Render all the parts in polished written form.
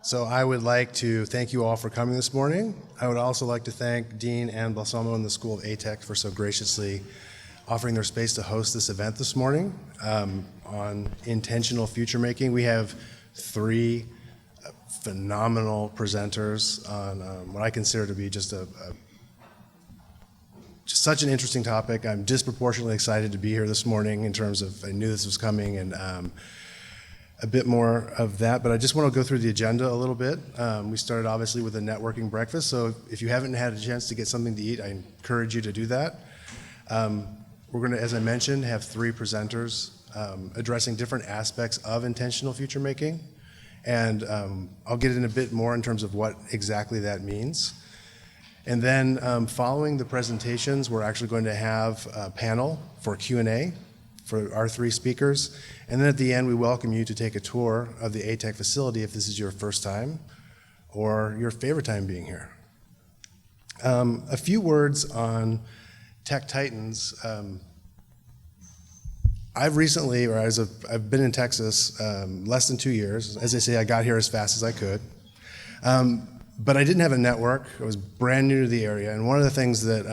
So I would like to thank you all for coming this morning. I would also like to thank Dean and Balsamo and the School of ATEC for so graciously offering their space to host this event this morning on intentional future making. We have three phenomenal presenters on what I consider to be just such an interesting topic. I'm disproportionately excited to be here this morning in terms of, I knew this was coming, and a bit more of that, but I just want to go through the agenda a little bit. We started obviously with a networking breakfast, so if you haven't had a chance to get something to eat, I encourage you to do that. We're going to, as I mentioned, have three presenters addressing different aspects of intentional future making, and I'll get in a bit more in terms of what exactly that means. And then following the presentations, we're actually going to have a panel for Q&A for our three speakers. And then at the end, we welcome you to take a tour of the ATEC facility if this is your first time or your favorite time being here. A few words on Tech Titans. I've been in Texas less than 2 years. As they say, I got here as fast as I could. But I didn't have a network. I was brand new to the area. And one of the things that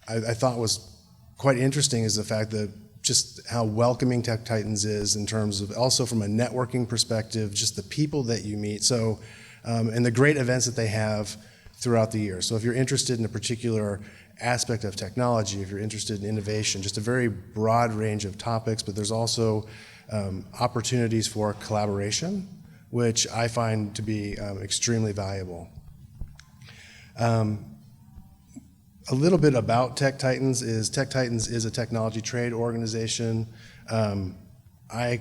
I thought was quite interesting is the fact that just how welcoming Tech Titans is in terms of also from a networking perspective, just the people that you meet. So, and the great events that they have throughout the year. So if you're interested in a particular aspect of technology, if you're interested in innovation, just a very broad range of topics, but there's also opportunities for collaboration, which I find to be extremely valuable. A little bit about Tech Titans is a technology trade organization. I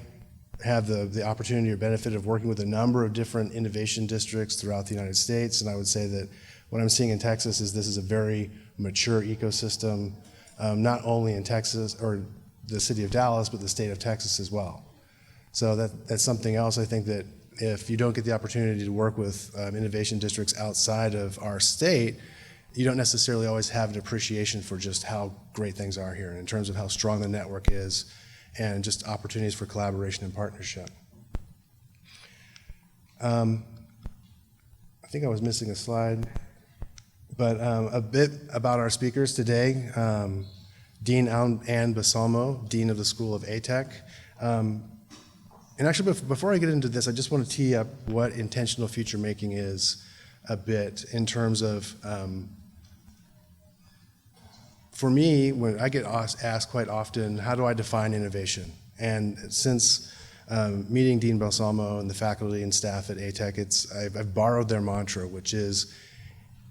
have the opportunity or benefit of working with a number of different innovation districts throughout the United States, and I would say that what I'm seeing in Texas is this is a very mature ecosystem, not only in Texas or the city of Dallas, but the state of Texas as well. So that's something else I think that if you don't get the opportunity to work with innovation districts outside of our state, you don't necessarily always have an appreciation for just how great things are here in terms of how strong the network is and just opportunities for collaboration and partnership. I think I was missing a slide, but a bit about our speakers today. Dean Ann Balsamo, Dean of the School of ATEC. And actually, before I get into this, I just want to tee up what intentional future making is a bit in terms of, for me, when I get asked quite often, how do I define innovation? And since meeting Dean Balsamo and the faculty and staff at ATEC, I've borrowed their mantra, which is,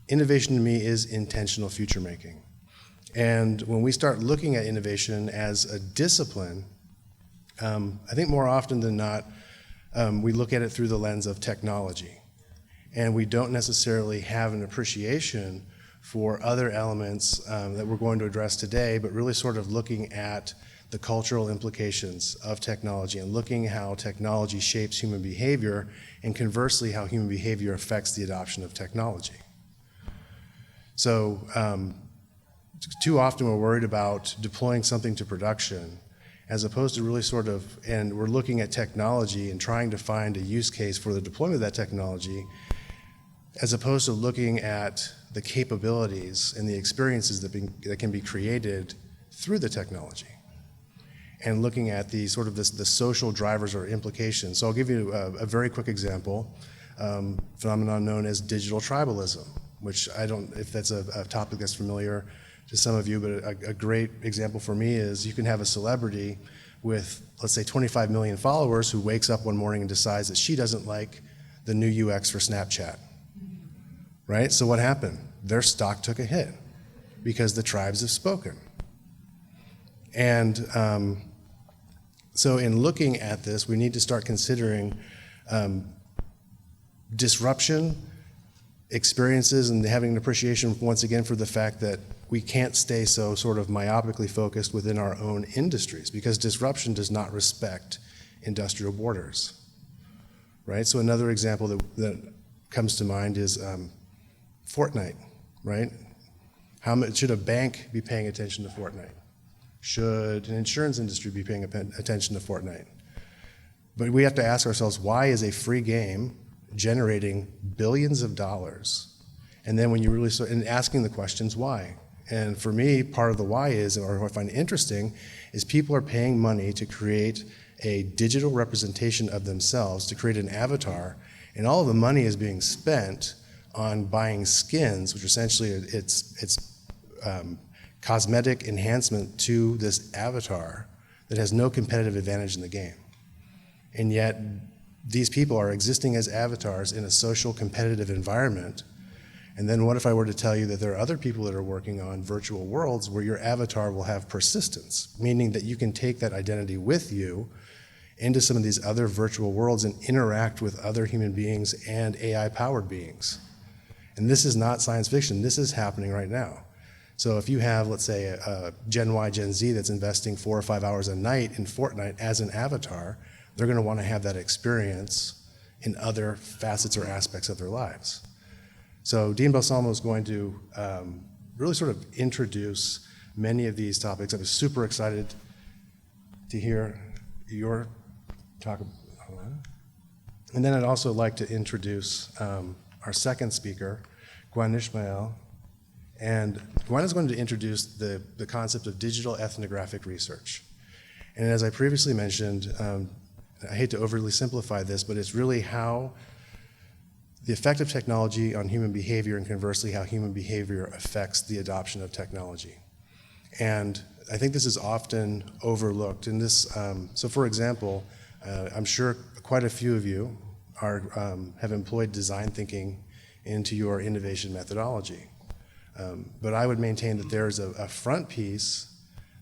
innovation to me is intentional future making. And when we start looking at innovation as a discipline, I think more often than not, we look at it through the lens of technology. And we don't necessarily have an appreciation for other elements that we're going to address today, but really sort of looking at the cultural implications of technology and looking how technology shapes human behavior, and conversely, how human behavior affects the adoption of technology. So too often we're worried about deploying something to production as opposed to really sort of, and we're looking at technology and trying to find a use case for the deployment of that technology, as opposed to looking at the capabilities and the experiences that can be created through the technology, and looking at the sort of the social drivers or implications. So I'll give you a very quick example, phenomenon known as digital tribalism, which I don't, if that's a topic that's familiar to some of you, but a great example for me is you can have a celebrity with, let's say, 25 million followers who wakes up one morning and decides that she doesn't like the new UX for Snapchat, right? So what happened? Their stock took a hit because the tribes have spoken. And so in looking at this, we need to start considering disruption, experiences, and having an appreciation once again for the fact that we can't stay so sort of myopically focused within our own industries, because disruption does not respect industrial borders, right? So another example that comes to mind is Fortnite, right? How much should a bank be paying attention to Fortnite? Should an insurance industry be paying attention to Fortnite? But we have to ask ourselves, why is a free game generating billions of dollars. And then when you really start, and asking the questions why. And for me, part of the why is, or what I find interesting, is people are paying money to create a digital representation of themselves, to create an avatar, and all of the money is being spent on buying skins, which essentially it's cosmetic enhancement to this avatar that has no competitive advantage in the game. And yet, these people are existing as avatars in a social competitive environment. And then what if I were to tell you that there are other people that are working on virtual worlds where your avatar will have persistence, meaning that you can take that identity with you into some of these other virtual worlds and interact with other human beings and AI-powered beings. And this is not science fiction, this is happening right now. So if you have, let's say, a Gen Y, Gen Z that's investing 4 or 5 hours a night in Fortnite as an avatar, they're gonna wanna have that experience in other facets or aspects of their lives. So Dean Balsamo is going to really sort of introduce many of these topics. I was super excited to hear your talk. And then I'd also like to introduce our second speaker, Gwen Ishmael. And Gwen is going to introduce the concept of digital ethnographic research. And as I previously mentioned, I hate to overly simplify this, but it's really how the effect of technology on human behavior, and conversely how human behavior affects the adoption of technology. And I think this is often overlooked. And this, so for example, I'm sure quite a few of you have employed design thinking into your innovation methodology. But I would maintain that there's a front piece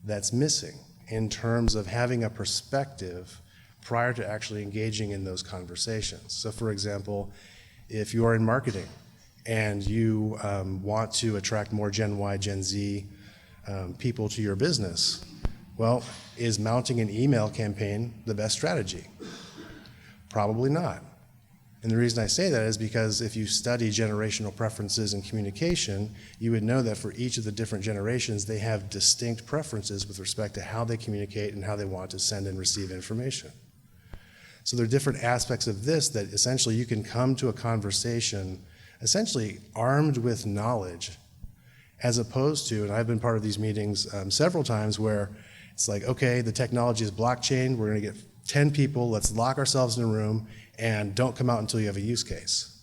that's missing in terms of having a perspective prior to actually engaging in those conversations. So for example, if you are in marketing and you want to attract more Gen Y, Gen Z people to your business, well, is mounting an email campaign the best strategy? Probably not. And the reason I say that is because if you study generational preferences in communication, you would know that for each of the different generations, they have distinct preferences with respect to how they communicate and how they want to send and receive information. So there are different aspects of this that essentially you can come to a conversation essentially armed with knowledge, as opposed to, and I've been part of these meetings several times where it's like, okay, the technology is blockchain, we're gonna get 10 people, let's lock ourselves in a room and don't come out until you have a use case.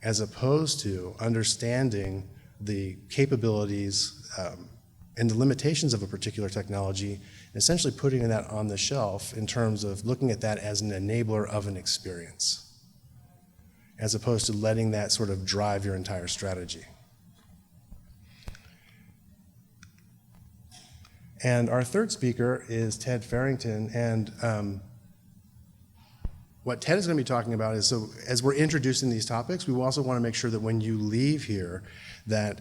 As opposed to understanding the capabilities and the limitations of a particular technology, and essentially putting that on the shelf in terms of looking at that as an enabler of an experience, as opposed to letting that sort of drive your entire strategy. And our third speaker is Ted Farrington, and what Ted is going to be talking about is, so as we're introducing these topics, we also want to make sure that when you leave here, that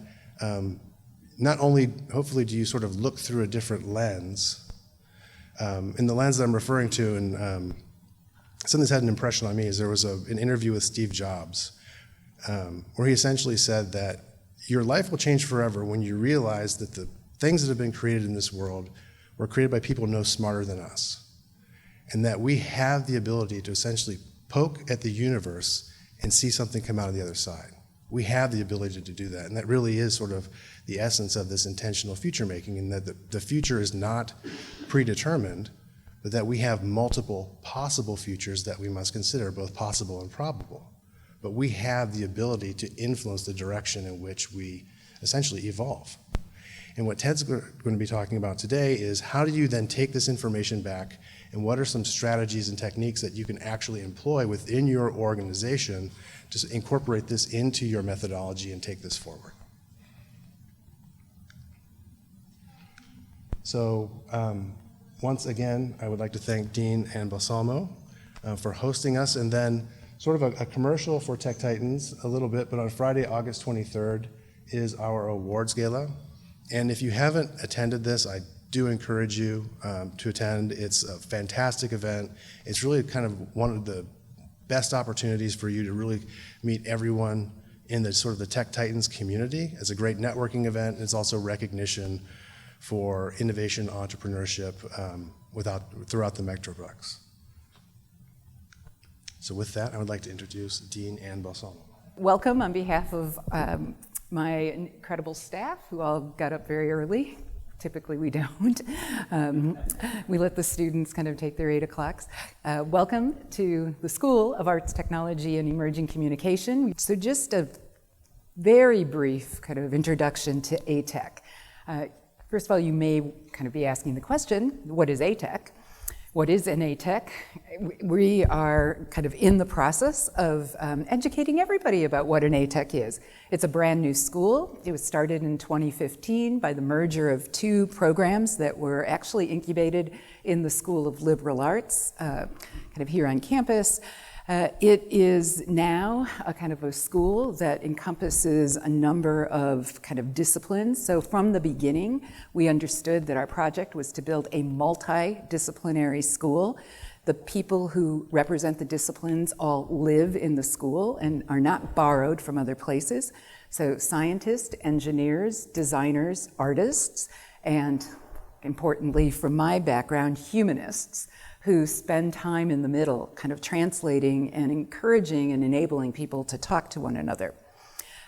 not only, hopefully, do you sort of look through a different lens, and the lens that I'm referring to, and something that's had an impression on me, is there was an interview with Steve Jobs, where he essentially said that your life will change forever when you realize that the things that have been created in this world were created by people no smarter than us. And that we have the ability to essentially poke at the universe and see something come out of the other side. We have the ability to do that. And that really is sort of the essence of this intentional future making, in that the future is not predetermined, but that we have multiple possible futures that we must consider, both possible and probable. But we have the ability to influence the direction in which we essentially evolve. And what Ted's going to be talking about today is how do you then take this information back, and what are some strategies and techniques that you can actually employ within your organization to incorporate this into your methodology and take this forward. So once again, I would like to thank Dean and Balsamo for hosting us, and then sort of a commercial for Tech Titans a little bit, but on Friday, August 23rd is our awards gala. And if you haven't attended this, I do encourage you to attend. It's a fantastic event. It's really kind of one of the best opportunities for you to really meet everyone in the sort of the Tech Titans community. It's a great networking event. It's also recognition for innovation, entrepreneurship throughout the Metroplex. So with that, I would like to introduce Dean Ann Balsamo. Welcome on behalf of my incredible staff, who all got up very early. Typically we don't. We let the students kind of take their 8 o'clocks. Welcome to the School of Arts, Technology, and Emerging Communication. So just a very brief kind of introduction to ATEC. First of all, you may kind of be asking the question, what is ATEC? What is an ATEC? We are kind of in the process of educating everybody about what an ATEC is. It's a brand new school. It was started in 2015 by the merger of 2 programs that were actually incubated in the School of Liberal Arts, kind of here on campus. It is now a kind of a school that encompasses a number of kind of disciplines. So from the beginning, we understood that our project was to build a multidisciplinary school. The people who represent the disciplines all live in the school and are not borrowed from other places. So scientists, engineers, designers, artists, and importantly, from my background, humanists, who spend time in the middle, kind of translating and encouraging and enabling people to talk to one another.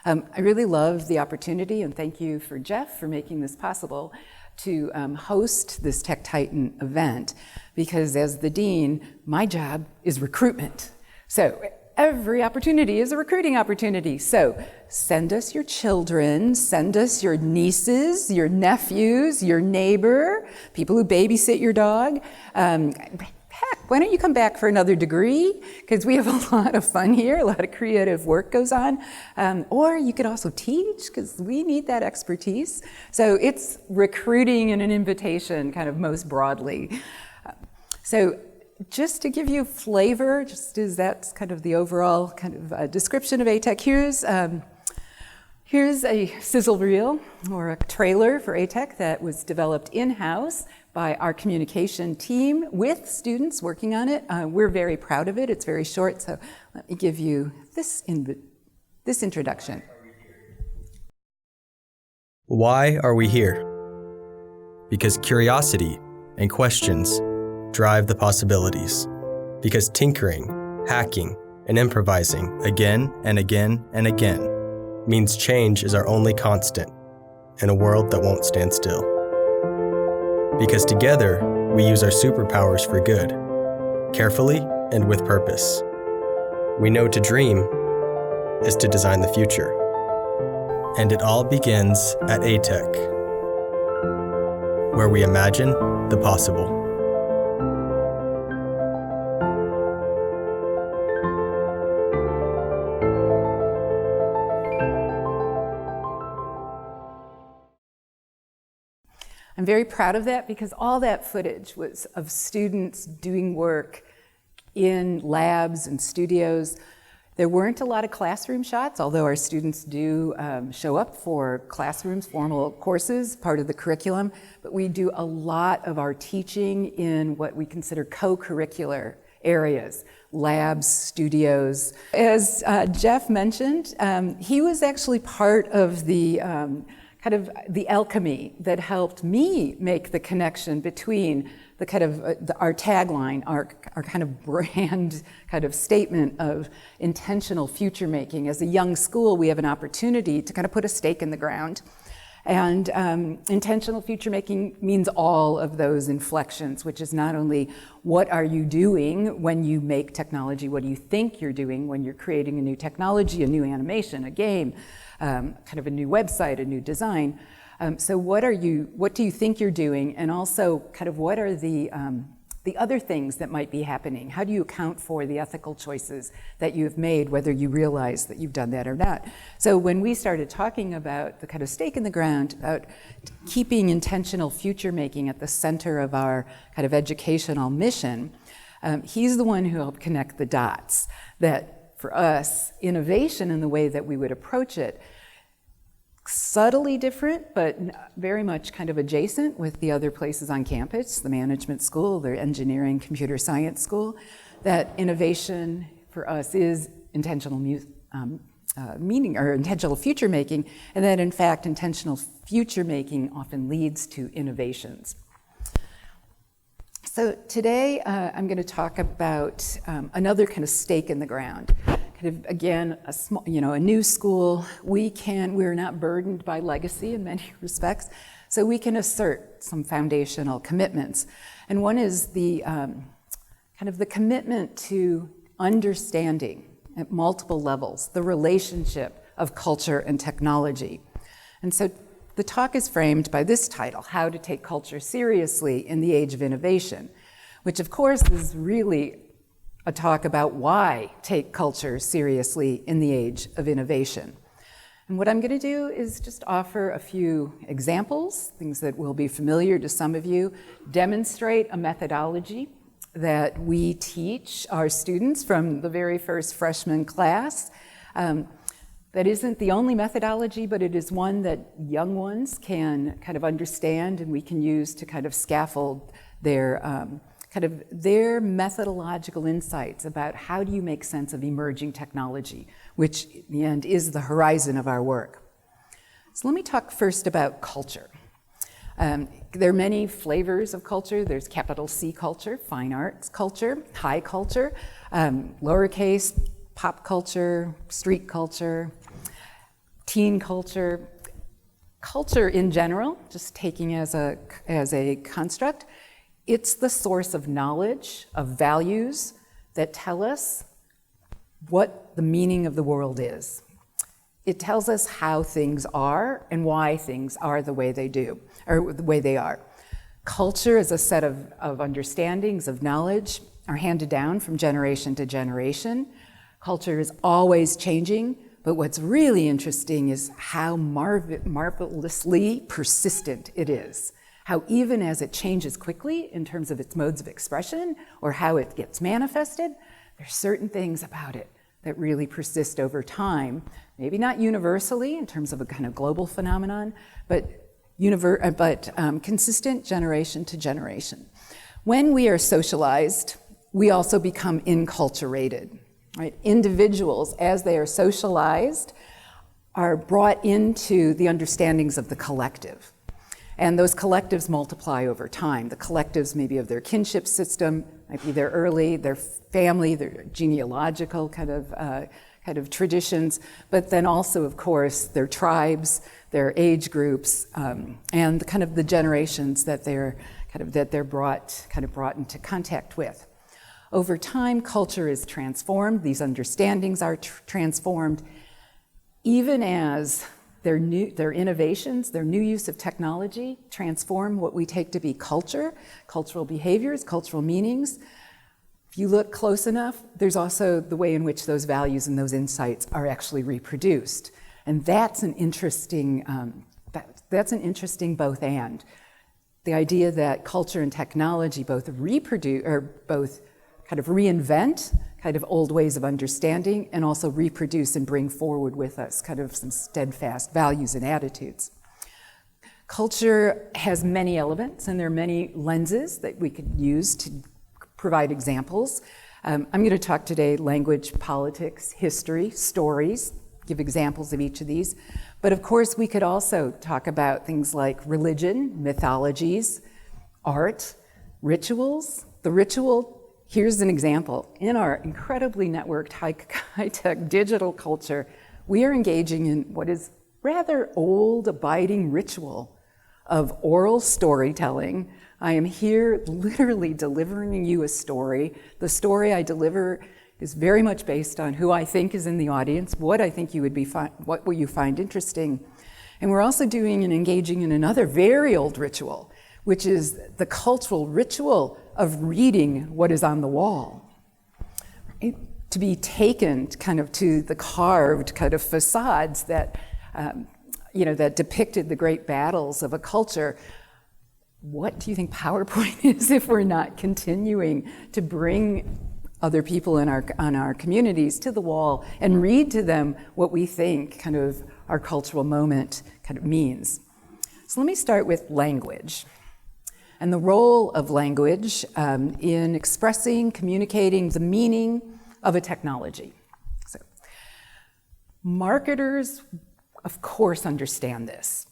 I really love the opportunity, and thank you for Jeff for making this possible, to host this Tech Titan event, because as the dean, my job is recruitment. So every opportunity is a recruiting opportunity. So send us your children, send us your nieces, your nephews, your neighbor, people who babysit your dog. Heck, why don't you come back for another degree? Because we have a lot of fun here, a lot of creative work goes on. Or you could also teach, because we need that expertise. So it's recruiting and an invitation kind of most broadly. So just to give you flavor, just as that's kind of the overall kind of description of ATEC, here's a sizzle reel or a trailer for ATEC that was developed in-house by our communication team with students working on it. We're very proud of it. It's very short, so let me give you this introduction. Why are we here? Because curiosity and questions drive the possibilities. Because tinkering, hacking, and improvising again and again and again means change is our only constant in a world that won't stand still. Because together, we use our superpowers for good, carefully and with purpose. We know to dream is to design the future. And it all begins at ATEC, where we imagine the possible. I'm very proud of that, because all that footage was of students doing work in labs and studios. There weren't a lot of classroom shots, although our students do show up for classrooms, formal courses, part of the curriculum, but we do a lot of our teaching in what we consider co-curricular areas, labs, studios. As Jeff mentioned, he was actually part of the kind of the alchemy that helped me make the connection between the kind of our tagline, our kind of brand kind of statement of intentional future making. As a young school, we have an opportunity to kind of put a stake in the ground. And intentional future making means all of those inflections, which is not only what are you doing when you make technology, what do you think you're doing when you're creating a new technology, a new animation, a game, kind of a new website, a new design. So what do you think you're doing? And also kind of what are the other things that might be happening? How do you account for the ethical choices that you've made, whether you realize that you've done that or not? So when we started talking about the kind of stake in the ground, about keeping intentional future making at the center of our kind of educational mission, he's the one who helped connect the dots. That for us, innovation in the way that we would approach it, subtly different, but very much kind of adjacent with the other places on campus, the management school, the engineering, computer science school, that innovation for us is intentional meaning or intentional future making, and that in fact intentional future making often leads to innovations. So today I'm going to talk about another kind of stake in the ground. Kind of, again, a small, a new school. We're not burdened by legacy in many respects, so we can assert some foundational commitments. And one is the kind of the commitment to understanding at multiple levels the relationship of culture and technology. And so the talk is framed by this title, How to Take Culture Seriously in the Age of Innovation, which of course is really a talk about why take culture seriously in the age of innovation. And what I'm going to do is just offer a few examples, things that will be familiar to some of you, demonstrate a methodology that we teach our students from the very first freshman class. That isn't the only methodology, but it is one that young ones can kind of understand and we can use to kind of scaffold their their methodological insights about how do you make sense of emerging technology, which in the end is the horizon of our work. So let me talk first about culture. There are many flavors of culture. There's capital C culture, fine arts culture, high culture, lowercase pop culture, street culture, teen culture. Culture in general, just taking as a construct, it's the source of knowledge, of values that tell us what the meaning of the world is. It tells us how things are and why things are the way they do, or the way they are. Culture is a set of understandings, of knowledge, are handed down from generation to generation. Culture is always changing, but what's really interesting is how marvelously persistent it is. How even as it changes quickly in terms of its modes of expression or how it gets manifested, there's certain things about it that really persist over time. Maybe not universally in terms of a kind of global phenomenon, but consistent generation to generation. When we are socialized, we also become enculturated. Right? Individuals, as they are socialized, are brought into the understandings of the collective. And those collectives multiply over time. The collectives maybe of their kinship system, might be their family, their genealogical kind of traditions, but then also, of course, their tribes, their age groups, and kind of the generations that they're brought into contact with. Over time, culture is transformed. These understandings are transformed, even as their innovations, their new use of technology transform what we take to be culture, cultural behaviors, cultural meanings. If you look close enough, there's also the way in which those values and those insights are actually reproduced. And that's an interesting both and. The idea that culture and technology both kind of reinvent kind of old ways of understanding and also reproduce and bring forward with us kind of some steadfast values and attitudes. Culture has many elements and there are many lenses that we could use to provide examples. I'm going to talk today language, politics, history, stories, give examples of each of these. But of course we could also talk about things like religion, mythologies, art, rituals. The ritual, here's an example. In our incredibly networked high-tech digital culture, we are engaging in what is rather old, abiding ritual of oral storytelling. I am here literally delivering you a story. The story I deliver is very much based on who I think is in the audience, what I think what will you find interesting. And we're also doing and engaging in another very old ritual, which is the cultural ritual of reading what is on the wall. To be taken kind of to the carved kind of facades that, that depicted the great battles of a culture. What do you think PowerPoint is if we're not continuing to bring other people on our communities to the wall and read to them what we think kind of our cultural moment kind of means? So let me start with language and the role of language in expressing, communicating the meaning of a technology. So, marketers, of course, understand this,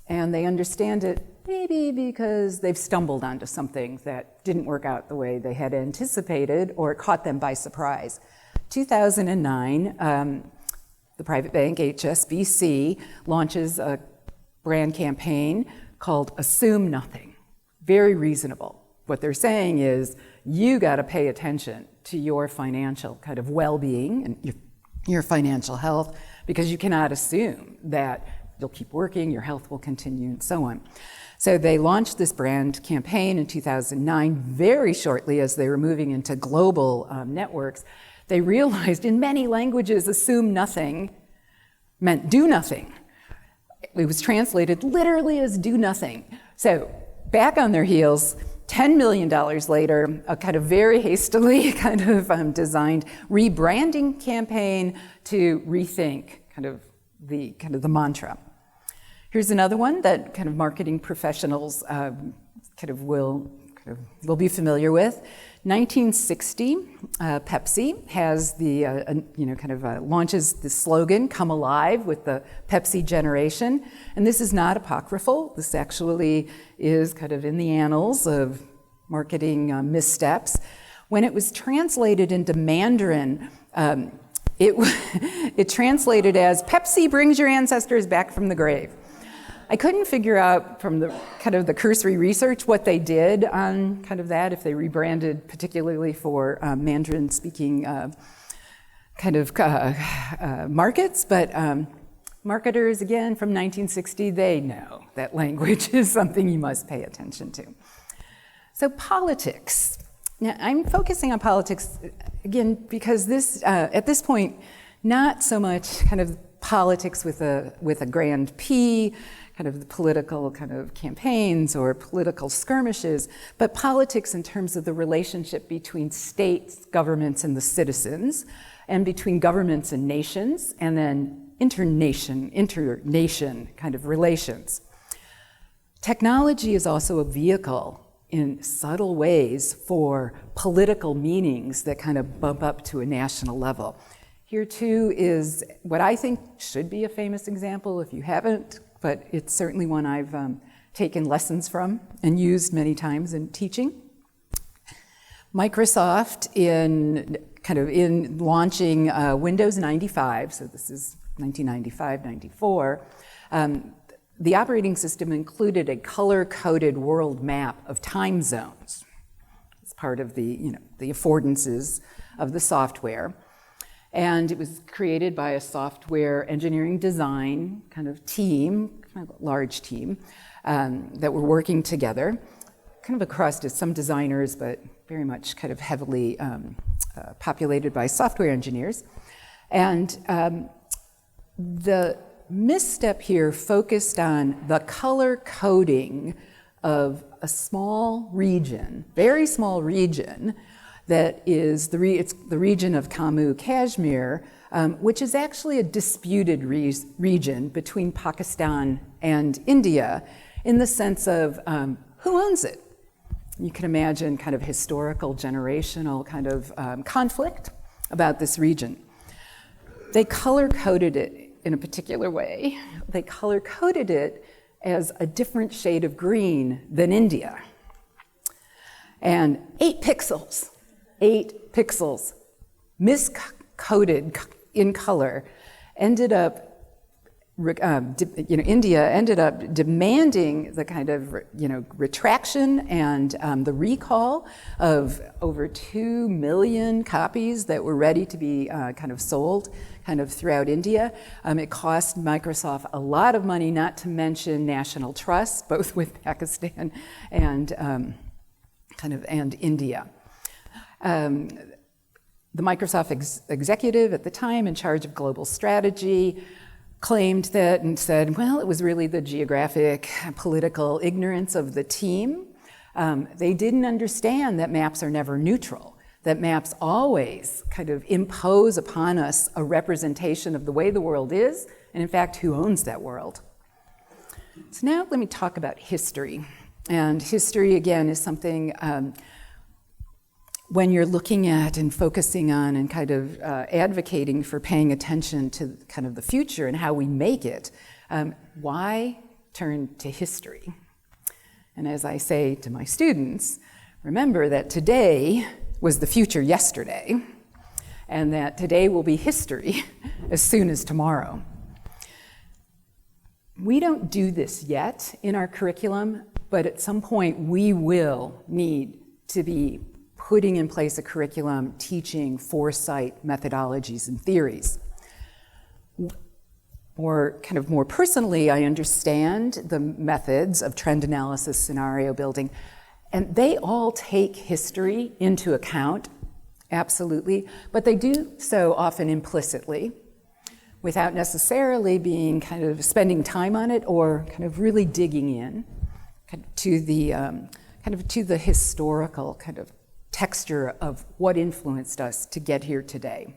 and they understand it maybe because they've stumbled onto something that didn't work out the way they had anticipated or caught them by surprise. 2009, the private bank HSBC launches a brand campaign called Assume Nothing. Very reasonable. What they're saying is, you got to pay attention to your financial kind of well-being and your financial health, because you cannot assume that you'll keep working, your health will continue, and so on. So they launched this brand campaign in 2009. Very shortly, as they were moving into global networks, they realized in many languages, assume nothing meant do nothing. It was translated literally as do nothing. So back on their heels, $10 million later, a kind of very hastily kind of designed rebranding campaign to rethink kind of the mantra. Here's another one that kind of marketing professionals will be familiar with. 1960, Pepsi has launches the slogan, "Come alive" with the Pepsi generation. And this is not apocryphal. This actually is kind of in the annals of marketing missteps. When it was translated into Mandarin, it translated as "Pepsi brings your ancestors back from the grave." I couldn't figure out from the kind of the cursory research what they did on kind of that, if they rebranded particularly for Mandarin-speaking markets, but marketers, again, from 1960, they know that language is something you must pay attention to. So politics. Now, I'm focusing on politics, again, because this, at this point, not so much kind of politics with a grand P, kind of the political kind of campaigns or political skirmishes, but politics in terms of the relationship between states, governments, and the citizens, and between governments and nations, and then internation kind of relations. Technology is also a vehicle in subtle ways for political meanings that kind of bump up to a national level. Here too is what I think should be a famous example if you haven't, but it's certainly one I've taken lessons from and used many times in teaching. Microsoft in launching Windows 95, so this is 1995, 94, the operating system included a color-coded world map of time zones. It's part of the affordances of the software. And it was created by a software engineering design kind of team, kind of a large team, that were working together, kind of across to some designers, but very much kind of heavily populated by software engineers. And the misstep here focused on the color coding of a small region, very small region, that is it's the region of Jammu Kashmir, which is actually a disputed region between Pakistan and India in the sense of who owns it. You can imagine kind of historical, generational kind of conflict about this region. They color-coded it in a particular way. They color-coded it as a different shade of green than India. And 8 pixels, miscoded in color, ended up, India ended up demanding the kind of, retraction and the recall of over 2 million copies that were ready to be kind of sold kind of throughout India. It cost Microsoft a lot of money, not to mention national trust, both with Pakistan and and India. The Microsoft executive at the time in charge of global strategy claimed that and said, well, it was really the geographic political ignorance of the team. They didn't understand that maps are never neutral, that maps always kind of impose upon us a representation of the way the world is, and in fact, who owns that world. So now let me talk about history. And history, again, is something when you're looking at and focusing on and kind of advocating for paying attention to kind of the future and how we make it, why turn to history? And as I say to my students, remember that today was the future yesterday, and that today will be history as soon as tomorrow. We don't do this yet in our curriculum, but at some point we will need to be putting in place a curriculum teaching foresight methodologies and theories. Or kind of more personally, I understand the methods of trend analysis, scenario building, and they all take history into account, absolutely, but they do so often implicitly, without necessarily being kind of spending time on it or kind of really digging in to the historical kind of texture of what influenced us to get here today.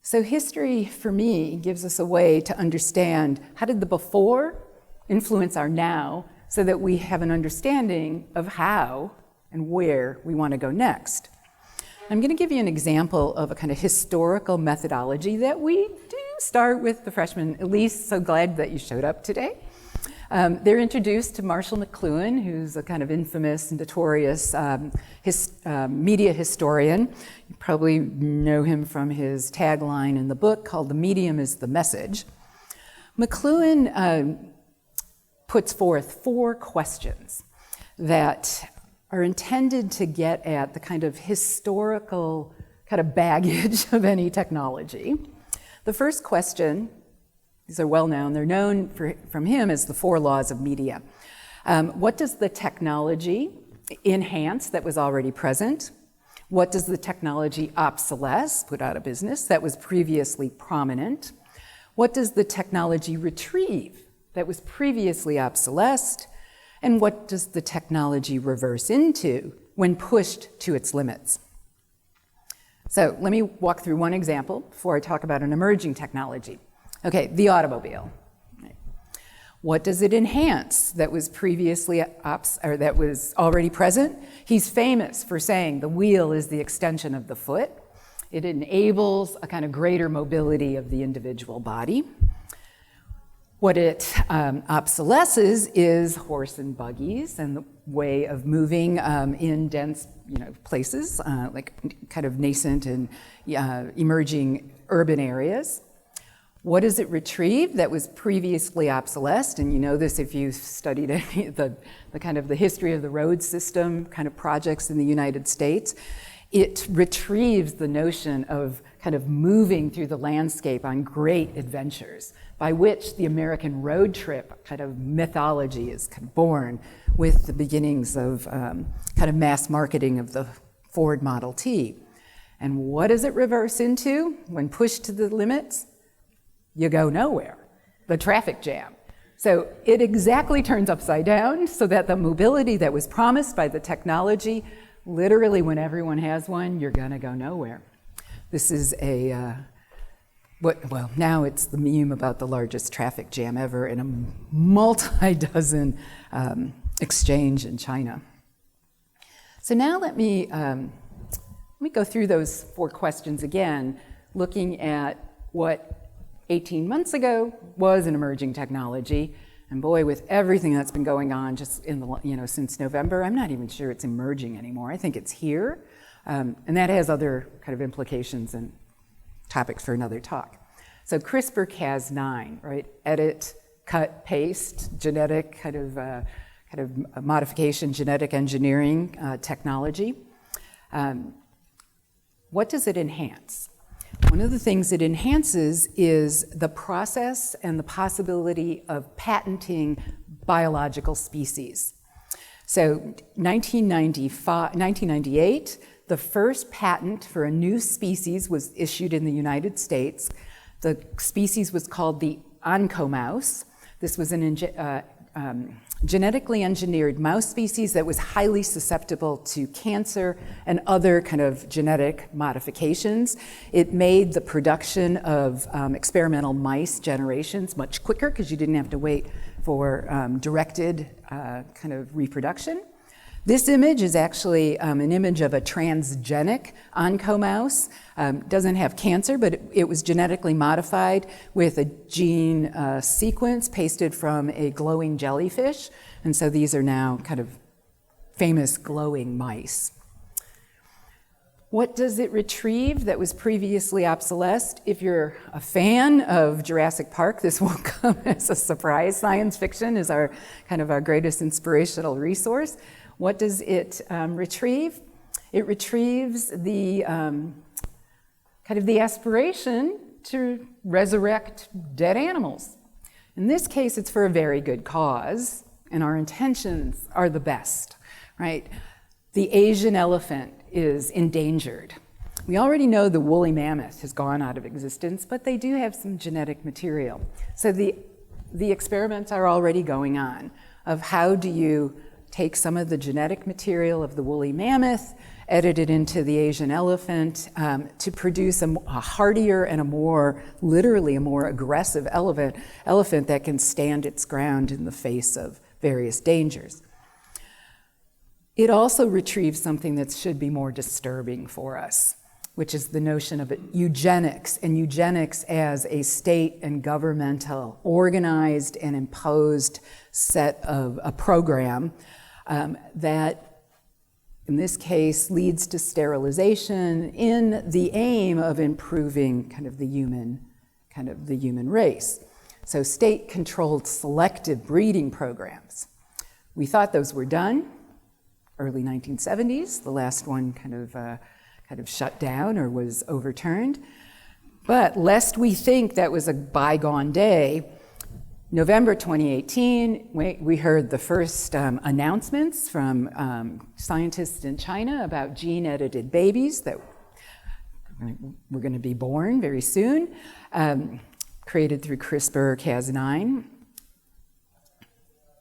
So history, for me, gives us a way to understand how did the before influence our now so that we have an understanding of how and where we want to go next. I'm going to give you an example of a kind of historical methodology that we do start with the freshmen. Elise, so glad that you showed up today. They're introduced to Marshall McLuhan, who's a kind of infamous and notorious media historian. You probably know him from his tagline in the book called "The Medium is the Message." McLuhan puts forth 4 questions that are intended to get at the kind of historical kind of baggage of any technology. The first question, these are well known, they're known from him as the 4 laws of media. What does the technology enhance that was already present? What does the technology obsolesce, put out of business, that was previously prominent? What does the technology retrieve that was previously obsolesced? And what does the technology reverse into when pushed to its limits? So let me walk through one example before I talk about an emerging technology. Okay, the automobile. What does it enhance that was previously that was already present? He's famous for saying the wheel is the extension of the foot. It enables a kind of greater mobility of the individual body. What it obsolesces is horse and buggies and the way of moving in dense, places, like kind of nascent and emerging urban areas. What does it retrieve that was previously obsolesced? And you know this if you studied any of the kind of the history of the road system kind of projects in the United States. It retrieves the notion of kind of moving through the landscape on great adventures, by which the American road trip kind of mythology is kind of born with the beginnings of kind of mass marketing of the Ford Model T. And what does it reverse into when pushed to the limits? You go nowhere, the traffic jam. So it exactly turns upside down so that the mobility that was promised by the technology, literally when everyone has one, you're gonna go nowhere. This is now it's the meme about the largest traffic jam ever in a multi-dozen exchange in China. So now let me go through those 4 questions again, looking at what 18 months ago was an emerging technology. And boy, with everything that's been going on just in the, since November, I'm not even sure it's emerging anymore. I think it's here. And that has other kind of implications and topics for another talk. So CRISPR-Cas9, right? Edit, cut, paste, genetic kind of modification, genetic engineering technology. What does it enhance? One of the things it enhances is the process and the possibility of patenting biological species. So 1998, the first patent for a new species was issued in the United States. The species was called the oncomouse. This was an genetically engineered mouse species that was highly susceptible to cancer and other kind of genetic modifications. It made the production of experimental mice generations much quicker because you didn't have to wait for directed kind of reproduction. This image is actually an image of a transgenic oncomouse. Doesn't have cancer, but it was genetically modified with a gene sequence pasted from a glowing jellyfish, And so these are now kind of famous glowing mice. What does it retrieve that was previously obsolete? If you're a fan of Jurassic Park, this won't come as a surprise. Science fiction is our kind of our greatest inspirational resource. What does it retrieve? It retrieves the kind of the aspiration to resurrect dead animals. In this case, it's for a very good cause, and our intentions are the best, right? The Asian elephant is endangered. We already know the woolly mammoth has gone out of existence, but they do have some genetic material. So the experiments are already going on of how do you take some of the genetic material of the woolly mammoth, edit it into the Asian elephant to produce a hardier and literally a more aggressive elephant that can stand its ground in the face of various dangers. It also retrieves something that should be more disturbing for us, which is the notion of eugenics, and eugenics as a state and governmental organized and imposed set of a program that, in this case, leads to sterilization in the aim of improving kind of the human race. So state-controlled selective breeding programs. We thought those were done. Early 1970s, the last one kind of shut down or was overturned. But lest we think that was a bygone day, November 2018, we heard the first announcements from scientists in China about gene-edited babies that were going to be born very soon, created through CRISPR-Cas9.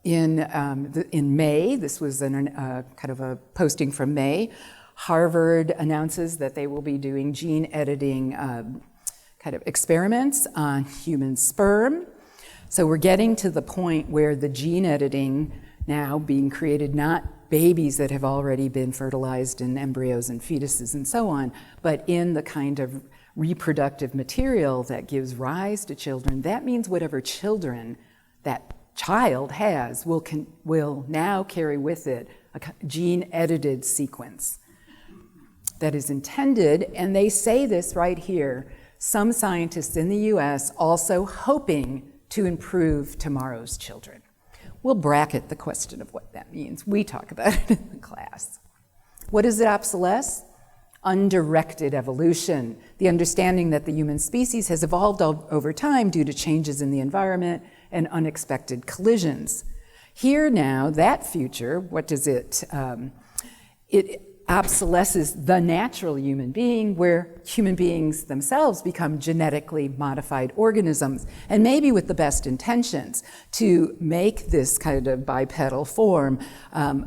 In May, this was kind of a posting from May, Harvard announces that they will be doing gene editing kind of experiments on human sperm. So we're getting to the point where the gene editing now being created, not babies that have already been fertilized in embryos and fetuses and so on, but in the kind of reproductive material that gives rise to children. That means whatever children that child has will now carry with it a gene-edited sequence that is intended, and they say this right here, some scientists in the US also hoping to improve tomorrow's children. We'll bracket the question of what that means. We talk about it in the class. What is it obsolesce? Undirected evolution, the understanding that the human species has evolved over time due to changes in the environment and unexpected collisions. Here now, that future, what does it? It obsolesces the natural human being, where human beings themselves become genetically modified organisms, and maybe with the best intentions to make this kind of bipedal form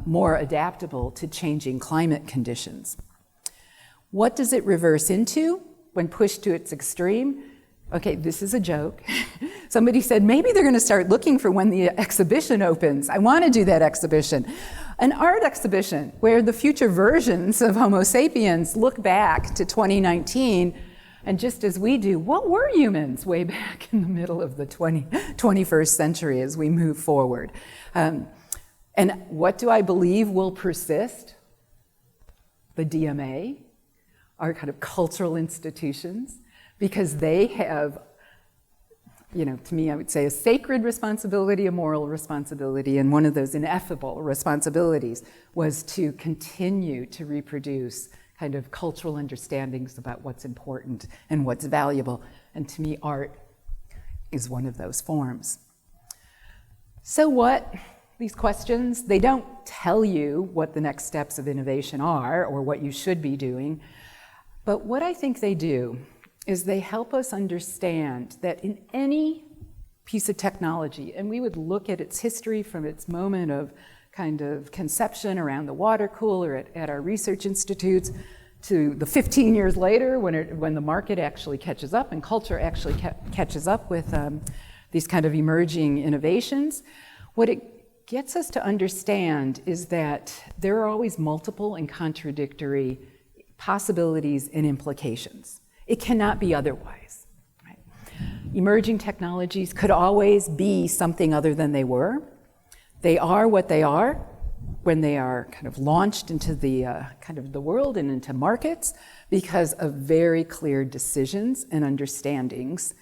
more adaptable to changing climate conditions. What does it reverse into when pushed to its extreme? Okay, this is a joke. Somebody said, maybe they're going to start looking for when the exhibition opens. I want to do that exhibition. An art exhibition where the future versions of Homo sapiens look back to 2019, and just as we do, what were humans way back in the middle of the 21st century as we move forward? And what do I believe will persist? The DMA, our kind of cultural institutions, because they have, to me, I would say a sacred responsibility, a moral responsibility, and one of those ineffable responsibilities was to continue to reproduce kind of cultural understandings about what's important and what's valuable. And to me, art is one of those forms. So what? These questions, they don't tell you what the next steps of innovation are or what you should be doing, but what I think they do is they help us understand that in any piece of technology, and we would look at its history from its moment of kind of conception around the water cooler at our research institutes to the 15 years later when the market actually catches up and culture actually catches up with these kind of emerging innovations. What it gets us to understand is that there are always multiple and contradictory possibilities and implications. It cannot be otherwise. Right? Emerging technologies could always be something other than they were. They are what they are when they are kind of launched into the kind of the world and into markets because of very clear decisions and understandings,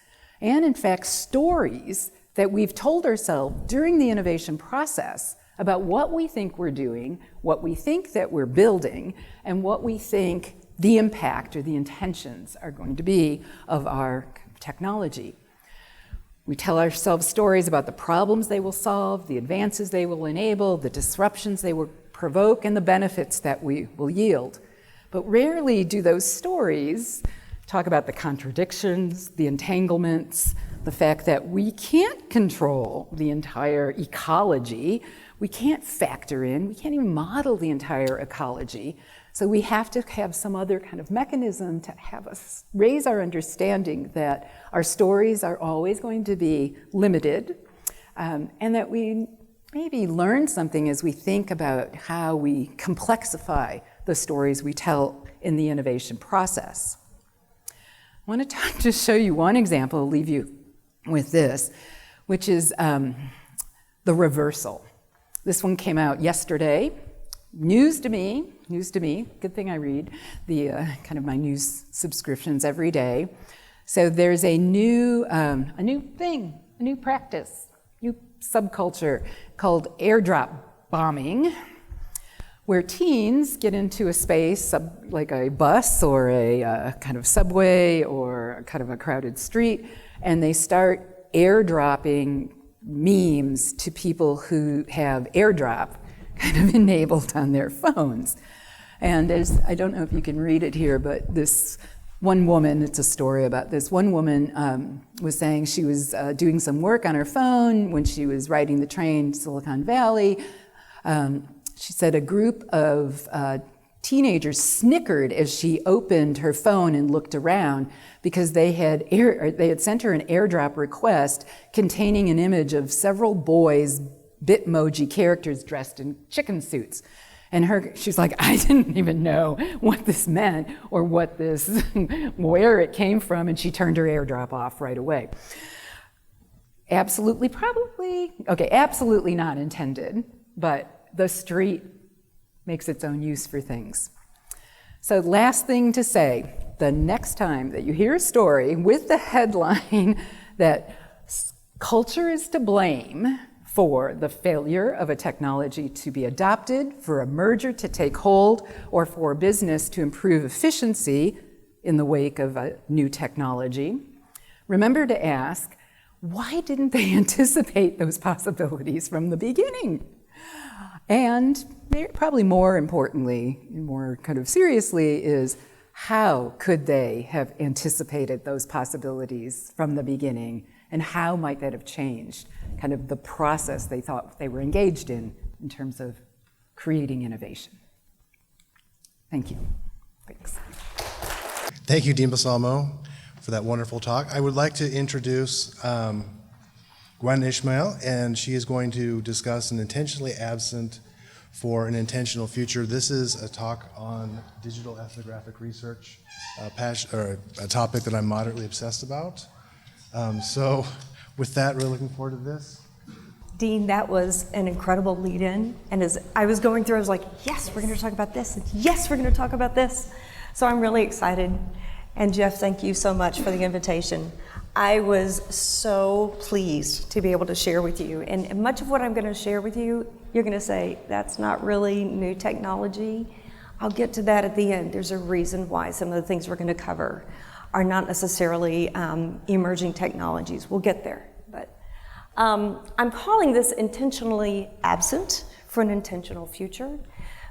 and in fact stories that we've told ourselves during the innovation process about what we think we're doing, what we think that we're building, and what we think the impact or the intentions are going to be of our technology. We tell ourselves stories about the problems they will solve, the advances they will enable, the disruptions they will provoke, and the benefits that we will yield. But rarely do those stories talk about the contradictions, the entanglements, the fact that we can't control the entire ecology, we can't factor in, we can't even model the entire ecology. So we have to have some other kind of mechanism to have us raise our understanding that our stories are always going to be limited, and that we maybe learn something as we think about how we complexify the stories we tell in the innovation process. I want to just show you one example, leave you with this, which is the reversal. This one came out yesterday. News to me, good thing I read the kind of my news subscriptions every day. So there's a new thing, a new practice, new subculture called airdrop bombing, where teens get into a space like a bus or a kind of subway or kind of a crowded street, and they start airdropping memes to people who have airdrop kind of enabled on their phones. And I don't know if you can read it here, but this one woman, it's a story about this one woman was saying she was doing some work on her phone when she was riding the train to Silicon Valley. She said a group of teenagers snickered as she opened her phone and looked around because they had sent her an airdrop request containing an image of several boys, Bitmoji characters dressed in chicken suits. And she's like, I didn't even know what this meant or where it came from, and she turned her airdrop off right away. Absolutely not intended, but the street makes its own use for things. So last thing to say, the next time that you hear a story with the headline that culture is to blame for the failure of a technology to be adopted, for a merger to take hold, or for business to improve efficiency in the wake of a new technology, remember to ask, why didn't they anticipate those possibilities from the beginning? And probably more importantly, more kind of seriously, is how could they have anticipated those possibilities from the beginning, and how might that have changed kind of the process they thought they were engaged in terms of creating innovation? Thank you. Thanks. Thank you, Dean Balsamo, for that wonderful talk. I would like to introduce Gwen Ishmael, and she is going to discuss an intentionally absent for an intentional future. This is a talk on digital ethnographic research, a topic that I'm moderately obsessed about. So with that, we're looking forward to this. Dean, that was an incredible lead-in. And as I was going through, I was like, yes, we're going to talk about this. And yes, we're going to talk about this. So I'm really excited. And Jeff, thank you so much for the invitation. I was so pleased to be able to share with you. And much of what I'm going to share with you, you're going to say, that's not really new technology. I'll get to that at the end. There's a reason why some of the things we're going to cover are not necessarily emerging technologies. We'll get there. But I'm calling this intentionally absent for an intentional future,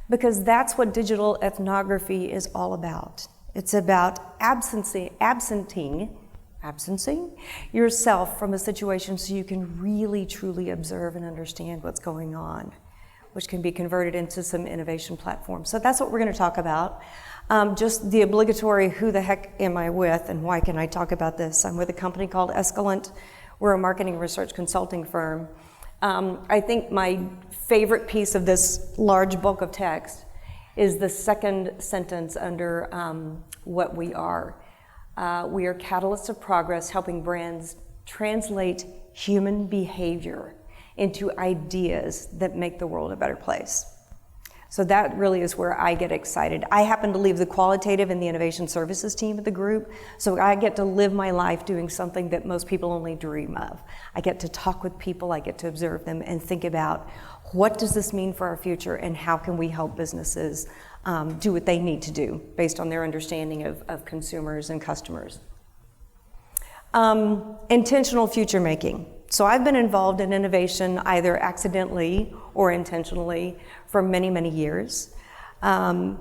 because that's what digital ethnography is all about. It's about absencing yourself from a situation so you can really truly observe and understand what's going on, which can be converted into some innovation platforms. So that's what we're going to talk about. Just the obligatory, who the heck am I with and why can I talk about this? I'm with a company called Escalent. We're a marketing research consulting firm. I think my favorite piece of this large bulk of text is the second sentence under what we are. We are catalysts of progress, helping brands translate human behavior into ideas that make the world a better place. So that really is where I get excited. I happen to lead the qualitative and the innovation services team of the group, so I get to live my life doing something that most people only dream of. I get to talk with people, I get to observe them and think about what does this mean for our future and how can we help businesses do what they need to do based on their understanding of consumers and customers. Intentional future making. So I've been involved in innovation either accidentally or intentionally for many, many years, and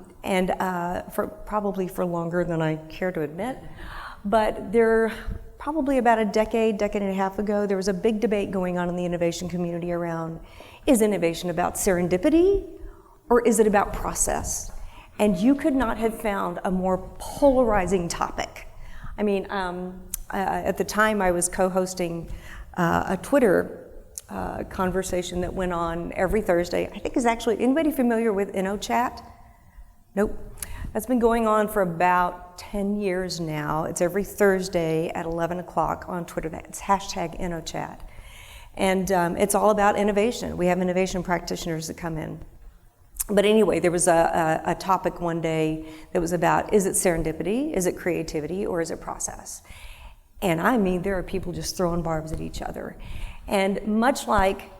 probably for longer than I care to admit. But there, probably about a decade and a half ago, there was a big debate going on in the innovation community around, is innovation about serendipity or is it about process? And you could not have found a more polarizing topic. I mean, at the time I was co-hosting a Twitter conversation that went on every Thursday. I think is actually, anybody familiar with InnoChat? Nope. That's been going on for about 10 years now. It's every Thursday at 11 o'clock on Twitter. It's hashtag InnoChat. And it's all about innovation. We have innovation practitioners that come in. But anyway, there was a topic one day that was about, is it serendipity, is it creativity, or is it process? And I mean, there are people just throwing barbs at each other. And much like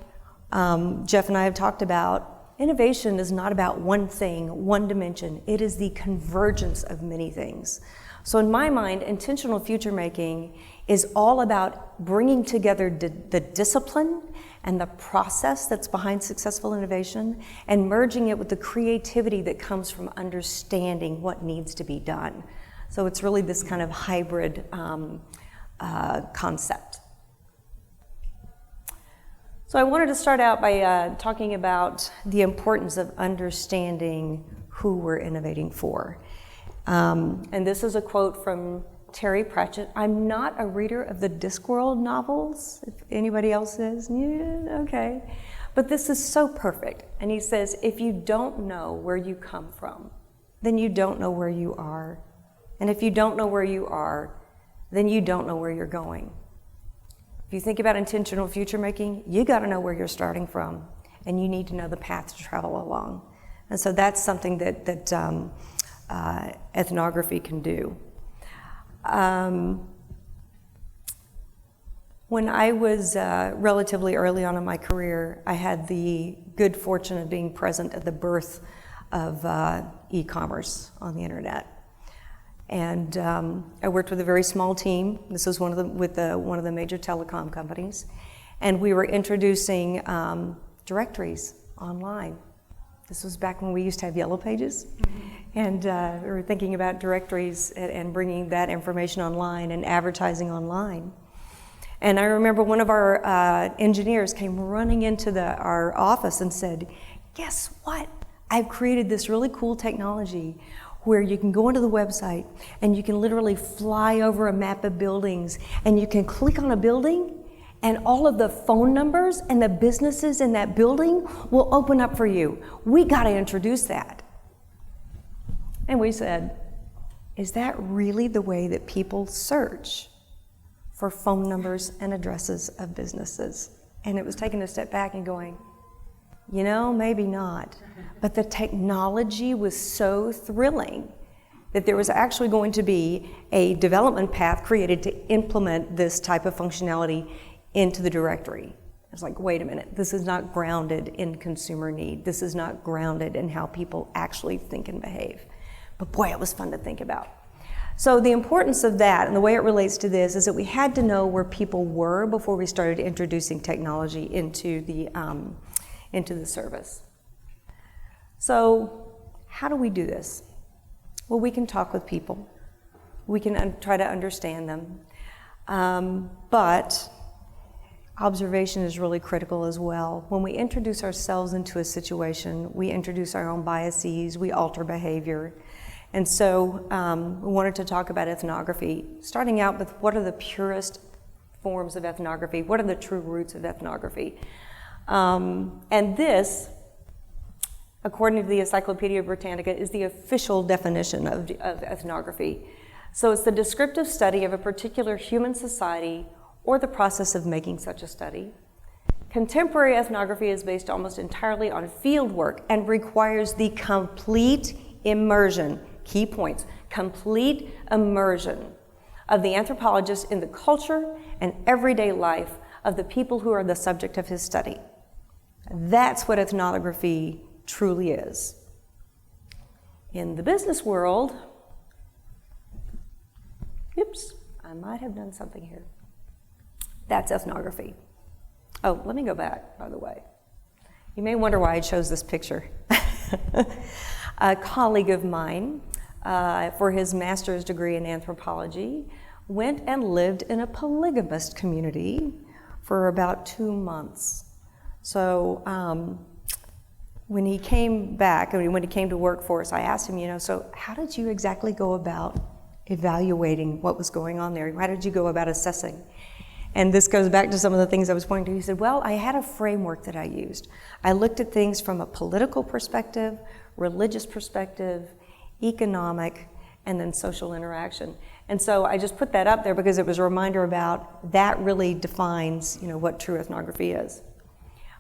Jeff and I have talked about, innovation is not about one thing, one dimension. It is the convergence of many things. So in my mind, intentional future making is all about bringing together the discipline and the process that's behind successful innovation and merging it with the creativity that comes from understanding what needs to be done. So it's really this kind of hybrid concept. So I wanted to start out by talking about the importance of understanding who we're innovating for. And this is a quote from Terry Pratchett. I'm not a reader of the Discworld novels, if anybody else is. Yeah, okay. But this is so perfect. And he says, if you don't know where you come from, then you don't know where you are. And if you don't know where you are, then you don't know where you're going. If you think about intentional future making, you got to know where you're starting from, and you need to know the path to travel along. And so that's something that ethnography can do. When I was relatively early on in my career, I had the good fortune of being present at the birth of e-commerce on the internet. And I worked with a very small team. This was one of the major telecom companies. And we were introducing directories online. This was back when we used to have yellow pages. And we were thinking about directories and bringing that information online and advertising online. And I remember one of our engineers came running into our office and said, guess what? I've created this really cool technology where you can go onto the website and you can literally fly over a map of buildings and you can click on a building and all of the phone numbers and the businesses in that building will open up for you. We got to introduce that. And we said, is that really the way that people search for phone numbers and addresses of businesses? And it was taking a step back and going, you know, maybe not. But the technology was so thrilling that there was actually going to be a development path created to implement this type of functionality into the directory. I was like, wait a minute, this is not grounded in consumer need. This is not grounded in how people actually think and behave. But boy, it was fun to think about. So the importance of that and the way it relates to this is that we had to know where people were before we started introducing technology into the service. So how do we do this? Well, we can talk with people. We can try to understand them. But observation is really critical as well. When we introduce ourselves into a situation, we introduce our own biases, we alter behavior. And so we wanted to talk about ethnography, starting out with what are the purest forms of ethnography, what are the true roots of ethnography. And this, according to the Encyclopedia Britannica, is the official definition of ethnography. So it's the descriptive study of a particular human society or the process of making such a study. Contemporary ethnography is based almost entirely on field work and requires the complete immersion, key points, complete immersion of the anthropologist in the culture and everyday life of the people who are the subject of his study. That's what ethnography truly is. In the business world, oops, I might have done something here. That's ethnography. Oh, let me go back, by the way. You may wonder why I chose this picture. A colleague of mine, for his master's degree in anthropology, went and lived in a polygamist community for about 2 months. So when he came back, when he came to work for us, I asked him, so how did you exactly go about evaluating what was going on there? How did you go about assessing? And this goes back to some of the things I was pointing to. He said, well, I had a framework that I used. I looked at things from a political perspective, religious perspective, economic, and then social interaction. And so I just put that up there because it was a reminder about that really defines, what true ethnography is.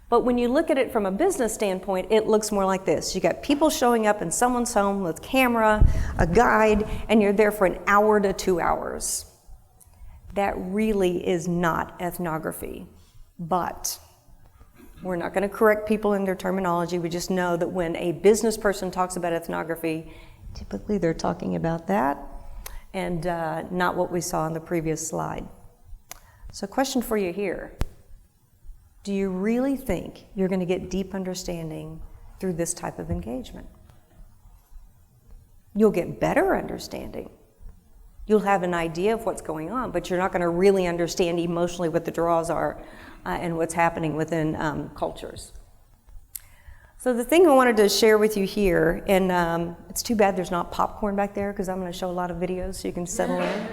But when you look at it from a business standpoint, it looks more like this. You got people showing up in someone's home with camera, a guide, and you're there for an hour to 2 hours. That really is not ethnography. But we're not going to correct people in their terminology. We just know that when a business person talks about ethnography, typically they're talking about that and not what we saw in the previous slide. So question for you here. Do you really think you're going to get deep understanding through this type of engagement? You'll get better understanding. You'll have an idea of what's going on, but you're not going to really understand emotionally what the draws are and what's happening within cultures. So the thing I wanted to share with you here, and it's too bad there's not popcorn back there because I'm going to show a lot of videos so you can settle in,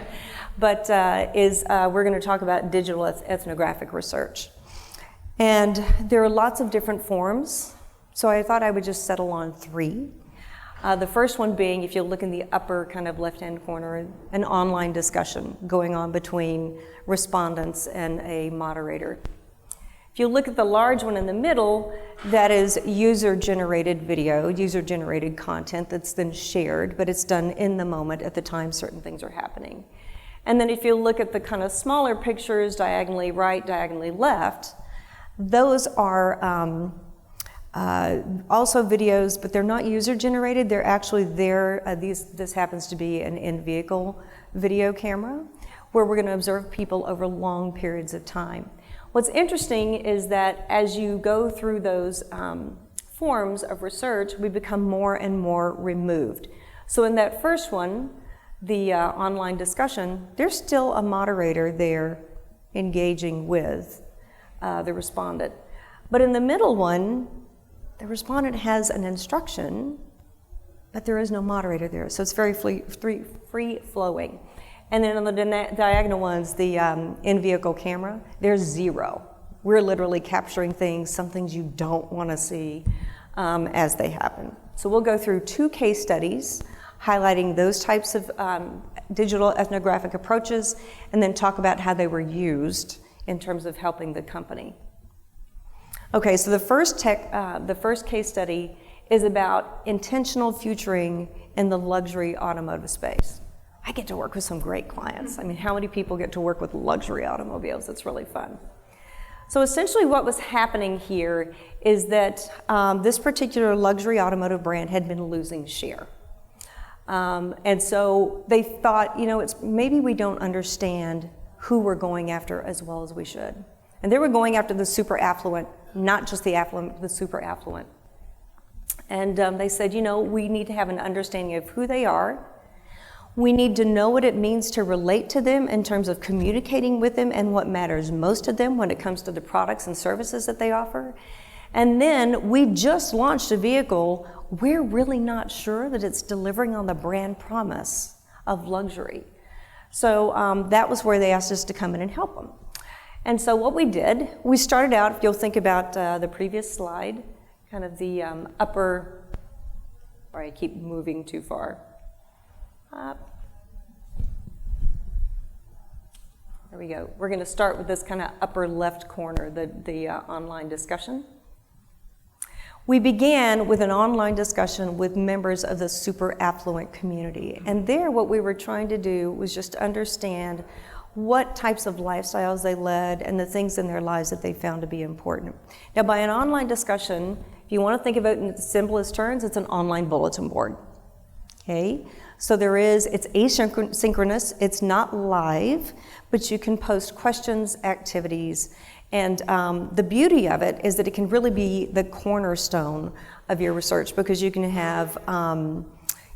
but we're going to talk about digital ethnographic research. And there are lots of different forms, so I thought I would just settle on 3. The first one being, if you look in the upper kind of left-hand corner, an online discussion going on between respondents and a moderator. If you look at the large one in the middle, that is user-generated video, user-generated content that's then shared, but it's done in the moment at the time certain things are happening. And then if you look at the kind of smaller pictures, diagonally right, diagonally left, those are also videos, but they're not user-generated. They're actually there. This happens to be an in-vehicle video camera where we're going to observe people over long periods of time. What's interesting is that as you go through those forms of research, we become more and more removed. So in that first one, the online discussion, there's still a moderator there engaging with the respondent. But in the middle one, the respondent has an instruction, but there is no moderator there. So it's very free-flowing. And then on the diagonal ones, the in-vehicle camera, there's 0. We're literally capturing things, some things you don't want to see as they happen. So we'll go through 2 case studies highlighting those types of digital ethnographic approaches and then talk about how they were used in terms of helping the company. Okay, so the first case study is about intentional futuring in the luxury automotive space. I get to work with some great clients. I mean, how many people get to work with luxury automobiles? It's really fun. So essentially what was happening here is that this particular luxury automotive brand had been losing share. And so they thought, maybe we don't understand who we're going after as well as we should. And they were going after the super affluent, not just the affluent, the super affluent. And they said, we need to have an understanding of who they are. We need to know what it means to relate to them in terms of communicating with them and what matters most to them when it comes to the products and services that they offer. And then we just launched a vehicle. We're really not sure that it's delivering on the brand promise of luxury. So that was where they asked us to come in and help them. And so what we did, we started out, if you'll think about the previous slide, kind of the upper, sorry, I keep moving too far. There There we go. We're going to start with this kind of upper left corner, the online discussion. We began with an online discussion with members of the super affluent community. And there what we were trying to do was just understand what types of lifestyles they led and the things in their lives that they found to be important. Now, by an online discussion, if you want to think of it in the simplest terms, it's an online bulletin board. Okay? So it's asynchronous, it's not live, but you can post questions, activities, and the beauty of it is that it can really be the cornerstone of your research, because you can have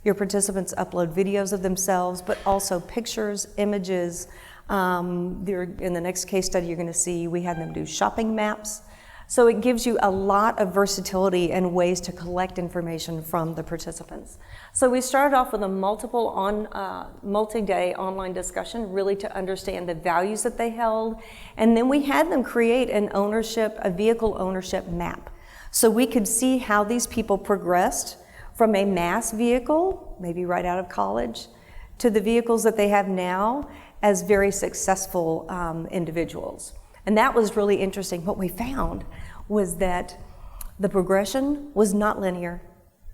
your participants upload videos of themselves, but also pictures, images. In the next case study you're going to see, we had them do shopping maps. So it gives you a lot of versatility and ways to collect information from the participants. So we started off with a multi-day online discussion, really to understand the values that they held. And then we had them create a vehicle ownership map. So we could see how these people progressed from a mass vehicle, maybe right out of college, to the vehicles that they have now as very successful individuals. And that was really interesting. What we found was that the progression was not linear.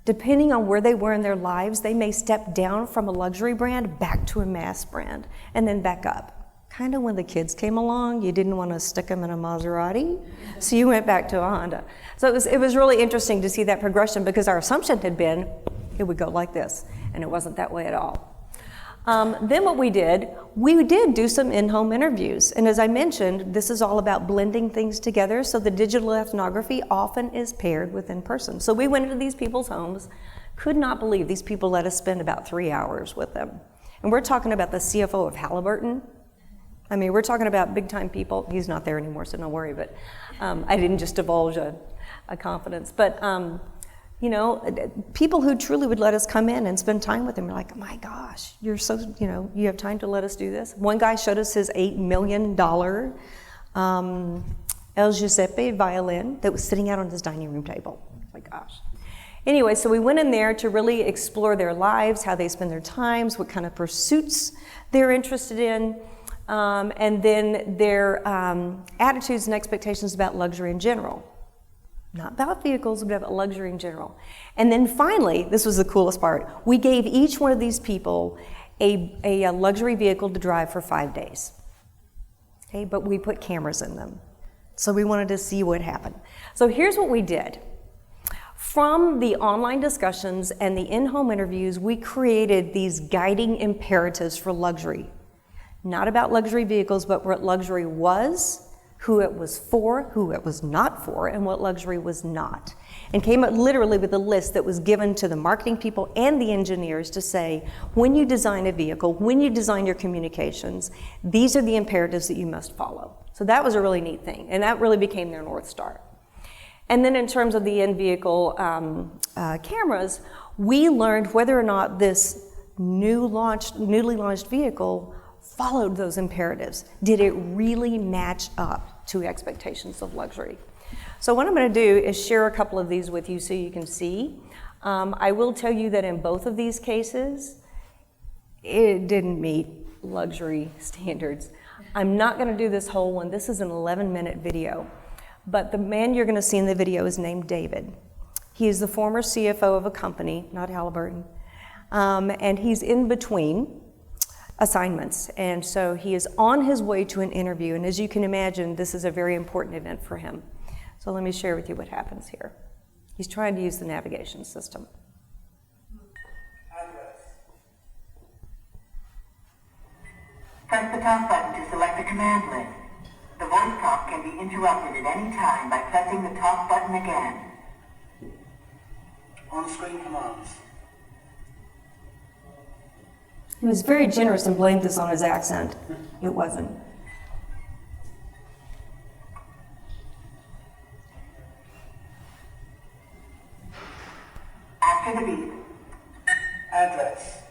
Depending on where they were in their lives, they may step down from a luxury brand back to a mass brand and then back up. Kind of when the kids came along, you didn't want to stick them in a Maserati, so you went back to a Honda. So it was really interesting to see that progression, because our assumption had been it would go like this, and it wasn't that way at all. Then what we did do some in-home interviews. And as I mentioned, this is all about blending things together. So the digital ethnography often is paired with in-person. So we went into these people's homes, could not believe these people let us spend about 3 hours with them. And we're talking about the CFO of Halliburton. I mean, we're talking about big time people. He's not there anymore, so don't worry, but I didn't just divulge a confidence. But people who truly would let us come in and spend time with them. We're like, oh my gosh, you have time to let us do this? One guy showed us his $8 million El Giuseppe violin that was sitting out on his dining room table. Oh my gosh. Anyway, so we went in there to really explore their lives, how they spend their times, what kind of pursuits they're interested in, and then their attitudes and expectations about luxury in general. Not about vehicles, but about luxury in general. And then finally, this was the coolest part, we gave each one of these people a luxury vehicle to drive for 5 days. Okay, but we put cameras in them. So we wanted to see what happened. So here's what we did. From the online discussions and the in-home interviews, we created these guiding imperatives for luxury. Not about luxury vehicles, but what luxury was, who it was for, who it was not for, and what luxury was not. And came up literally with a list that was given to the marketing people and the engineers to say, when you design a vehicle, when you design your communications, these are the imperatives that you must follow. So that was a really neat thing, and that really became their North Star. And then in terms of the in-vehicle cameras, we learned whether or not this newly launched vehicle followed those imperatives. Did it really match up to expectations of luxury? So what I'm going to do is share a couple of these with you so you can see. I will tell you that in both of these cases, it didn't meet luxury standards. I'm not going to do this whole one. This is an 11-minute video. But the man you're going to see in the video is named David. He is the former CFO of a company, not Halliburton, and he's in between assignments. And so he is on his way to an interview. And as you can imagine, this is a very important event for him. So let me share with you what happens here. He's trying to use the navigation system. Press the top button to select the command list. The voice talk can be interrupted at any time by pressing the top button again. On-screen commands. He was very generous and blamed this on his accent. It wasn't. After the beep. Address.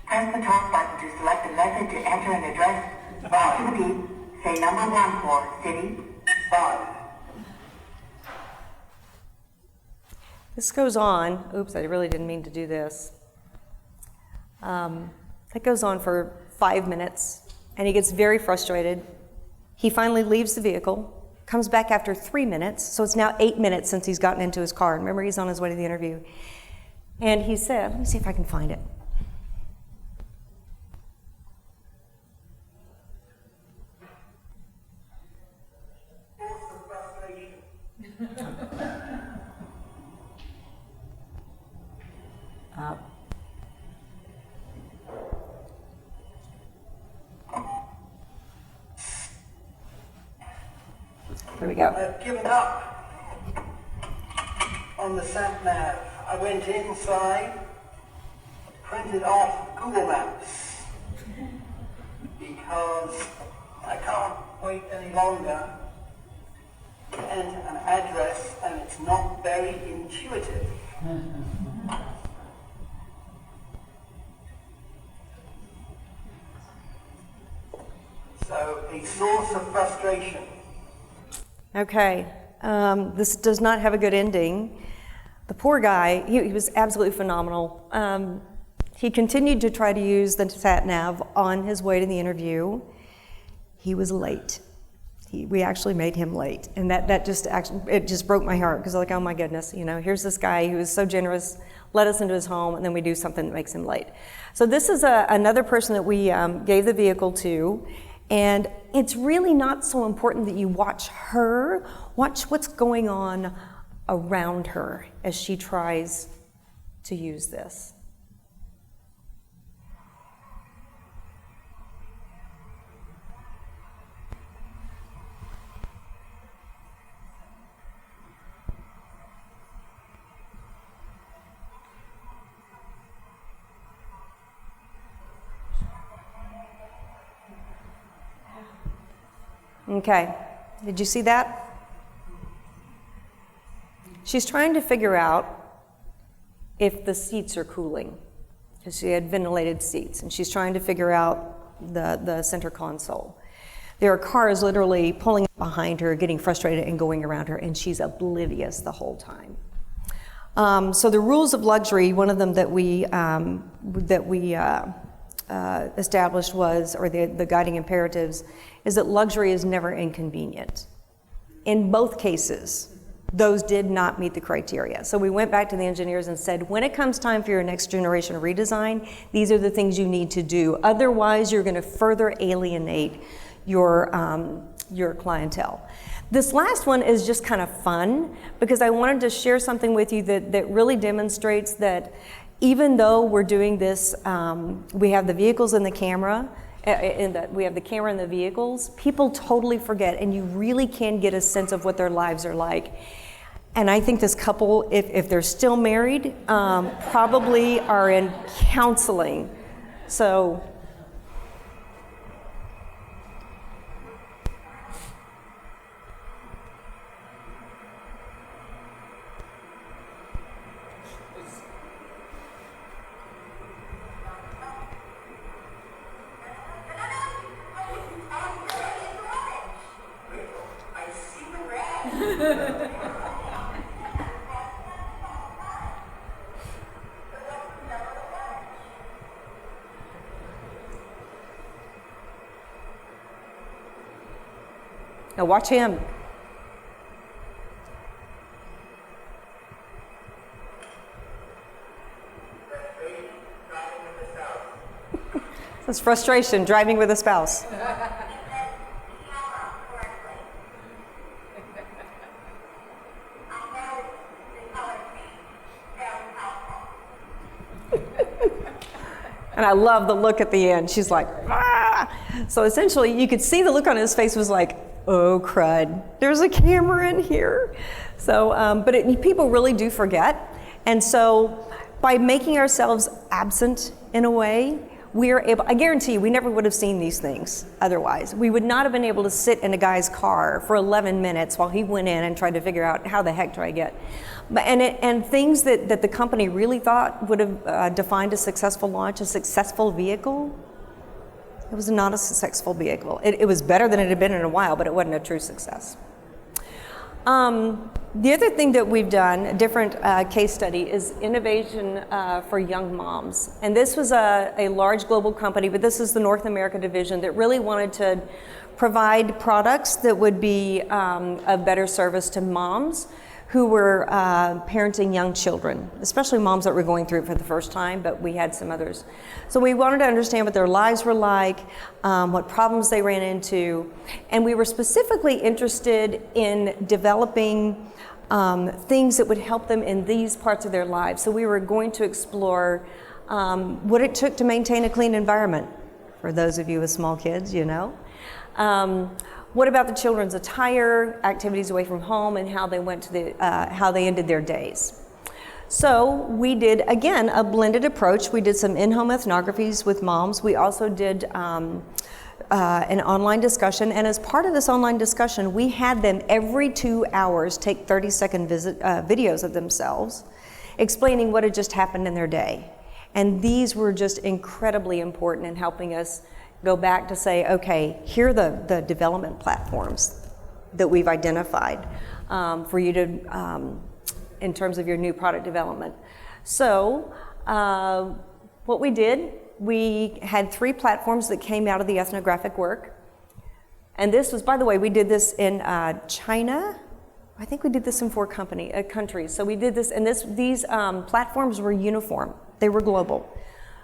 Press the top button to select a method to enter an address. After the beep, say number 1 for city. 5. This goes on. Oops, I really didn't mean to do this. That goes on for 5 minutes, and he gets very frustrated. He finally leaves the vehicle, comes back after 3 minutes, so it's now 8 minutes since he's gotten into his car. Remember, he's on his way to the interview. And he said, let me see if I can find it. There we go. I've given up on the sat nav. I went inside, printed off Google Maps, because I can't wait any longer to enter an address and it's not very intuitive. So, a source of frustration. Okay, this does not have a good ending. The poor guy, he was absolutely phenomenal. He continued to try to use the sat nav on his way to the interview. He was late. We actually made him late, and that just broke my heart, because I was like, oh my goodness, here's this guy who is so generous, let us into his home, and then we do something that makes him late. So this is another person that we gave the vehicle to. And it's really not so important that you watch her, watch what's going on around her as she tries to use this. Okay, did you see that? She's trying to figure out if the seats are cooling, because she had ventilated seats, and she's trying to figure out the center console. There are cars literally pulling up behind her, getting frustrated and going around her, and she's oblivious the whole time. So the rules of luxury, one of them that we established was, or the guiding imperatives, is that luxury is never inconvenient. In both cases, those did not meet the criteria. So we went back to the engineers and said, when it comes time for your next generation redesign, these are the things you need to do. Otherwise, you're going to further alienate your clientele. This last one is just kind of fun, because I wanted to share something with you that really demonstrates that even though we're doing this, we have the vehicles and the camera, we have the camera and the vehicles, people totally forget, and you really can get a sense of what their lives are like. And I think this couple, if they're still married, probably are in counseling. So. Now watch him. That's frustration, driving with a spouse. And I love the look at the end. She's like, ah! So essentially, you could see the look on his face was like, oh crud, there's a camera in here. So, but people really do forget. And so by making ourselves absent in a way, we are able, I guarantee you, we never would have seen these things otherwise. We would not have been able to sit in a guy's car for 11 minutes while he went in and tried to figure out how the heck do I get. And things that the company really thought would have defined a successful launch, a successful vehicle, it was not a successful vehicle. It was better than it had been in a while, but it wasn't a true success. The other thing that we've done, a different case study, is innovation for young moms. And this was a large global company, but this is the North America division that really wanted to provide products that would be of better service to moms who were parenting young children, especially moms that were going through it for the first time, but we had some others. So we wanted to understand what their lives were like, what problems they ran into, and we were specifically interested in developing things that would help them in these parts of their lives. So we were going to explore what it took to maintain a clean environment. For those of you with small kids, you know. What about the children's attire, activities away from home, and how they went to how they ended their days. So we did, again, a blended approach. We did some in-home ethnographies with moms. We also did an online discussion, and as part of this online discussion, we had them every 2 hours take 30-second videos of themselves explaining what had just happened in their day. And these were just incredibly important in helping us go back to say, okay, here are the development platforms that we've identified for you to, in terms of your new product development. So what we did, we had 3 platforms that came out of the ethnographic work. And this was, by the way, we did this in China. I think we did this in 4 countries. So we did this, and these platforms were uniform. They were global.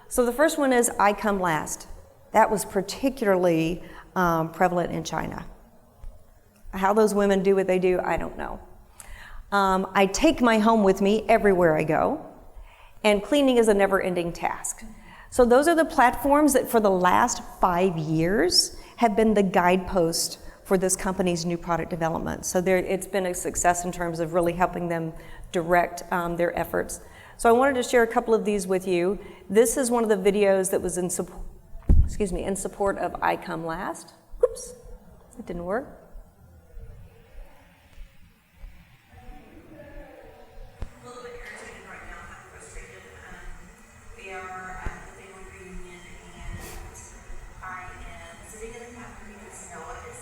So the first one is I Come Last. That was particularly prevalent in China. How those women do what they do, I don't know. I take my home with me everywhere I go, and cleaning is a never-ending task. So those are the platforms that for the last 5 years have been the guidepost for this company's new product development. So it's been a success in terms of really helping them direct their efforts. So I wanted to share a couple of these with you. This is one of the videos that was in support of I Come Last. Oops, it didn't work. A little bit irritated right now, kind of frustrated. We are at the family reunion, and I am sitting in the cafeteria because Noah is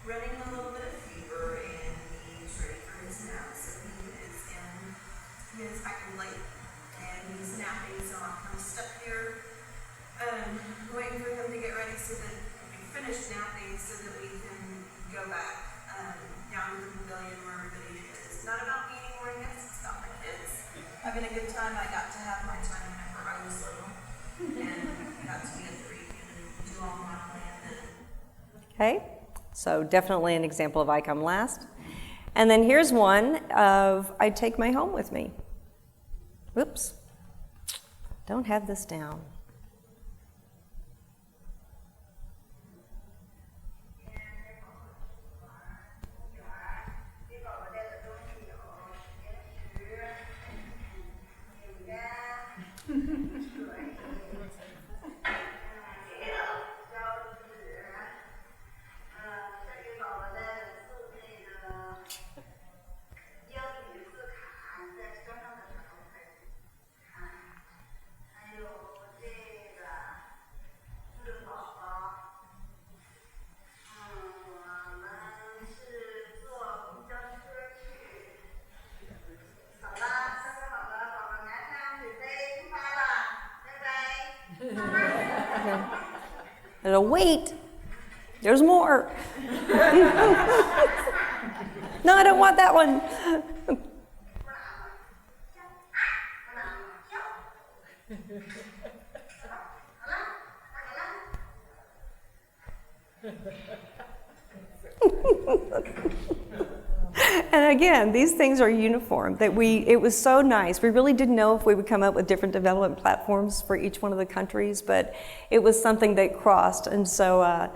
running a little bit of fever, and he's ready for his nap. So he is acting late, and he's napping, so I'm kind of stuck here. Waiting for him to get ready so that we finish napping so that we can go back down to the pavilion where everybody is. It's not about me anymore, I guess. It's about my kids. Having a good time. I got to have my time whenever I was little. And I got to be at the reunion and do all my plan then. Okay, so definitely an example of I Come Last. And then here's one of I Take My Home With Me. Whoops, don't have this down. It'll wait. There's more. No, I don't want that one. And again, these things are uniform. It was so nice. We really didn't know if we would come up with different development platforms for each one of the countries, but it was something that crossed. And so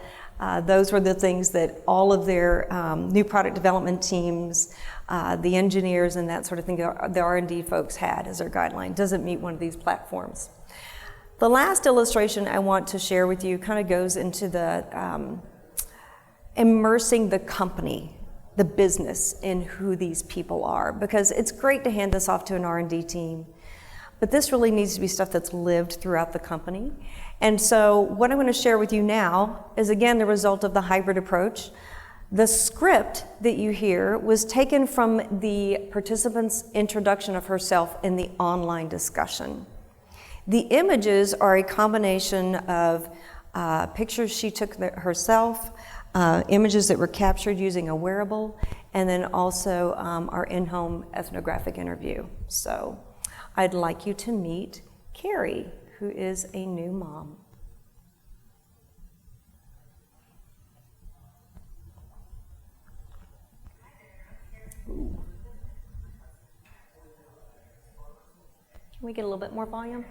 those were the things that all of their new product development teams, the engineers and that sort of thing, the R&D folks had as their guideline. Doesn't meet one of these platforms. The last illustration I want to share with you kind of goes into the immersing the company, the business, in who these people are, because it's great to hand this off to an R&D team, but this really needs to be stuff that's lived throughout the company. And so what I'm going to share with you now is, again, the result of the hybrid approach. The script that you hear was taken from the participant's introduction of herself in the online discussion. The images are a combination of pictures she took herself, images that were captured using a wearable, and then also our in-home ethnographic interview. So I'd like you to meet Carrie, who is a new mom. Ooh. Can we get a little bit more volume?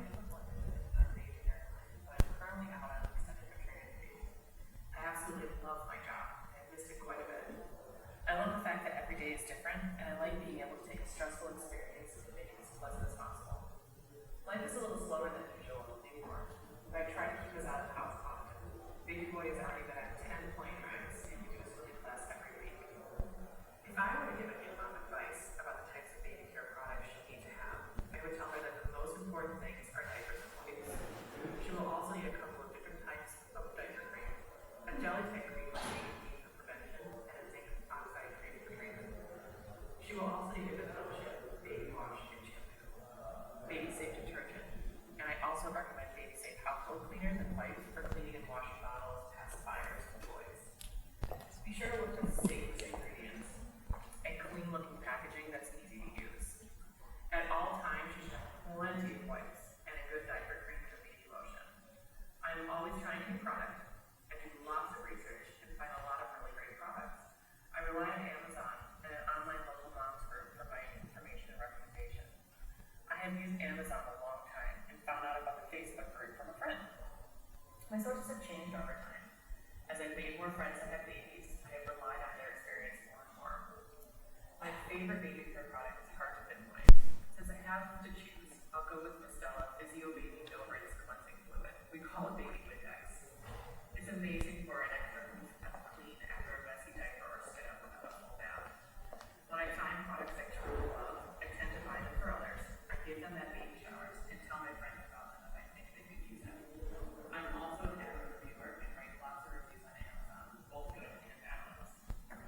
My sources have changed over time. As I've made more friends that have babies, I have relied on their experience more and more. My favorite baby care product is hard to pinpoint. Since I have to choose, I'll go with Stella Physio Baby No-Rinse Cleansing Fluid. We call it Baby Windex. It's amazing for an extra clean after a messy diaper or sit up without a full bath. When I find products I truly love, I tend to buy them for others. I give them that baby showers and tell my friends about them if I think they could use them. I'm also an avid reviewer and write lots of reviews on Amazon, both good and bad ones.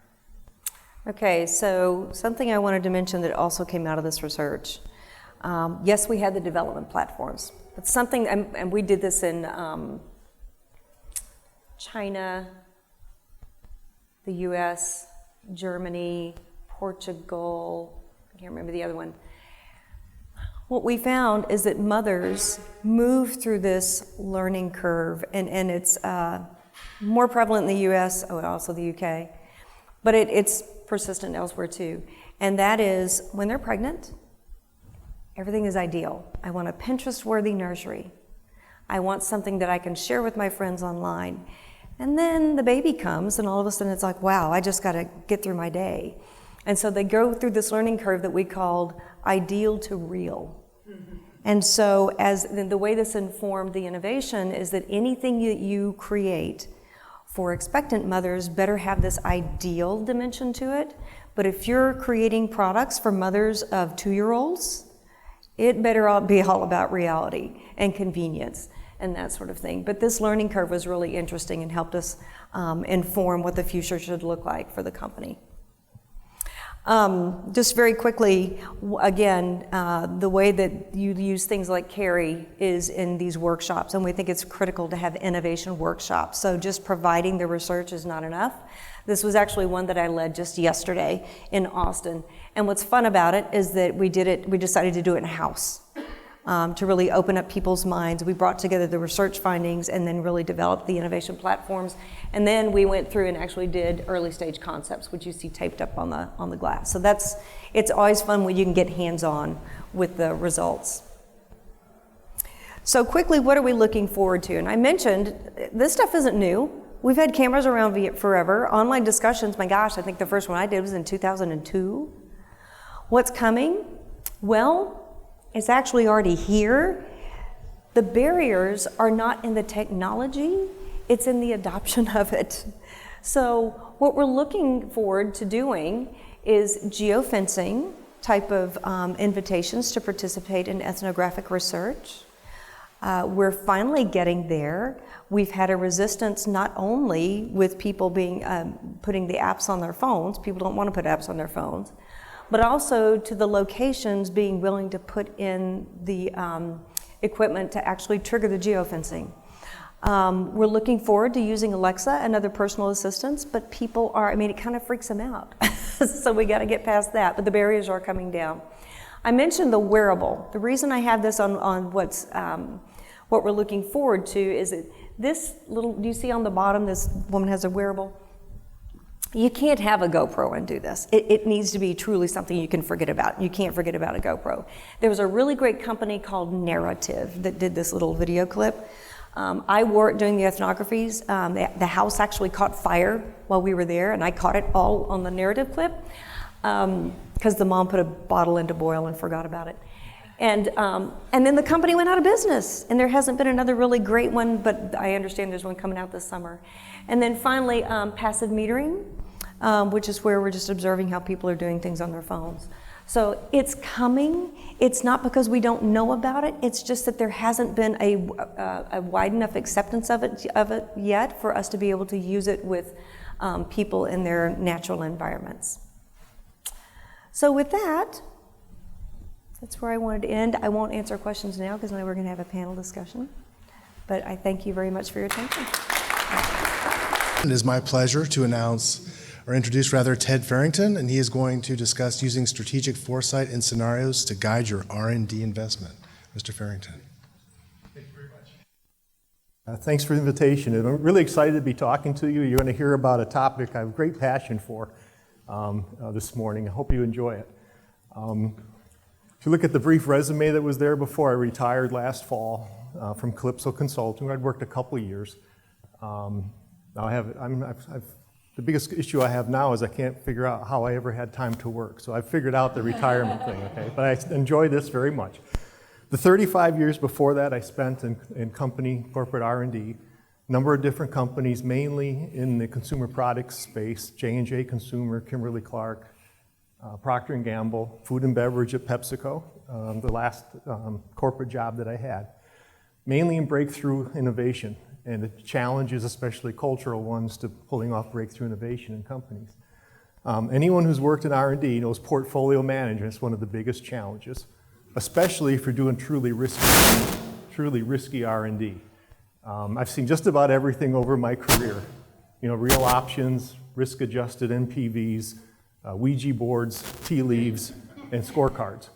Okay, so something I wanted to mention that also came out of this research. Yes, we had the development platforms, but something, and we did this in China, the US, Germany, Portugal, I can't remember the other one. What we found is that mothers move through this learning curve, and it's more prevalent in the US, also the UK, but it's persistent elsewhere too. And that is when they're pregnant, everything is ideal. I want a Pinterest-worthy nursery. I want something that I can share with my friends online. And then the baby comes, and all of a sudden it's like, wow, I just got to get through my day. And so they go through this learning curve that we called ideal to real. And so as the way this informed the innovation is that anything that you create for expectant mothers better have this ideal dimension to it. But if you're creating products for mothers of 2-year-olds, it better all be all about reality and convenience and that sort of thing. But this learning curve was really interesting and helped us inform what the future should look like for the company. Just very quickly, again, the way that you use things like Carrie is in these workshops, and we think it's critical to have innovation workshops. So just providing the research is not enough. This was actually one that I led just yesterday in Austin. And what's fun about it is that we decided to do it in-house. To really open up people's minds. We brought together the research findings and then really developed the innovation platforms. And then we went through and actually did early stage concepts, which you see taped up on the glass. So it's always fun when you can get hands-on with the results. So quickly, what are we looking forward to? And I mentioned, this stuff isn't new. We've had cameras around forever. Online discussions, my gosh, I think the first one I did was in 2002. What's coming? Well, it's actually already here. The barriers are not in the technology, it's in the adoption of it. So what we're looking forward to doing is geofencing type of invitations to participate in ethnographic research. We're finally getting there. We've had a resistance not only with people being putting the apps on their phones, people don't want to put apps on their phones, but also to the locations being willing to put in the equipment to actually trigger the geofencing. We're looking forward to using Alexa and other personal assistants, but people are, I mean, it kind of freaks them out. So we got to get past that, but the barriers are coming down. I mentioned the wearable. The reason I have this on what we're looking forward to is that this little, do you see on the bottom, this woman has a wearable? You can't have a GoPro and do this. It needs to be truly something you can forget about. You can't forget about a GoPro. There was a really great company called Narrative that did this little video clip. I wore it doing the ethnographies. The house actually caught fire while we were there, and I caught it all on the Narrative clip because the mom put a bottle into boil and forgot about it. And then the company went out of business, and there hasn't been another really great one, but I understand there's one coming out this summer. And then finally, passive metering, which is where we're just observing how people are doing things on their phones. So it's coming. It's not because we don't know about it. It's just that there hasn't been a wide enough acceptance of it yet for us to be able to use it with people in their natural environments. So with that, that's where I wanted to end. I won't answer questions now because I know we're going to have a panel discussion. But I thank you very much for your attention. It is my pleasure to introduce Ted Farrington, and he is going to discuss using strategic foresight and scenarios to guide your R&D investment. Mr. Farrington. Thank you very much. Thanks for the invitation. I'm really excited to be talking to you. You're going to hear about a topic I have great passion for this morning. I hope you enjoy it. If you look at the brief resume that was there before, I retired last fall from Kalypso Consulting, where I'd worked a couple years. Now the biggest issue I have now is I can't figure out how I ever had time to work. So I've figured out the retirement thing, okay? But I enjoy this very much. The 35 years before that I spent in company corporate R&D, number of different companies, mainly in the consumer products space, J&J Consumer, Kimberly-Clark, Procter & Gamble, food and beverage at PepsiCo, the last corporate job that I had. Mainly in breakthrough innovation and the challenges, especially cultural ones, to pulling off breakthrough innovation in companies. Anyone who's worked in R&D knows portfolio management is one of the biggest challenges, especially if you're doing truly risky R&D. I've seen just about everything over my career. Real options, risk-adjusted NPVs, Ouija boards, tea leaves, and scorecards.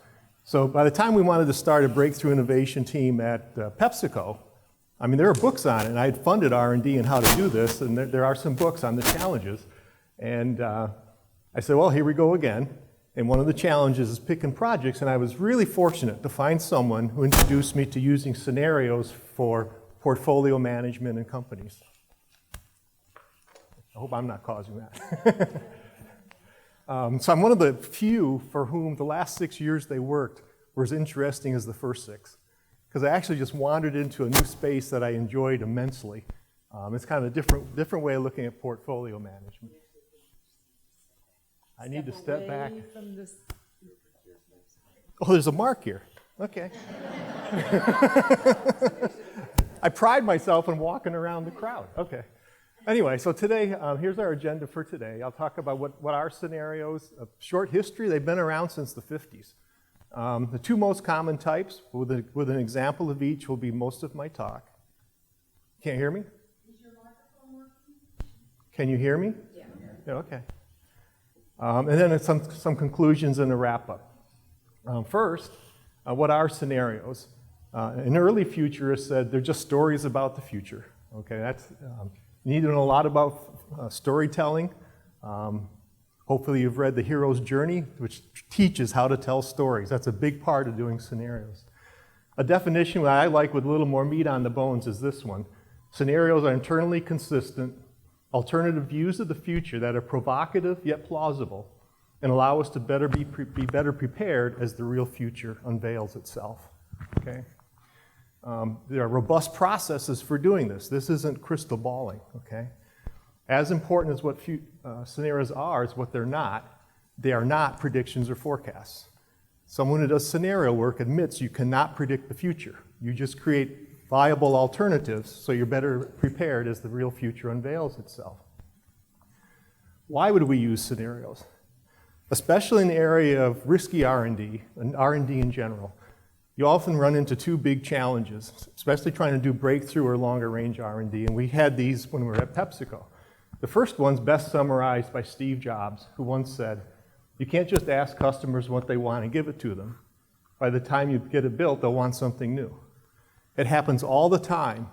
So by the time we wanted to start a breakthrough innovation team at PepsiCo, there were books on it, and I had funded R&D and how to do this, and there are some books on the challenges. And I said, well, here we go again. And one of the challenges is picking projects, and I was really fortunate to find someone who introduced me to using scenarios for portfolio management in companies. I hope I'm not causing that. So I'm one of the few for whom the last 6 years they worked were as interesting as the first 6. Because I actually just wandered into a new space that I enjoyed immensely. It's kind of a different way of looking at portfolio management. I need to step back. Oh, there's a mark here. Okay. I pride myself in walking around the crowd. Okay. Anyway, so today, here's our agenda for today. I'll talk about what are scenarios, a short history. They've been around since the 50s. The two most common types, with an example of each, will be most of my talk. Can't hear me? Is your microphone working? Can you hear me? Yeah, okay. And then some conclusions and a wrap-up. First, what are scenarios? An early futurist said they're just stories about the future. Okay, that's you need to know a lot about storytelling. Hopefully you've read The Hero's Journey, which teaches how to tell stories. That's a big part of doing scenarios. A definition that I like with a little more meat on the bones is this one. Scenarios are internally consistent, alternative views of the future that are provocative yet plausible and allow us to be better prepared as the real future unveils itself. Okay? There are robust processes for doing this. This isn't crystal balling, okay? As important as what scenarios are is what they're not. They are not predictions or forecasts. Someone who does scenario work admits you cannot predict the future. You just create viable alternatives so you're better prepared as the real future unveils itself. Why would we use scenarios? Especially in the area of risky R&D and R&D in general. You often run into two big challenges, especially trying to do breakthrough or longer range R&D, and we had these when we were at PepsiCo. The first one's best summarized by Steve Jobs, who once said, you can't just ask customers what they want and give it to them. By the time you get it built, they'll want something new. It happens all the time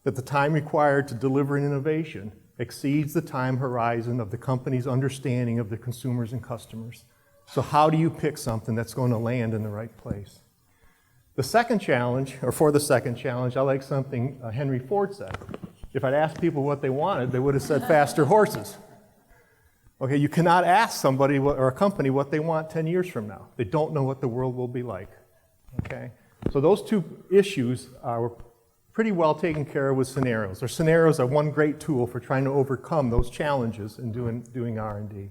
that the time required to deliver an innovation exceeds the time horizon of the company's understanding of the consumers and customers. So how do you pick something that's going to land in the right place? The second challenge, or for the second challenge, I like something Henry Ford said. If I'd asked people what they wanted, they would have said faster horses. Okay, you cannot ask somebody or a company what they want 10 years from now. They don't know what the world will be like. Okay, so those two issues are pretty well taken care of with scenarios. Or scenarios are one great tool for trying to overcome those challenges in doing R&D.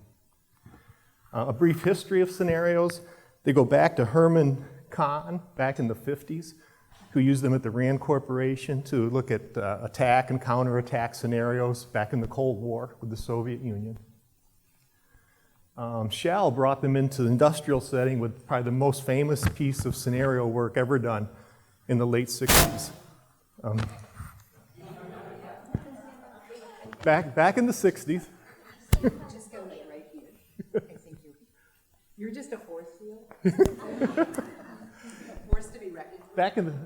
A brief history of scenarios. They go back to Herman Kahn back in the 50s, who used them at the Rand Corporation to look at attack and counterattack scenarios back in the Cold War with the Soviet Union. Shell brought them into the industrial setting with probably the most famous piece of scenario work ever done in the late 60s. Back in the 60s. Just go right here. I think you're just a force field. Force to be reckoned with.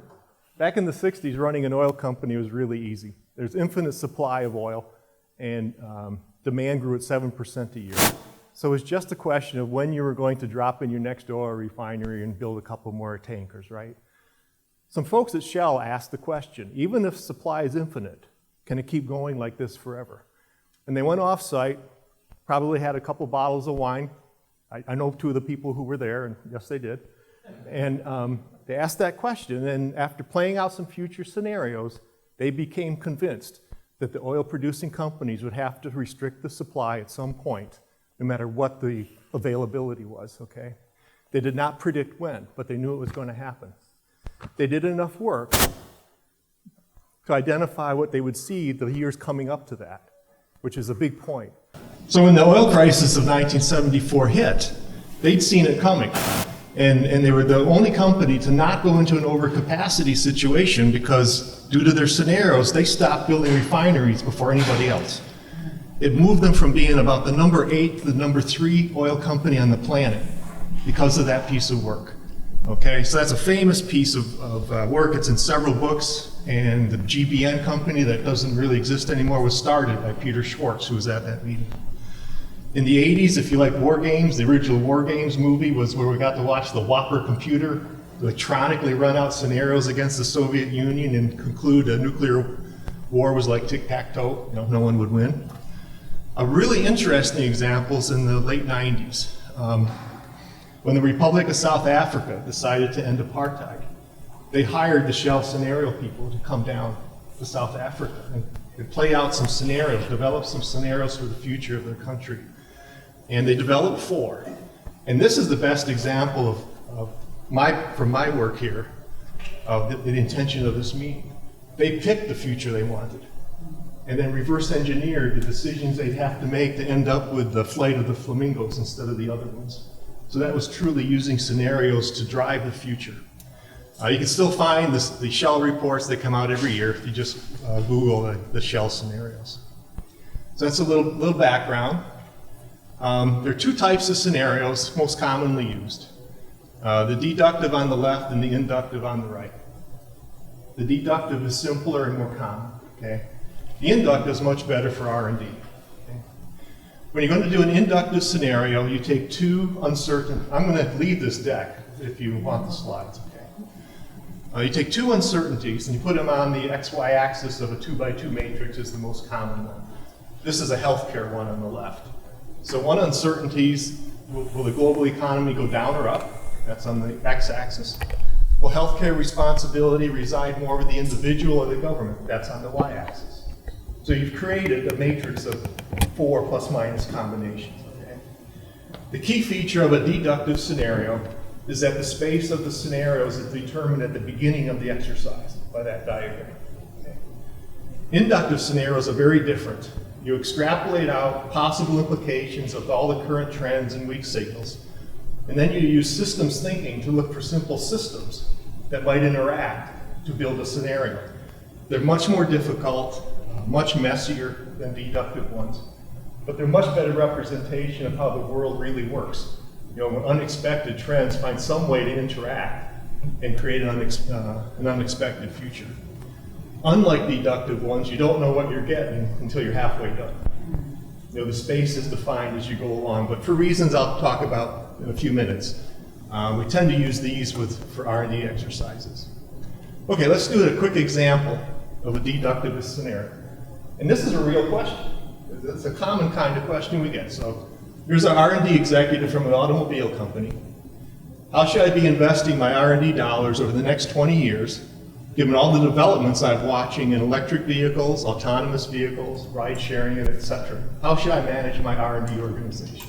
Back in the 60s, running an oil company was really easy. There's infinite supply of oil, and demand grew at 7% a year. So it's just a question of when you were going to drop in your next oil refinery and build a couple more tankers, right? Some folks at Shell asked the question, even if supply is infinite, can it keep going like this forever? And they went off-site, probably had a couple bottles of wine. I know two of the people who were there, and yes, they did. And they asked that question, and after playing out some future scenarios, they became convinced that the oil-producing companies would have to restrict the supply at some point, no matter what the availability was, okay? They did not predict when, but they knew it was going to happen. They did enough work to identify what they would see the years coming up to that, which is a big point. So when the oil crisis of 1974 hit, they'd seen it coming. And they were the only company to not go into an overcapacity situation because due to their scenarios, they stopped building refineries before anybody else. It moved them from being about the number 8 to the number 3 oil company on the planet because of that piece of work. Okay, so that's a famous piece of work. It's in several books, and the GBN company that doesn't really exist anymore was started by Peter Schwartz, who was at that meeting. In the 80s, if you like war games, the original War Games movie was where we got to watch the Whopper computer electronically run out scenarios against the Soviet Union and conclude a nuclear war was like tic-tac-toe, you know, no one would win. A really interesting example is in the late 90s. When the Republic of South Africa decided to end apartheid, they hired the Shell scenario people to come down to South Africa and play out some scenarios, develop some scenarios for the future of their country. And they developed 4. And this is the best example from my work here of the intention of this meeting. They picked the future they wanted and then reverse engineered the decisions they'd have to make to end up with the flight of the flamingos instead of the other ones. So that was truly using scenarios to drive the future. You can still find the Shell reports that come out every year if you just Google the Shell scenarios. So that's a little background. There are 2 types of scenarios most commonly used. The deductive on the left and the inductive on the right. The deductive is simpler and more common, okay? The inductive is much better for R&D. When you're going to do an inductive scenario, you take 2 uncertain, I'm going to leave this deck if you want the slides, okay? You take 2 uncertainties and you put them on the XY axis of a 2x2 matrix is the most common one. This is a healthcare one on the left. So one uncertainty is, will the global economy go down or up? That's on the x-axis. Will healthcare responsibility reside more with the individual or the government? That's on the y-axis. So you've created a matrix of 4 plus minus combinations. Okay? The key feature of a deductive scenario is that the space of the scenarios is determined at the beginning of the exercise. by that diagram. Okay. Inductive scenarios are very different. You extrapolate out possible implications of all the current trends and weak signals, and then you use systems thinking to look for simple systems that might interact to build a scenario. They're much more difficult, much messier than deductive ones, but they're much better representation of how the world really works. You know, when unexpected trends find some way to interact and create an unexpected future. Unlike deductive ones, you don't know what you're getting until you're halfway done. You know, the space is defined as you go along, but for reasons I'll talk about in a few minutes, we tend to use these for R&D exercises. Okay, let's do a quick example of a deductive scenario. And this is a real question. It's a common kind of question we get. So here's an R&D executive from an automobile company. How should I be investing my R&D dollars over the next 20 years, given all the developments I'm watching in electric vehicles, autonomous vehicles, ride sharing, and etc.? How should I manage my R&D organization?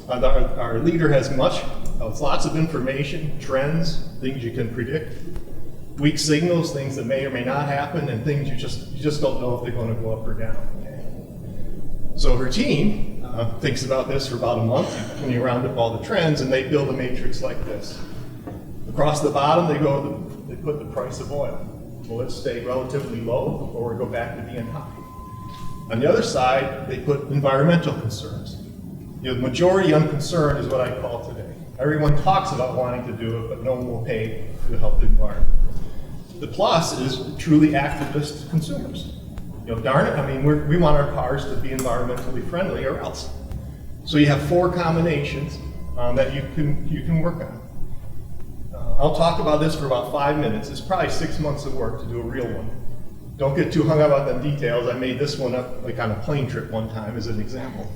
Our leader has lots of information, trends, things you can predict, weak signals, things that may or may not happen, and things you just don't know if they're going to go up or down. Okay. So her team thinks about this for about a month when you round up all the trends, and they build a matrix like this. Across the bottom, they put the price of oil. Will it stay relatively low, or will it go back to being high? On the other side, they put environmental concerns. You know, the majority unconcerned is what I call today. Everyone talks about wanting to do it, but no one will pay to help the environment. The plus is truly activist consumers. You know, darn it, I mean, we want our cars to be environmentally friendly or else. So you have 4 combinations that you can work on. I'll talk about this for about 5 minutes. It's probably 6 months of work to do a real one. Don't get too hung up on the details. I made this one up like on a plane trip one time as an example.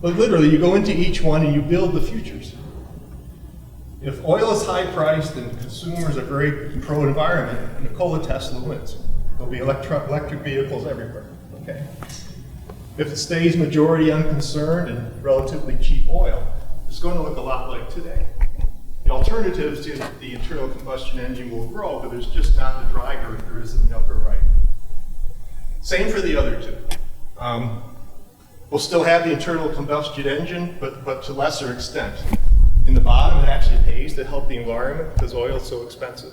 But literally, you go into each one and you build the futures. If oil is high priced and consumers are very pro-environment, Nikola Tesla wins. There'll be electric vehicles everywhere, okay? If it stays majority unconcerned and relatively cheap oil, it's going to look a lot like today. The alternatives to the internal combustion engine will grow, but there's just not the driver there is in the upper right. Same for the other two. We'll still have the internal combustion engine, but to lesser extent. In the bottom, it actually pays to help the environment because oil is so expensive.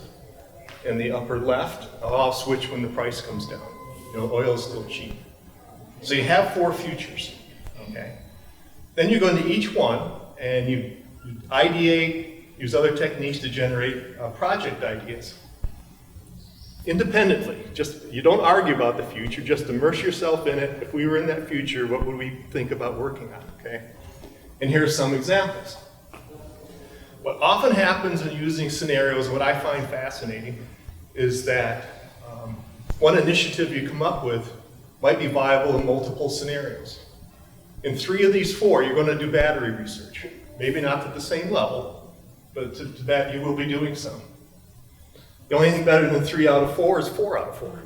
In the upper left, I'll switch when the price comes down. You know, oil is still cheap. So you have 4 futures, okay? Then you go into each one and you ideate, use other techniques to generate project ideas. Independently, you don't argue about the future, just immerse yourself in it. If we were in that future, what would we think about working on, okay? And here's some examples. What often happens in using scenarios, what I find fascinating, is that one initiative you come up with might be viable in multiple scenarios. In 3 of these 4, you're going to do battery research. Maybe not to the same level, but to that you will be doing some. The only thing better than 3 out of 4 is 4 out of 4.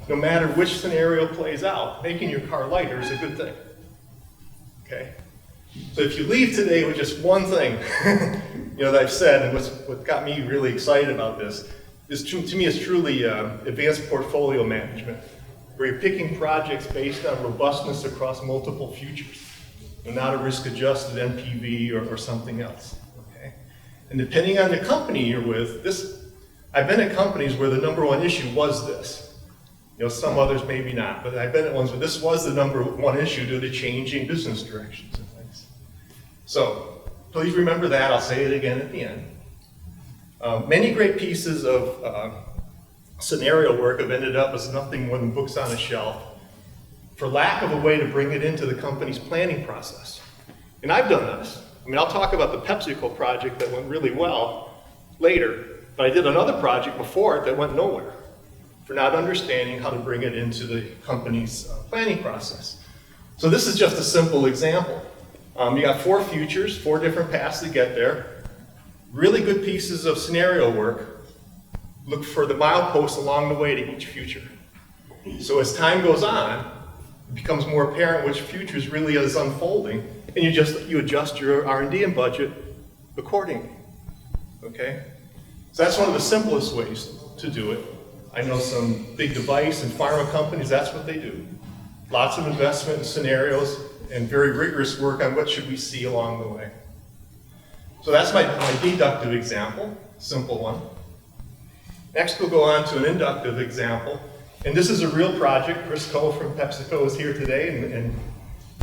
No matter which scenario plays out, making your car lighter is a good thing, okay? So if you leave today with just one thing, you know, that I've said, and what got me really excited about this, is to me is truly advanced portfolio management, where you're picking projects based on robustness across multiple futures, and not a risk-adjusted NPV or something else, okay? And depending on the company you're with, I've been at companies where the #1 issue was this. You know, some others maybe not, but I've been at ones where this was the #1 issue due to changing business directions and things. So please remember that. I'll say it again at the end. Many great pieces of scenario work have ended up as nothing more than books on a shelf for lack of a way to bring it into the company's planning process. And I've done this. I mean, I'll talk about the PepsiCo project that went really well later, but I did another project before it that went nowhere for not understanding how to bring it into the company's planning process. So this is just a simple example. You got 4 futures, 4 different paths to get there. Really good pieces of scenario work. Look for the mileposts along the way to each future. So as time goes on, it becomes more apparent which futures really is unfolding, and you adjust your R&D and budget accordingly, okay? So that's one of the simplest ways to do it. I know some big device and pharma companies, that's what they do. Lots of investment in scenarios and very rigorous work on what should we see along the way. So that's my deductive example, simple one. Next we'll go on to an inductive example. And this is a real project. Chris Coe from PepsiCo is here today,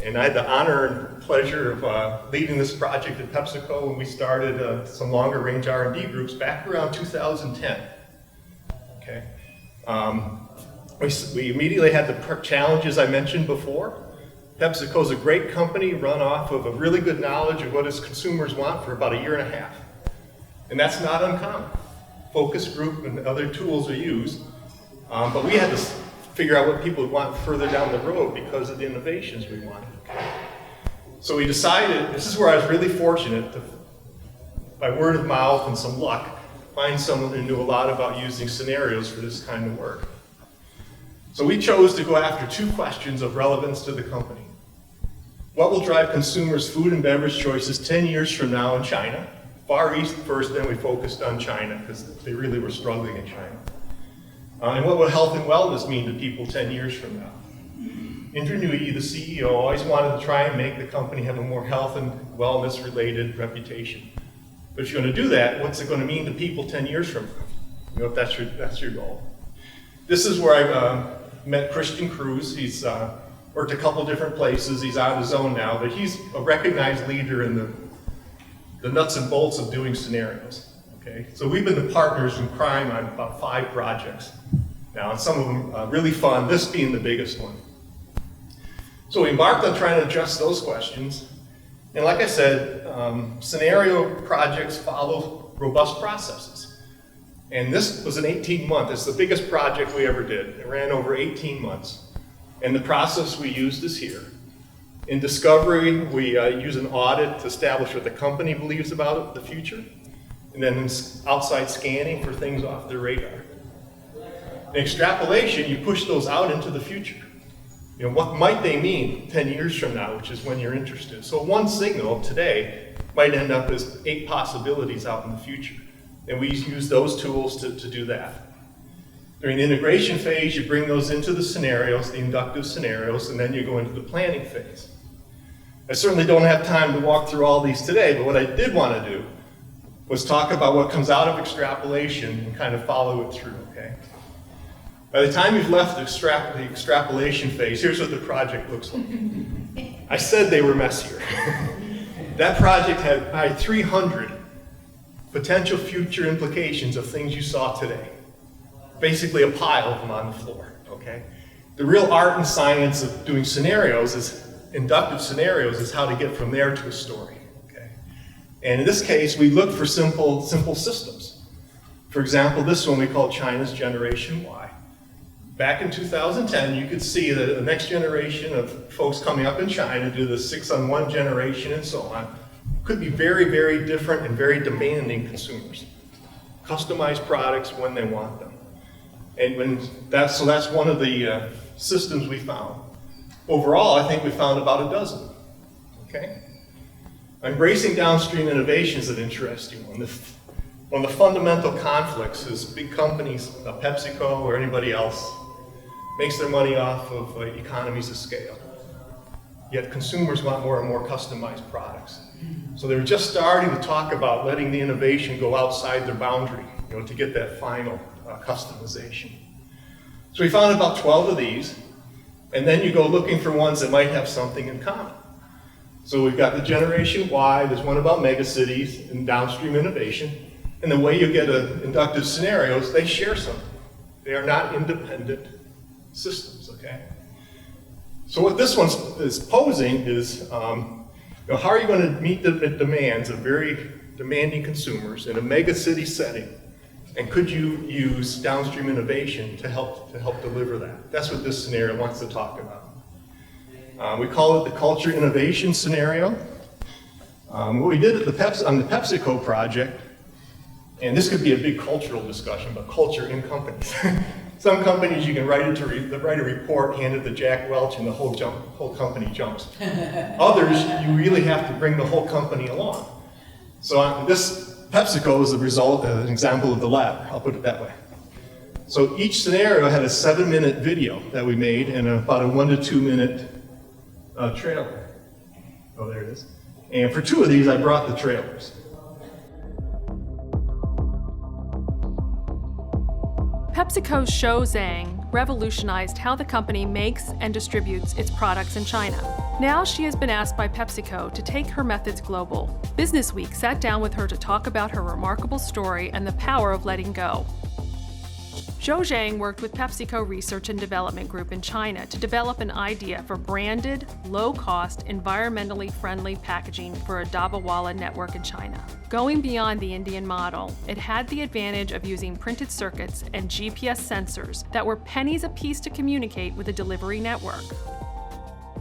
and I had the honor and pleasure of leading this project at PepsiCo when we started some longer range R&D groups back around 2010. Okay. We immediately had the challenges I mentioned before. PepsiCo is a great company run off of a really good knowledge of what its consumers want for about a year and a half. And that's not uncommon. Focus group and other tools are used. But we had to figure out what people would want further down the road because of the innovations we wanted. So we decided, this is where I was really fortunate to, by word of mouth and some luck, find someone who knew a lot about using scenarios for this kind of work. So we chose to go after two questions of relevance to the company. What will drive consumers' food and beverage choices 10 years from now in China? Far East first, then we focused on China because they really were struggling in China. And what will health and wellness mean to people 10 years from now? Indra Nooyi, the CEO, always wanted to try and make the company have a more health and wellness related reputation. But if you're going to do that, what's it going to mean to people 10 years from now? You know, if that's your goal. This is where I met Christian Cruz. He's worked a couple different places. He's on his own now, but he's a recognized leader in the nuts and bolts of doing scenarios. Okay, so we've been the partners in crime on about 5 projects now, and some of them really fun, this being the biggest one. So we embarked on trying to address those questions, and like I said, scenario projects follow robust processes. And this was an 18-month, it's the biggest project we ever did. It ran over 18 months. And the process we used is here. In discovery, we use an audit to establish what the company believes about the future. And then in outside scanning for things off their radar. In extrapolation, you push those out into the future. You know, what might they mean 10 years from now, which is when you're interested. So one signal today might end up as 8 possibilities out in the future. And we use those tools to do that. During the integration phase, you bring those into the scenarios, the inductive scenarios, and then you go into the planning phase. I certainly don't have time to walk through all these today, but what I did want to do was talk about what comes out of extrapolation and kind of follow it through, okay? By the time you've left the extrapolation phase, here's what the project looks like. I said they were messier. That project had 300 potential future implications of things you saw today. Basically a pile of them on the floor, okay? The real art and science of doing scenarios is, inductive scenarios, is how to get from there to a story, okay? And in this case, we looked for simple systems. For example, this one we call China's Generation Y. Back in 2010, you could see that the next generation of folks coming up in China do the 6-on-1 generation and so on, could be very, very different and very demanding consumers. Customized products when they want them. And that's one of the systems we found. Overall, I think we found about a dozen, okay? Embracing downstream innovation is an interesting one. One of the fundamental conflicts is big companies, PepsiCo or anybody else, makes their money off of economies of scale. Yet consumers want more and more customized products. So they were just starting to talk about letting the innovation go outside their boundary, you know, to get that final customization. So we found about 12 of these, and then you go looking for ones that might have something in common. So we've got the Generation Y, there's one about megacities and downstream innovation, and the way you get inductive scenarios, they share something. They are not independent systems, okay? So what this one is posing is, you know, how are you going to meet the demands of very demanding consumers in a megacity setting? And could you use downstream innovation to help deliver that? That's what this scenario wants to talk about. We call it the culture innovation scenario. What we did on the PepsiCo project, and this could be a big cultural discussion, but culture in companies. Some companies you can write a report, hand it to Jack Welch, and the whole company jumps. Others, you really have to bring the whole company along. So this PepsiCo is an example of the latter, I'll put it that way. So each scenario had a 7-minute video that we made and about a 1 to 2 minute trailer. Oh, there it is. And for 2 of these, I brought the trailers. PepsiCo's Shou Zhang revolutionized how the company makes and distributes its products in China. Now she has been asked by PepsiCo to take her methods global. Business Week sat down with her to talk about her remarkable story and the power of letting go. Shou Zhang worked with PepsiCo Research and Development Group in China to develop an idea for branded, low-cost, environmentally friendly packaging for a Dabawala network in China. Going beyond the Indian model, it had the advantage of using printed circuits and GPS sensors that were pennies apiece to communicate with a delivery network.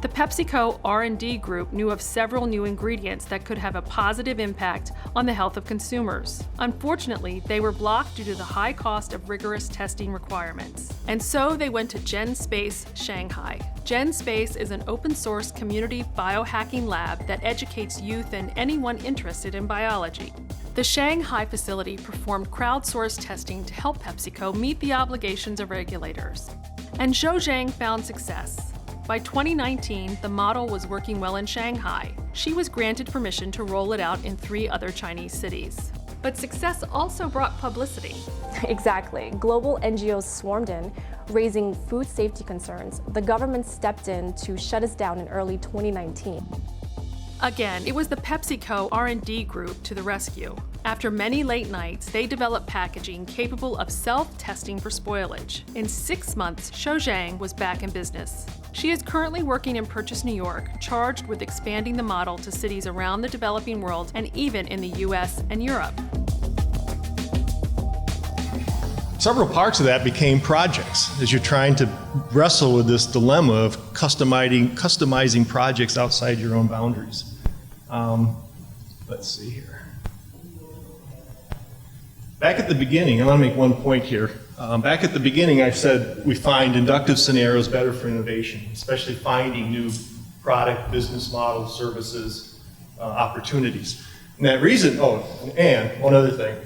The PepsiCo R&D group knew of several new ingredients that could have a positive impact on the health of consumers. Unfortunately, they were blocked due to the high cost of rigorous testing requirements. And so they went to GenSpace Shanghai. GenSpace is an open-source community biohacking lab that educates youth and anyone interested in biology. The Shanghai facility performed crowdsourced testing to help PepsiCo meet the obligations of regulators. And Shou Zhang found success. By 2019, the model was working well in Shanghai. She was granted permission to roll it out in 3 other Chinese cities. But success also brought publicity. Exactly. Global NGOs swarmed in, raising food safety concerns. The government stepped in to shut us down in early 2019. Again, it was the PepsiCo R&D group to the rescue. After many late nights, they developed packaging capable of self-testing for spoilage. In 6 months, Shou Zhang was back in business. She is currently working in Purchase, New York, charged with expanding the model to cities around the developing world and even in the US and Europe. Several parts of that became projects as you're trying to wrestle with this dilemma of customizing projects outside your own boundaries. Let's see here. Back at the beginning, I want to make one point here. Back at the beginning, I said we find inductive scenarios better for innovation, especially finding new product, business models, services, opportunities. And that reason, and one other thing,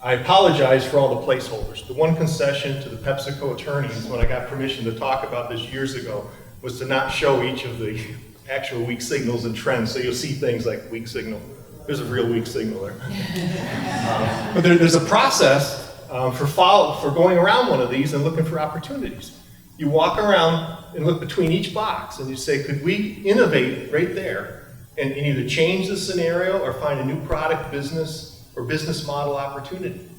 I apologize for all the placeholders. The one concession to the PepsiCo attorneys when I got permission to talk about this years ago was to not show each of the actual weak signals and trends, so you'll see things like weak signal. There's a real weak signal there. But there's a process for going around one of these and looking for opportunities. You walk around and look between each box and you say, could we innovate right there and either change the scenario or find a new product, business, or business model opportunity?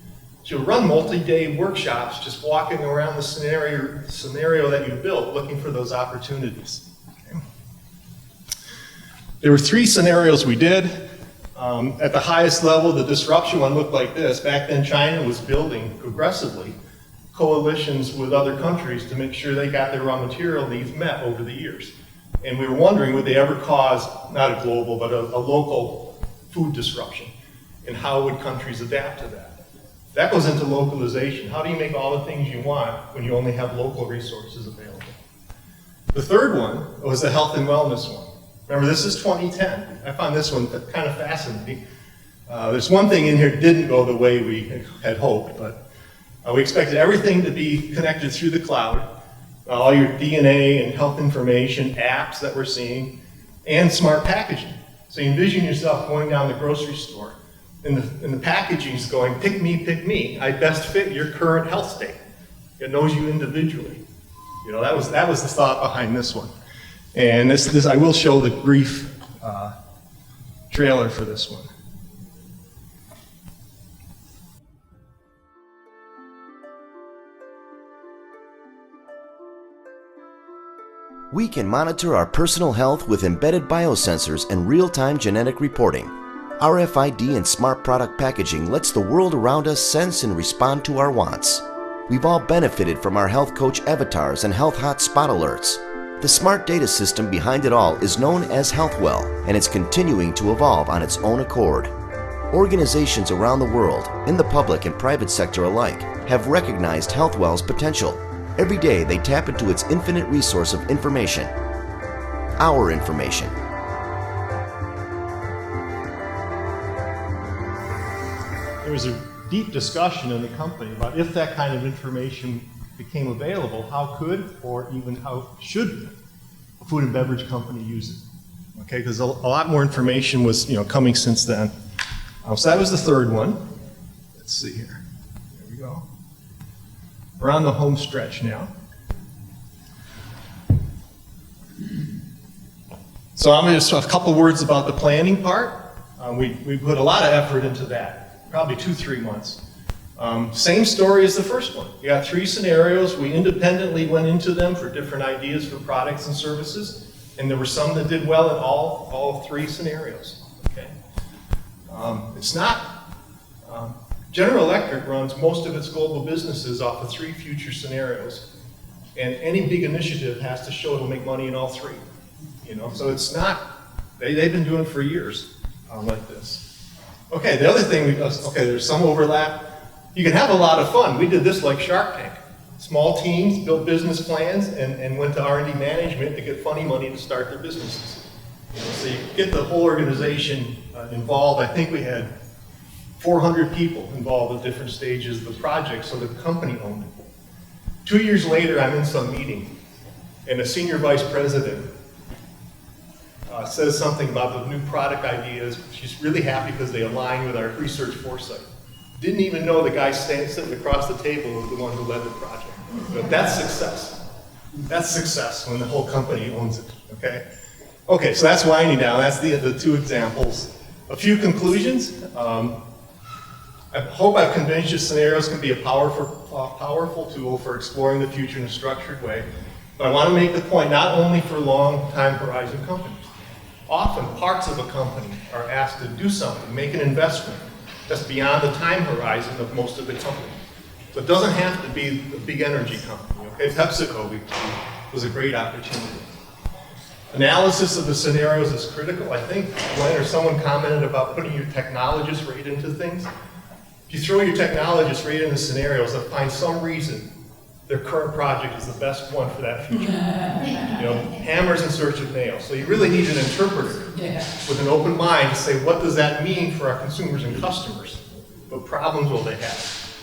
So you'll run multi-day workshops just walking around the scenario that you built looking for those opportunities. Okay. There were 3 scenarios we did. At the highest level, the disruption one looked like this. Back then, China was building progressively coalitions with other countries to make sure they got their raw material needs met over the years. And we were wondering, would they ever cause, not a global, but a local food disruption? And how would countries adapt to that? That goes into localization. How do you make all the things you want when you only have local resources available? The third one was the health and wellness one. Remember, this is 2010. I found this one kind of fascinating. There's one thing in here that didn't go the way we had hoped, but we expected everything to be connected through the cloud, all your DNA and health information, apps that we're seeing, and smart packaging. So you envision yourself going down the grocery store, and the packaging is going, pick me, I best fit your current health state. It knows you individually. You know, that was the thought behind this one. And this I will show the brief trailer for this one. We can monitor our personal health with embedded biosensors and real-time genetic reporting. RFID and smart product packaging lets the world around us sense and respond to our wants. We've all benefited from our health coach avatars and health hotspot alerts. The smart data system behind it all is known as HealthWell, and it's continuing to evolve on its own accord. Organizations around the world, in the public and private sector alike, have recognized HealthWell's potential. Every day they tap into its infinite resource of information. Our information. was a deep discussion in the company about if that kind of information became available, how could or even how should a food and beverage company use it? Okay, because a lot more information was coming since then. So that was the third one. Let's see here. There we go. We're on the home stretch now. So I'm just a couple words about the planning part. We put a lot of effort into that, probably 2-3 months. Same story as the first one. We got 3 scenarios. We independently went into them for different ideas for products and services, and there were some that did well in all 3 scenarios. Okay. It's not. General Electric runs most of its global businesses off of 3 future scenarios, and any big initiative has to show it'll make money in all 3. So it's not. They've been doing it for years like this. Okay, the other thing, there's some overlap. You can have a lot of fun. We did this like Shark Tank. Small teams built business plans and went to R&D management to get funny money to start their businesses. So you get the whole organization involved. I think we had 400 people involved at different stages of the project, so the company owned it. 2 years later, I'm in some meeting, and a senior vice president says something about the new product ideas. She's really happy because they align with our research foresight. Didn't even know the guy sitting across the table was the one who led the project. But that's success. That's success when the whole company owns it, okay? Okay, so that's winding down. That's the 2 examples. A few conclusions. I hope I've convinced you scenarios can be a powerful tool for exploring the future in a structured way. But I want to make the point, not only for long time horizon companies. Often parts of a company are asked to do something, make an investment that's beyond the time horizon of most of the company. So it doesn't have to be a big energy company. Okay, PepsiCo was a great opportunity. Analysis of the scenarios is critical. I think Gwen or someone commented about putting your technologist right into things. If you throw your technologist right into scenarios, they'll find some reason their current project is the best one for that future. Hammers in search of nails. So you really need an interpreter with an open mind to say, what does that mean for our consumers and customers? What problems will they have?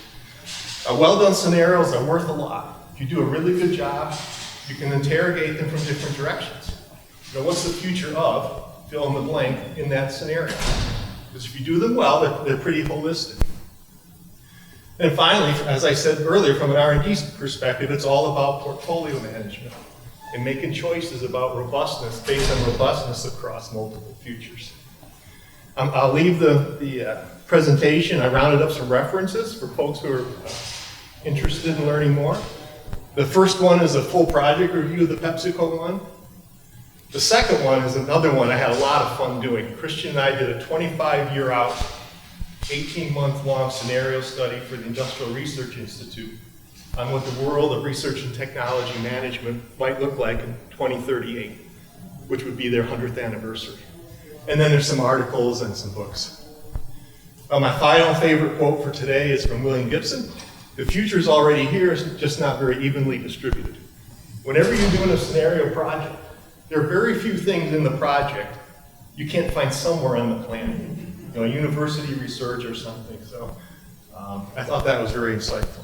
Well-done scenarios are worth a lot. If you do a really good job, you can interrogate them from different directions. What's the future of, fill in the blank, in that scenario? Because if you do them well, they're pretty holistic. And finally, as I said earlier, from an R&D perspective, it's all about portfolio management and making choices about robustness based on robustness across multiple futures. I'll leave the presentation. I rounded up some references for folks who are interested in learning more. The first one is a full project review of the PepsiCo one. The second one is another one I had a lot of fun doing. Christian and I did a 25-year out, 18-month-long scenario study for the Industrial Research Institute on what the world of research and technology management might look like in 2038, which would be their 100th anniversary. And then there's some articles and some books. My final favorite quote for today is from William Gibson. The future's already here, it's just not very evenly distributed. Whenever you're doing a scenario project, there are very few things in the project you can't find somewhere on the planet. University research or something. So I thought that was very insightful.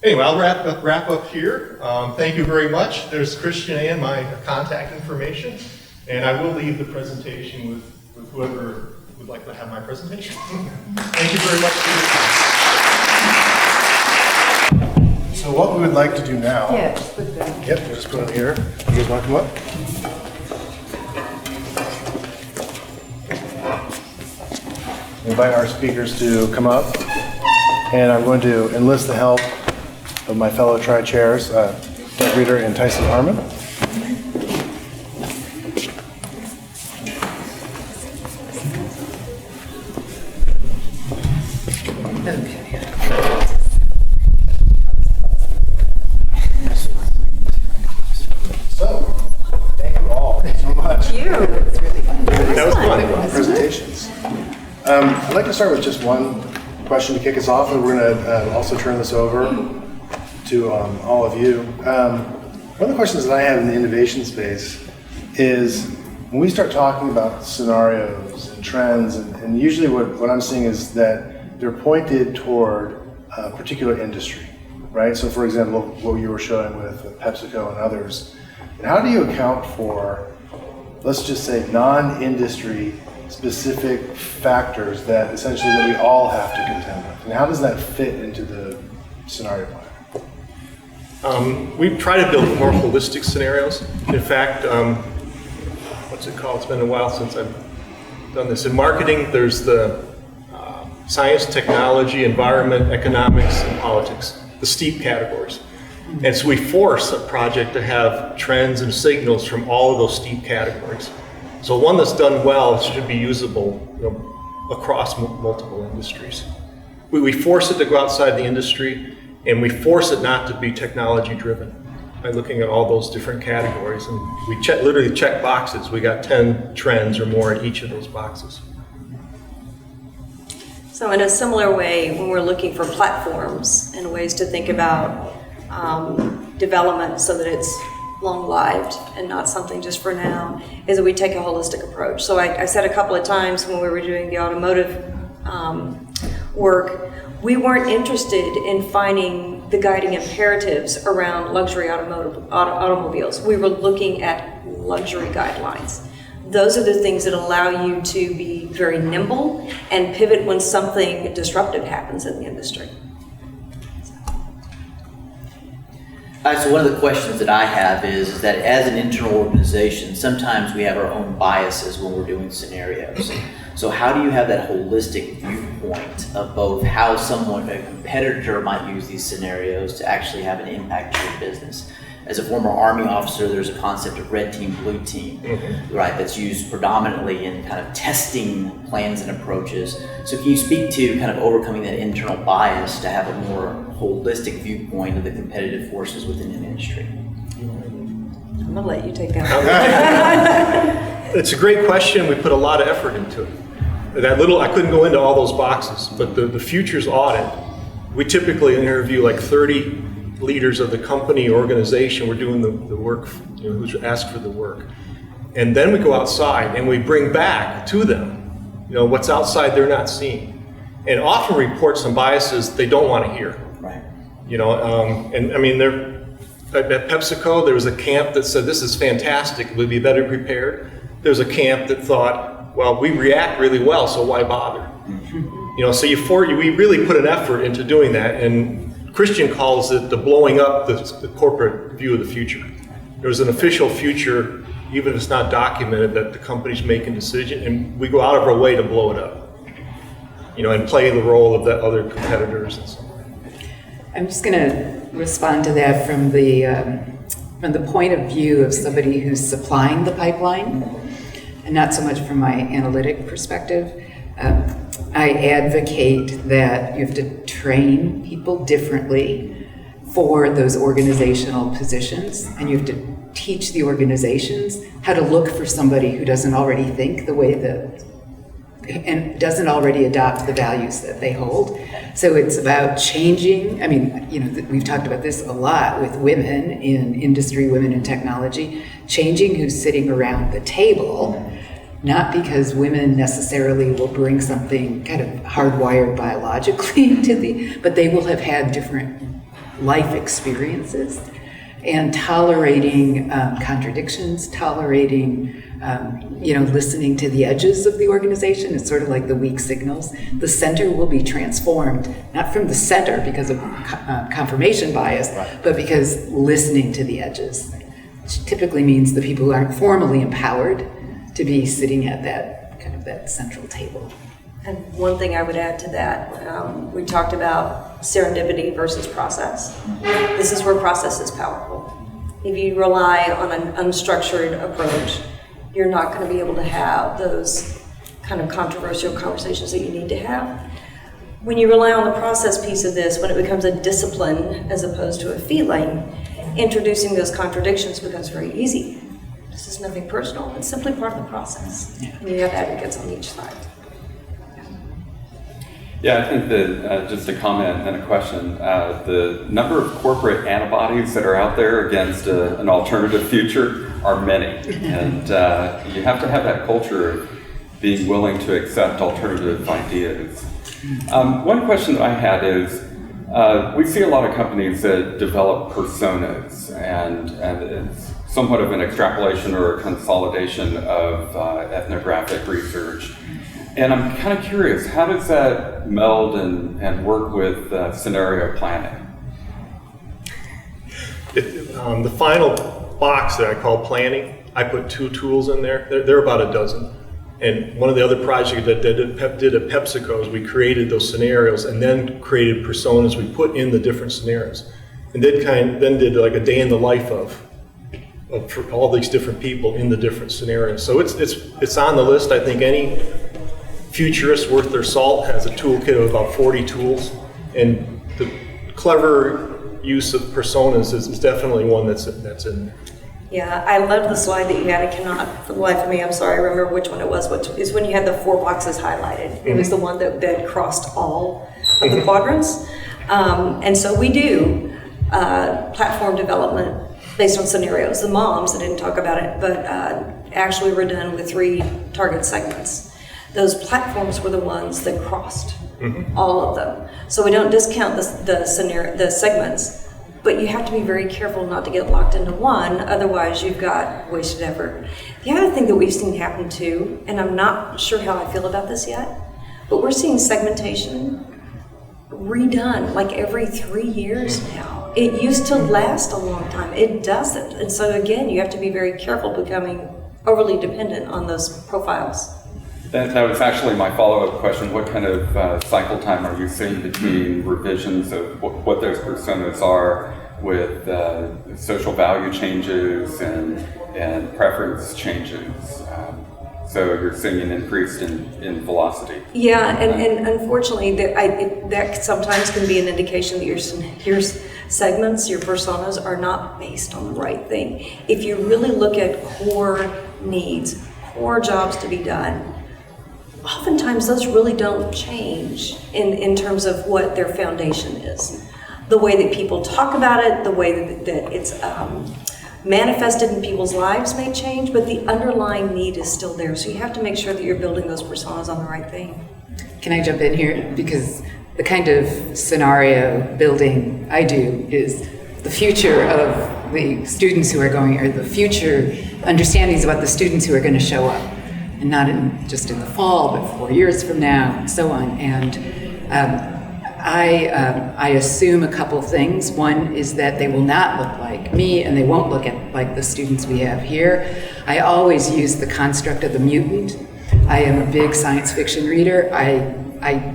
Anyway, I'll wrap up here. Thank you very much. There's Christian and my contact information, and I will leave the presentation with whoever would like to have my presentation. Thank you very much for your time. So what we would like to do now. Yeah, just put them. Yep, just put them here. You guys want to come up? Invite our speakers to come up, and I'm going to enlist the help of my fellow tri-chairs, Doug Reeder and Tyson Harmon. So, thank you all so much. Thank you. That was fun. Presentations. I'd like to start with just one question to kick us off, and we're going to also turn this over to all of you. One of the questions that I have in the innovation space is when we start talking about scenarios and trends, and usually what I'm seeing is that they're pointed toward a particular industry, right? So for example, what you were showing with PepsiCo and others, and how do you account for, let's just say, non-industry specific factors that essentially that we all have to contend with? And how does that fit into the scenario plan? We try to build more holistic scenarios. In fact, what's it called? It's been a while since I've done this. In marketing, there's the science, technology, environment, economics, and politics, the STEEP categories. And so we force a project to have trends and signals from all of those STEEP categories. So one that's done well should be usable, across multiple industries. We force it to go outside the industry, and we force it not to be technology driven by looking at all those different categories. And we literally check boxes. We got 10 trends or more in each of those boxes. So in a similar way, when we're looking for platforms and ways to think about development so that it's long-lived and not something just for now, is that we take a holistic approach. So I said a couple of times when we were doing the automotive work, we weren't interested in finding the guiding imperatives around luxury automobiles. We were looking at luxury guidelines. Those are the things that allow you to be very nimble and pivot when something disruptive happens in the industry. So one of the questions that I have is that as an internal organization, sometimes we have our own biases when we're doing scenarios. So how do you have that holistic viewpoint of both how a competitor might use these scenarios to actually have an impact to your business? As a former Army officer, there's a concept of red team, blue team, right, that's used predominantly in kind of testing plans and approaches. So can you speak to kind of overcoming that internal bias to have a more holistic viewpoint of the competitive forces within an industry? I'm going to let you take that. It's a great question. We put a lot of effort into it. I couldn't go into all those boxes, but the futures audit, we typically interview like 30 leaders of the company organization. We're doing the work, who's asked for the work. And then we go outside and we bring back to them, what's outside they're not seeing. And often report some biases they don't want to hear. Right. And I mean, at PepsiCo, there was a camp that said, this is fantastic, we'll be better prepared. There's a camp that thought, well, we react really well, so why bother? So we really put an effort into doing that, and Christian calls it the blowing up the corporate view of the future. There's an official future, even if it's not documented, that the company's making decisions, and we go out of our way to blow it up, and play the role of the other competitors and so on. I'm just going to respond to that from the point of view of somebody who's supplying the pipeline, and not so much from my analytic perspective. I advocate that you have to train people differently for those organizational positions, and you have to teach the organizations how to look for somebody who doesn't already think the way and doesn't already adopt the values that they hold. So it's about changing. I mean, we've talked about this a lot with women in industry, women in technology, changing who's sitting around the table, not because women necessarily will bring something kind of hardwired biologically but they will have had different life experiences, and tolerating contradictions, tolerating listening to the edges of the organization. It's sort of like the weak signals. The center will be transformed, not from the center because of confirmation bias, but because listening to the edges, which typically means the people who aren't formally empowered to be sitting at that central table. And one thing I would add to that, we talked about serendipity versus process. This is where process is powerful. If you rely on an unstructured approach, you're not going to be able to have those kind of controversial conversations that you need to have. When you rely on the process piece of this, when it becomes a discipline as opposed to a feeling, introducing those contradictions becomes very easy. This is nothing personal, it's simply part of the process. And you have advocates on each side. Yeah, I think that just a comment and a question, the number of corporate antibodies that are out there against an alternative future are many. And you have to have that culture of being willing to accept alternative ideas. One question that I had is, we see a lot of companies that develop personas, and it's somewhat of an extrapolation or a consolidation of ethnographic research. And I'm kind of curious, how does that meld and work with scenario planning? The final box that I call planning, I put 2 tools in there. There are about a dozen. And one of the other projects that did at PepsiCo is we created those scenarios and then created personas we put in the different scenarios. And then did like a day in the life of for all these different people in the different scenarios. So it's on the list. I think any futurist worth their salt has a toolkit of about 40 tools. And the clever use of personas is definitely one that's in there. Yeah, I love the slide that you had. I cannot, for the life of me, I'm sorry, I remember which one it was, which is when you had the 4 boxes highlighted. It was the one that crossed all of the quadrants. And so we do platform development based on scenarios. The moms, I didn't talk about it, but actually we're done with 3 target segments. Those platforms were the ones that crossed all of them. So we don't discount the segments. But you have to be very careful not to get locked into one, otherwise you've got wasted effort. The other thing that we've seen happen too, and I'm not sure how I feel about this yet, but we're seeing segmentation redone like every 3 years now. It used to last a long time, it doesn't. And so again, you have to be very careful becoming overly dependent on those profiles. That was actually my follow-up question. What kind of cycle time are you seeing between revisions of what those personas are with social value changes and preference changes? So you're seeing an increase in velocity. Yeah, and unfortunately, that sometimes can be an indication that your segments, your personas, are not based on the right thing. If you really look at core needs, core jobs to be done, oftentimes those really don't change in terms of what their foundation is. The way that people talk about it, the way that it's manifested in people's lives may change, but the underlying need is still there. So you have to make sure that you're building those personas on the right thing. Can I jump in here? Because the kind of scenario building I do is the future of the students who are going, or the future understandings about the students who are going to show up. And not just in the fall, but 4 years from now, and so on. And I assume a couple things. One is that they will not look like me, and they won't look like the students we have here. I always use the construct of the mutant. I am a big science fiction reader. I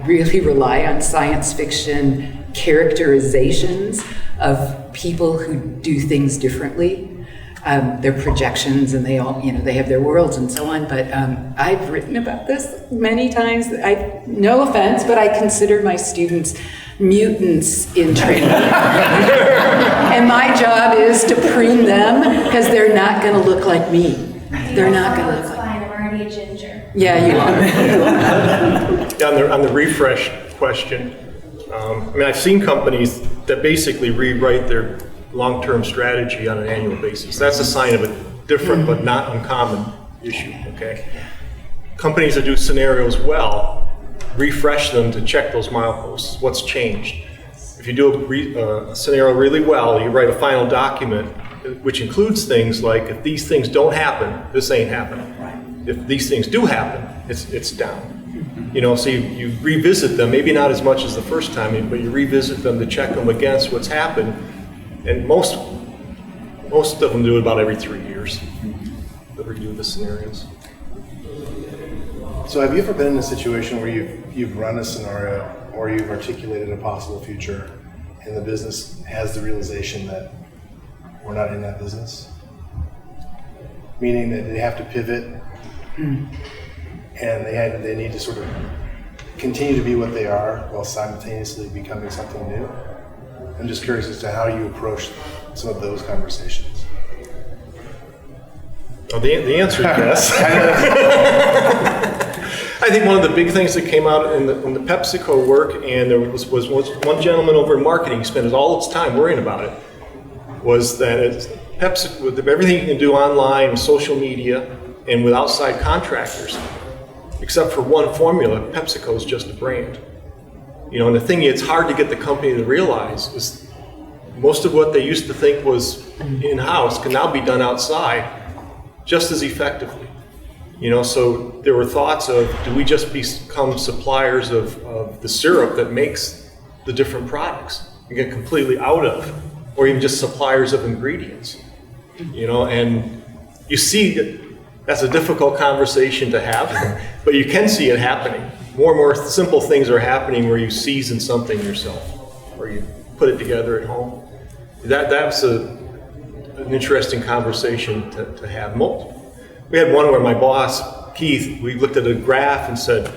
really rely on science fiction characterizations of people who do things differently. Their projections, and they all, they have their worlds and so on. But I've written about this many times. No offense, but I consider my students mutants in training. And my job is to prune them because they're not going to look like me. They're not going to look like me. I'm already a ginger. Yeah, you are. On the refresh question, I've seen companies that basically rewrite their long-term strategy on an annual basis. That's a sign of a different but not uncommon issue, okay? Companies that do scenarios well, refresh them to check those mileposts. What's changed? If you do a scenario really well, you write a final document which includes things like, if these things don't happen, this ain't happening. If these things do happen, it's down. So you revisit them, maybe not as much as the first time, but you revisit them to check them against what's happened. And most of them do it about every 3 years, that review the scenarios. So have you ever been in a situation where you've run a scenario or you've articulated a possible future and the business has the realization that we're not in that business? Meaning that they have to pivot and they need to sort of continue to be what they are while simultaneously becoming something new? I'm just curious as to how you approach some of those conversations. Oh, the answer is yes. I think one of the big things that came out in the PepsiCo work, and there was one gentleman over in marketing spent all its time worrying about it, was that PepsiCo, with everything you can do online, social media, and with outside contractors, except for one formula, PepsiCo is just a brand. You know, and the thing it's hard to get the company to realize is most of what they used to think was in-house can now be done outside just as effectively. You know, so there were thoughts of, do we just become suppliers of the syrup that makes the different products and get completely out of, or even just suppliers of ingredients? You know, and you see that's a difficult conversation to have, but you can see it happening. More and more simple things are happening where you season something yourself, or you put it together at home. That's an interesting conversation to have. We had one where my boss, Keith, we looked at a graph and said,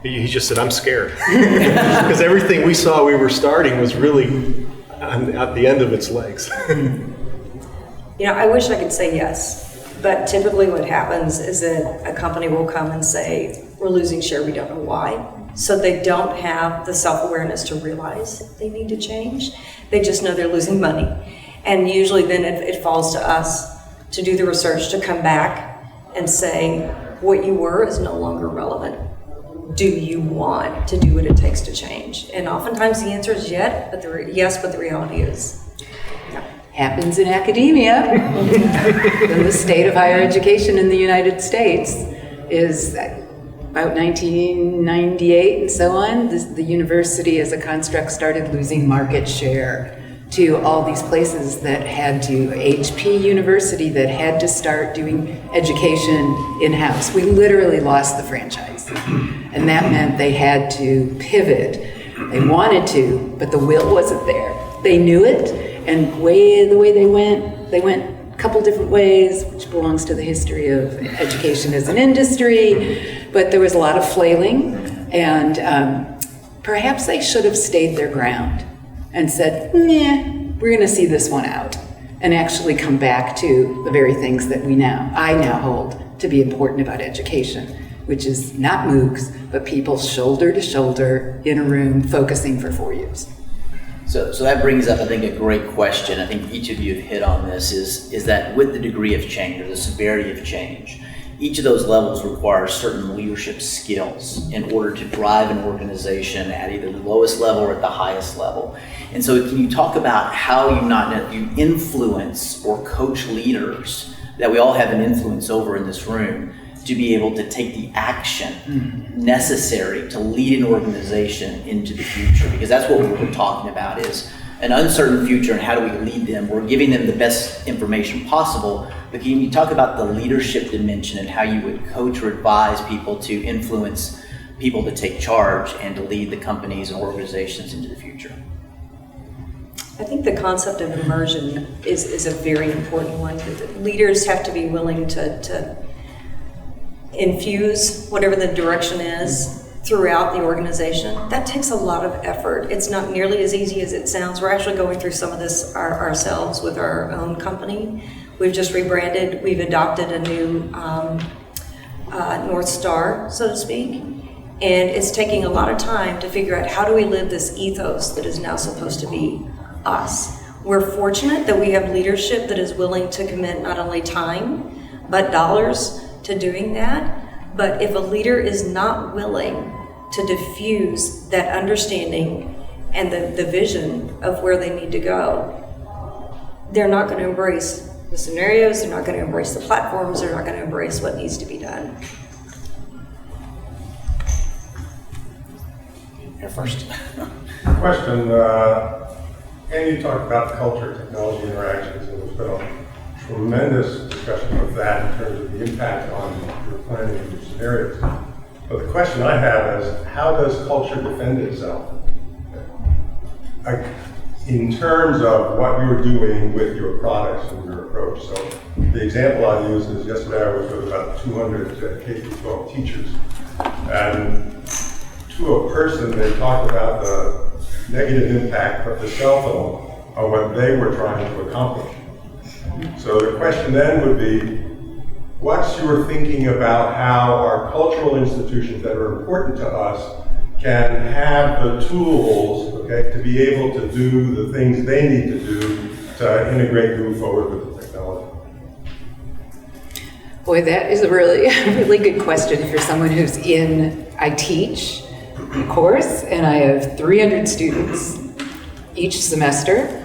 he just said, I'm scared. Because everything we saw we were starting was really at the end of its legs. You know, I wish I could say yes, but typically what happens is that a company will come and say, we're losing share, we don't know why. So they don't have the self-awareness to realize they need to change. They just know they're losing money. And usually then it falls to us to do the research, to come back and say, what you were is no longer relevant. Do you want to do what it takes to change? And oftentimes the answer is yes, but the reality is no. Happens in academia. The state of higher education in the United States is about 1998 and so on. The university as a construct started losing market share to all these places that had to, HP University, that had to start doing education in-house. We literally lost the franchise. And that meant they had to pivot. They wanted to, but the will wasn't there. They knew it, and the way they went a couple different ways, which belongs to the history of education as an industry, but there was a lot of flailing, and perhaps they should have stayed their ground and said, nah, we're gonna see this one out, and actually come back to the very things that I now hold to be important about education, which is not MOOCs, but people shoulder to shoulder in a room focusing for 4 years. So that brings up, I think, a great question. I think each of you have hit on this, is that with the degree of change or the severity of change, each of those levels requires certain leadership skills in order to drive an organization at either the lowest level or at the highest level. And so can you talk about how you influence or coach leaders that we all have an influence over in this room to be able to take the action necessary to lead an organization into the future? Because that's what we're talking about, is an uncertain future and how do we lead them. We're giving them the best information possible, but can you talk about the leadership dimension and how you would coach or advise people to influence people to take charge and to lead the companies and organizations into the future? I think the concept of immersion is a very important one. Leaders have to be willing to infuse whatever the direction is throughout the organization. That takes a lot of effort. It's not nearly as easy as it sounds. We're actually going through some of this ourselves with our own company. We've just rebranded. We've adopted a new North Star, so to speak. And it's taking a lot of time to figure out how do we live this ethos that is now supposed to be us. We're fortunate that we have leadership that is willing to commit not only time, but dollars to doing that. But if a leader is not willing to diffuse that understanding and the vision of where they need to go, they're not going to embrace the scenarios, they're not going to embrace the platforms, they're not going to embrace what needs to be done. Here first. Question, can you talk about culture, technology interactions, and there's been a tremendous discussion of that in terms of the impact on your planning and your scenarios. But the question I have is, how does culture defend itself? In terms of what you're doing with your products and your approach. So the example I use is yesterday I was with about 200 K-12 teachers. And to a person, they talked about the negative impact of the cell phone on what they were trying to accomplish. So the question then would be, what's your thinking about how our cultural institutions that are important to us can have the tools, okay, to be able to do the things they need to do to integrate, move forward with the technology? Boy, that is a really good question for someone who's I teach course, and I have 300 students each semester.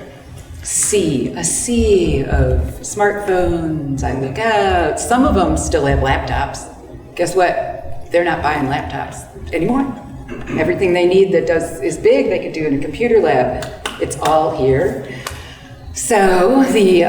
A sea of smartphones. I look out. Some of them still have laptops. Guess what? They're not buying laptops anymore. Everything they need that is big, they could do in a computer lab. It's all here. So the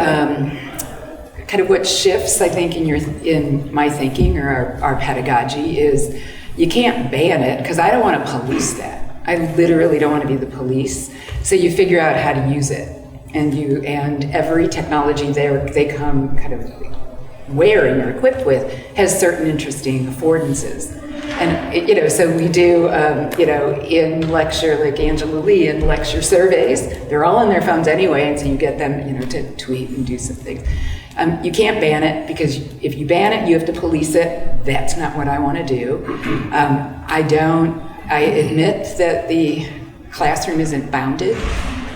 kind of what shifts, I think, in my thinking or our pedagogy is you can't ban it, because I don't want to police that. I literally don't want to be the police. So you figure out how to use it. And every technology they come kind of wearing or equipped with has certain interesting affordances. And so we do in lecture, like Angela Lee, in lecture surveys, they're all on their phones anyway, and so you get them to tweet and do some things. You can't ban it, because if you ban it, you have to police it. That's not what I want to do. I admit that the classroom isn't bounded.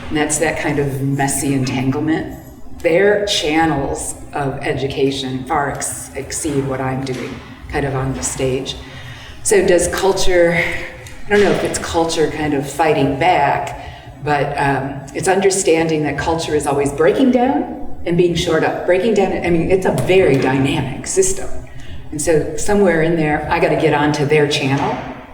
And that's that kind of messy entanglement. Their channels of education far exceed what I'm doing kind of on the stage. So does culture, I don't know if it's culture kind of fighting back, but it's understanding that culture is always breaking down and being shored up. Breaking down, I mean, it's a very dynamic system. And so somewhere in there, I gotta get onto their channel,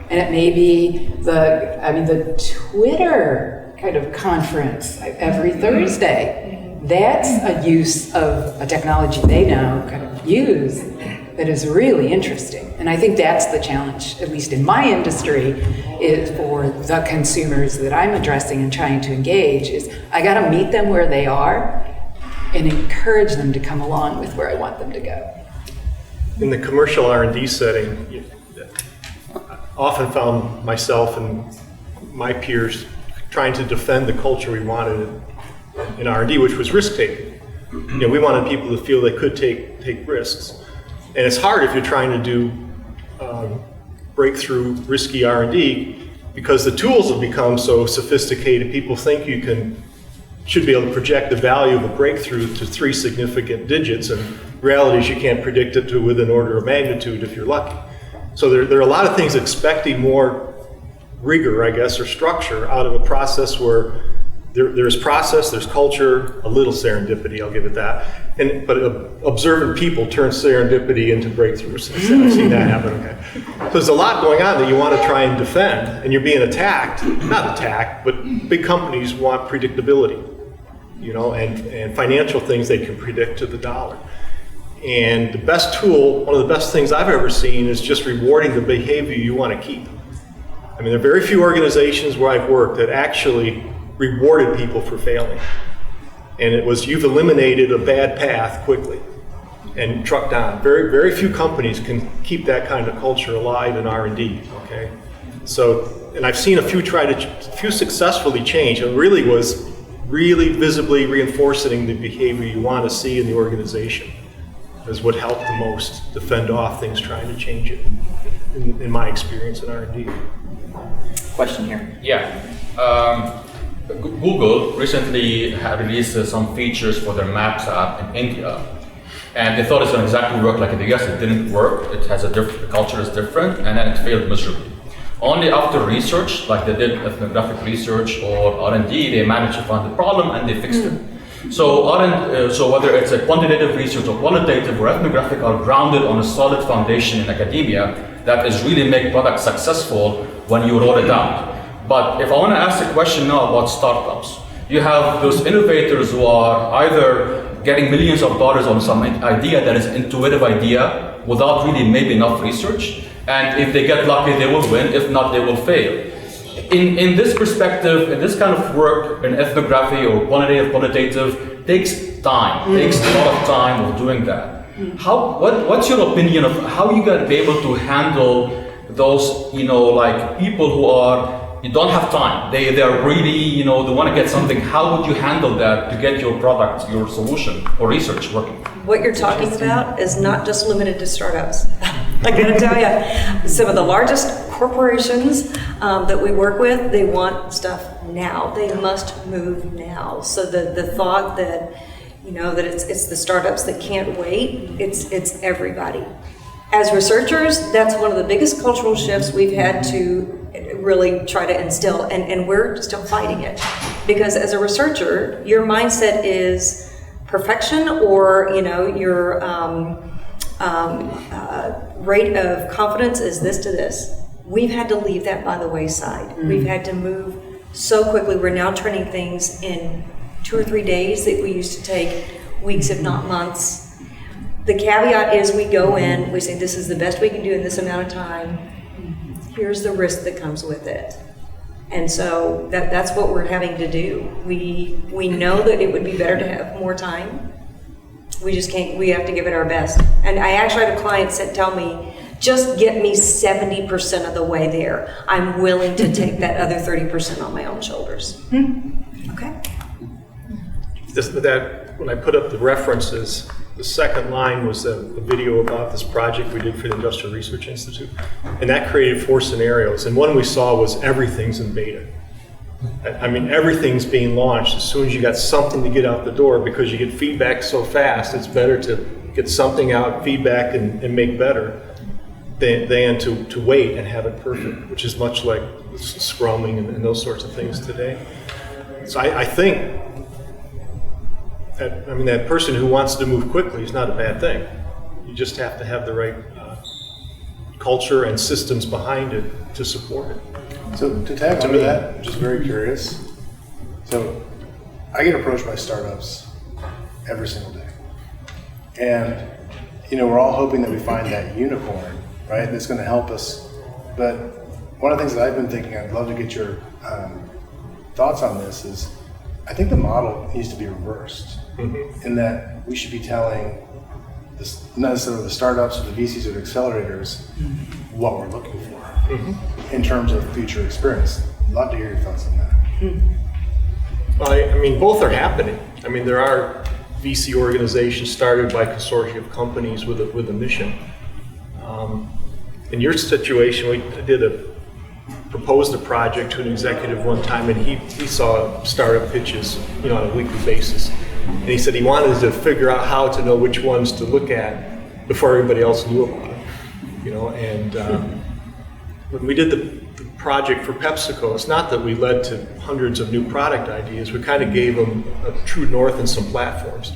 and it may be the Twitter kind of conference every Thursday. That's a use of a technology they now kind of use that is really interesting. And I think that's the challenge, at least in my industry, is for the consumers that I'm addressing and trying to engage, is I gotta meet them where they are and encourage them to come along with where I want them to go. In the commercial R&D setting, I often found myself and my peers trying to defend the culture we wanted in R&D, which was risk-taking. We wanted people to feel they could take risks. And it's hard if you're trying to do breakthrough, risky R&D, because the tools have become so sophisticated, people think you should be able to project the value of a breakthrough to 3 significant digits, and reality is you can't predict it to within order of magnitude if you're lucky. So there are a lot of things expecting more rigor, I guess, or structure out of a process where there's process, there's culture, a little serendipity, I'll give it that. But observant people turn serendipity into breakthroughs. I've seen that happen, okay. So there's a lot going on that you want to try and defend, and you're being attacked, not attacked, but big companies want predictability, and financial things they can predict to the dollar. And the best tool, one of the best things I've ever seen, is just rewarding the behavior you want to keep. I mean, there are very few organizations where I've worked that actually rewarded people for failing. And it was, you've eliminated a bad path quickly and trucked on. Very, very few companies can keep that kind of culture alive in R&D, okay? So, and I've seen a few successfully change, and really was really visibly reinforcing the behavior you want to see in the organization is what helped the most to fend off things trying to change it, in my experience in R&D. Question here. Yeah. Google recently had released some features for their Maps app in India, and they thought it's going to exactly work like in the US. It didn't work. It has the culture is different, and then it failed miserably. Only after research, like they did ethnographic research or R&D, they managed to find the problem and they fixed it. So whether it's a quantitative research or qualitative or ethnographic are grounded on a solid foundation in academia that is really make products successful when you roll it out. But if I want to ask a question now about startups, you have those innovators who are either getting millions of dollars on some idea that is an intuitive idea without really maybe enough research, and if they get lucky they will win, if not they will fail. In this perspective, in this kind of work in ethnography or qualitative, takes time, takes a lot of time of doing that. What's your opinion of how you gotta be able to handle those, like people who you don't have time, they're really, they want to get something. How would you handle that to get your product, your solution or research working? What you're talking about is not just limited to startups. I gotta tell you, some of the largest corporations that we work with, they want stuff now. They must move now. So the thought that, that it's the startups that can't wait, it's everybody. As researchers, that's one of the biggest cultural shifts we've had to really try to instill, and we're still fighting it. Because as a researcher, your mindset is perfection, or your rate of confidence is this to this. We've had to leave that by the wayside. We've had to move so quickly. We're now turning things in 2 or 3 days that we used to take weeks, if not months. The caveat is we go in, we say this is the best we can do in this amount of time. Here's the risk that comes with it. And so that's what we're having to do. We know that it would be better to have more time. We just can't, we have to give it our best. And I actually had a client tell me, just get me 70% of the way there. I'm willing to take that other 30% on my own shoulders. Okay. When I put up the references, the second line was a video about this project we did for the Industrial Research Institute. And that created 4 scenarios. And one we saw was everything's in beta. I mean, everything's being launched as soon as you got something to get out the door, because you get feedback so fast, it's better to get something out, feedback, and make better than to wait and have it perfect, which is much like scrumming and those sorts of things today. So I think that person who wants to move quickly is not a bad thing. You just have to have the right culture and systems behind it to support it. So to tag onto that, I'm just very curious. So I get approached by startups every single day. And, we're all hoping that we find that unicorn, right, that's going to help us. But one of the things that I've been thinking, I'd love to get your thoughts on this, is I think the model needs to be reversed. In that we should be telling not necessarily the startups or the VCs or the accelerators what we're looking for in terms of future experience. I'd love to hear your thoughts on that. Well, I mean, both are happening. I mean, there are VC organizations started by consortia of companies with a mission. In your situation, we proposed a project to an executive one time, and he saw startup pitches, on a weekly basis. And he said he wanted to figure out how to know which ones to look at before everybody else knew about it. And when we did the project for PepsiCo, it's not that we led to hundreds of new product ideas. We kind of gave them a true north and some platforms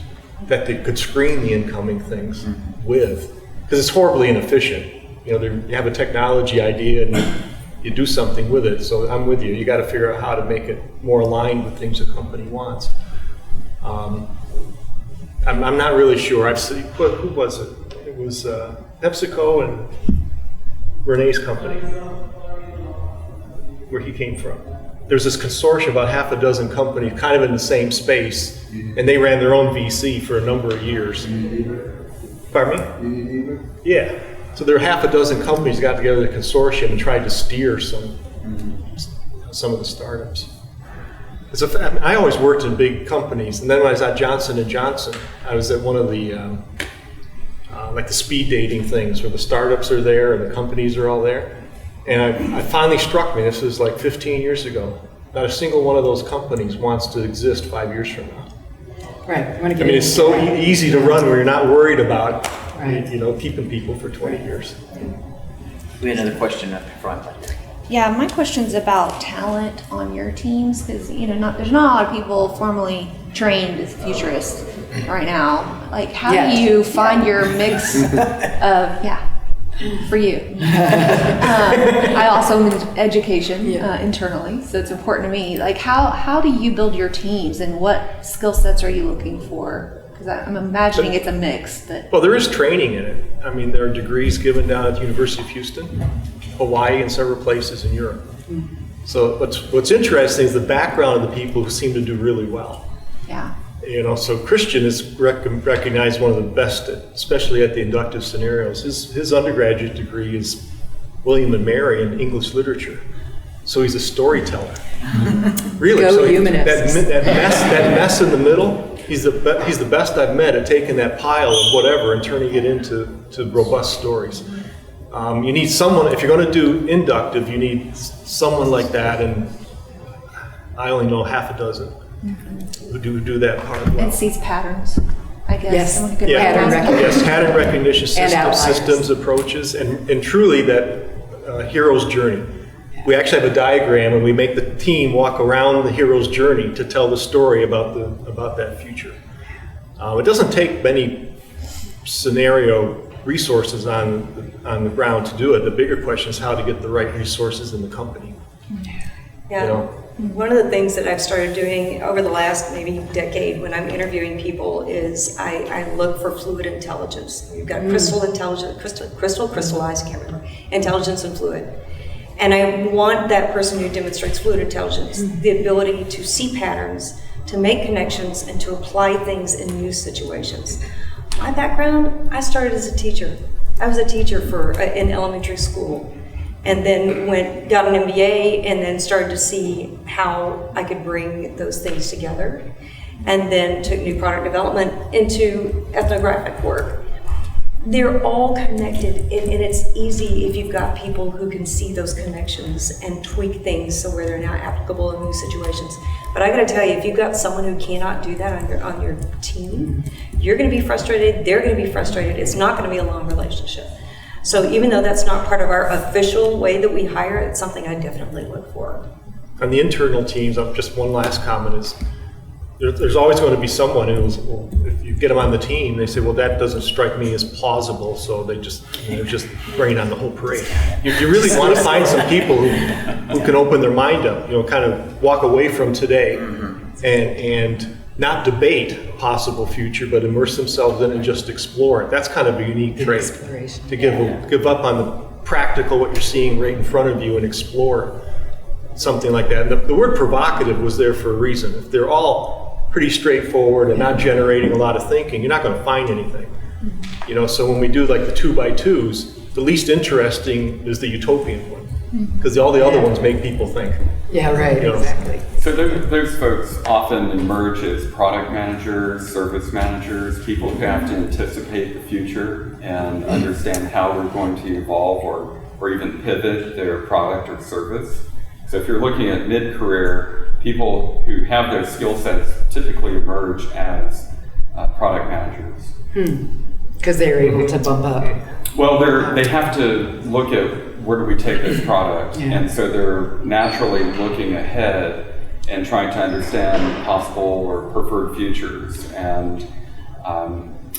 that they could screen the incoming things with, because it's horribly inefficient. You have a technology idea and you do something with it. So I'm with you. You got to figure out how to make it more aligned with things a company wants. I'm not really sure. I've seen, who was it? It was PepsiCo and Renee's company, where he came from. There's this consortium, about half a dozen companies, kind of in the same space, and they ran their own VC for a number of years. Pardon me? Yeah. So there are half a dozen companies got together in a consortium and tried to steer some of the startups. I always worked in big companies, and then when I was at Johnson & Johnson, I was at one of the like the speed dating things where the startups are there and the companies are all there. And I finally struck me, this was like 15 years ago, not a single one of those companies wants to exist 5 years from now. Right. It's so easy to run where you're not worried about keeping people for 20 years. We have another question up front. Yeah, my question's about talent on your teams, because there's not a lot of people formally trained as futurists right now. Like, how do you find your mix of for you? I also am in education internally, so it's important to me. Like, how do you build your teams, and what skill sets are you looking for? Because I'm imagining it's a mix. But well, there is training in it. I mean, there are degrees given down at the University of Houston, Hawaii, and several places in Europe. So what's interesting is the background of the people who seem to do really well. Yeah. So Christian is recognized one of the best, especially at the inductive scenarios. His undergraduate degree is William and Mary in English literature. So he's a storyteller. Really. Go so humanists. that mess in the middle, he's the best I've met at taking that pile of whatever and turning it into robust stories. You need someone, if you're going to do inductive, you need someone like that, and I only know half a dozen who do that part well. And sees patterns, I guess. Yes. Pattern recognition. Pattern recognition, systems approaches, and truly that hero's journey. we actually have a diagram, and we make the team walk around the hero's journey to tell the story about that future. It doesn't take many scenario resources on the ground to do it. The bigger question is how to get the right resources in the company. Yeah. You know? One of the things that I've started doing over the last maybe decade when I'm interviewing people is I look for fluid intelligence. You've got crystal intelligence, crystallized, I can't remember, intelligence and fluid. And I want that person who demonstrates fluid intelligence, the ability to see patterns, to make connections, and to apply things in new situations. My background, I started as a teacher. I was a teacher in elementary school, and then got an MBA, and then started to see how I could bring those things together, and then took new product development into ethnographic work. They're all connected, and it's easy if you've got people who can see those connections and tweak things so where they're now applicable in new situations. But I gotta tell you, if you've got someone who cannot do that on your team, you're gonna be frustrated, they're gonna be frustrated, it's not gonna be a long relationship. So even though that's not part of our official way that we hire, it's something I definitely look for. On the internal teams, just one last comment is, there's always going to be someone who's, well, if you get them on the team, they say, well, that doesn't strike me as plausible, so they just rain on the whole parade. You really want to find some people who can open their mind up, kind of walk away from today and not debate a possible future, but immerse themselves in it and just explore it. That's kind of a unique trait, to give up on the practical, what you're seeing right in front of you, and explore something like that. And the word provocative was there for a reason. If they're all pretty straightforward and not generating a lot of thinking, you're not going to find anything. So when we do like the 2x2s, the least interesting is the utopian one, because all the other ones make people think. Yeah, right, exactly. So those folks often emerge as product managers, service managers, people who have to anticipate the future and understand how they're going to evolve or even pivot their product or service. So if you're looking at mid-career, people who have those skill sets typically emerge as product managers. Because they're able to bump up. Well, they have to look at where do we take this product, and so they're naturally looking ahead and trying to understand possible or preferred futures, and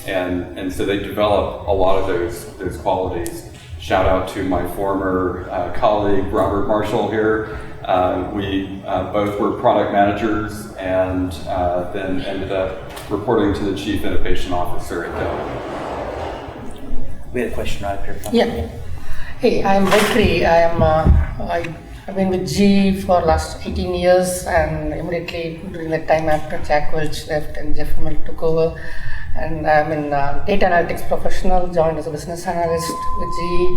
so they develop a lot of those qualities. Shout out to my former colleague, Robert Marshall here. We both were product managers and then ended up reporting to the Chief Innovation Officer at Gala. We had a question right up here. Yeah. Hey, I'm Vetri. I've been with GE for last 18 years, and immediately during the time after Jack Welch left and Jeff Mel took over. And I'm a data analytics professional, joined as a business analyst with GE,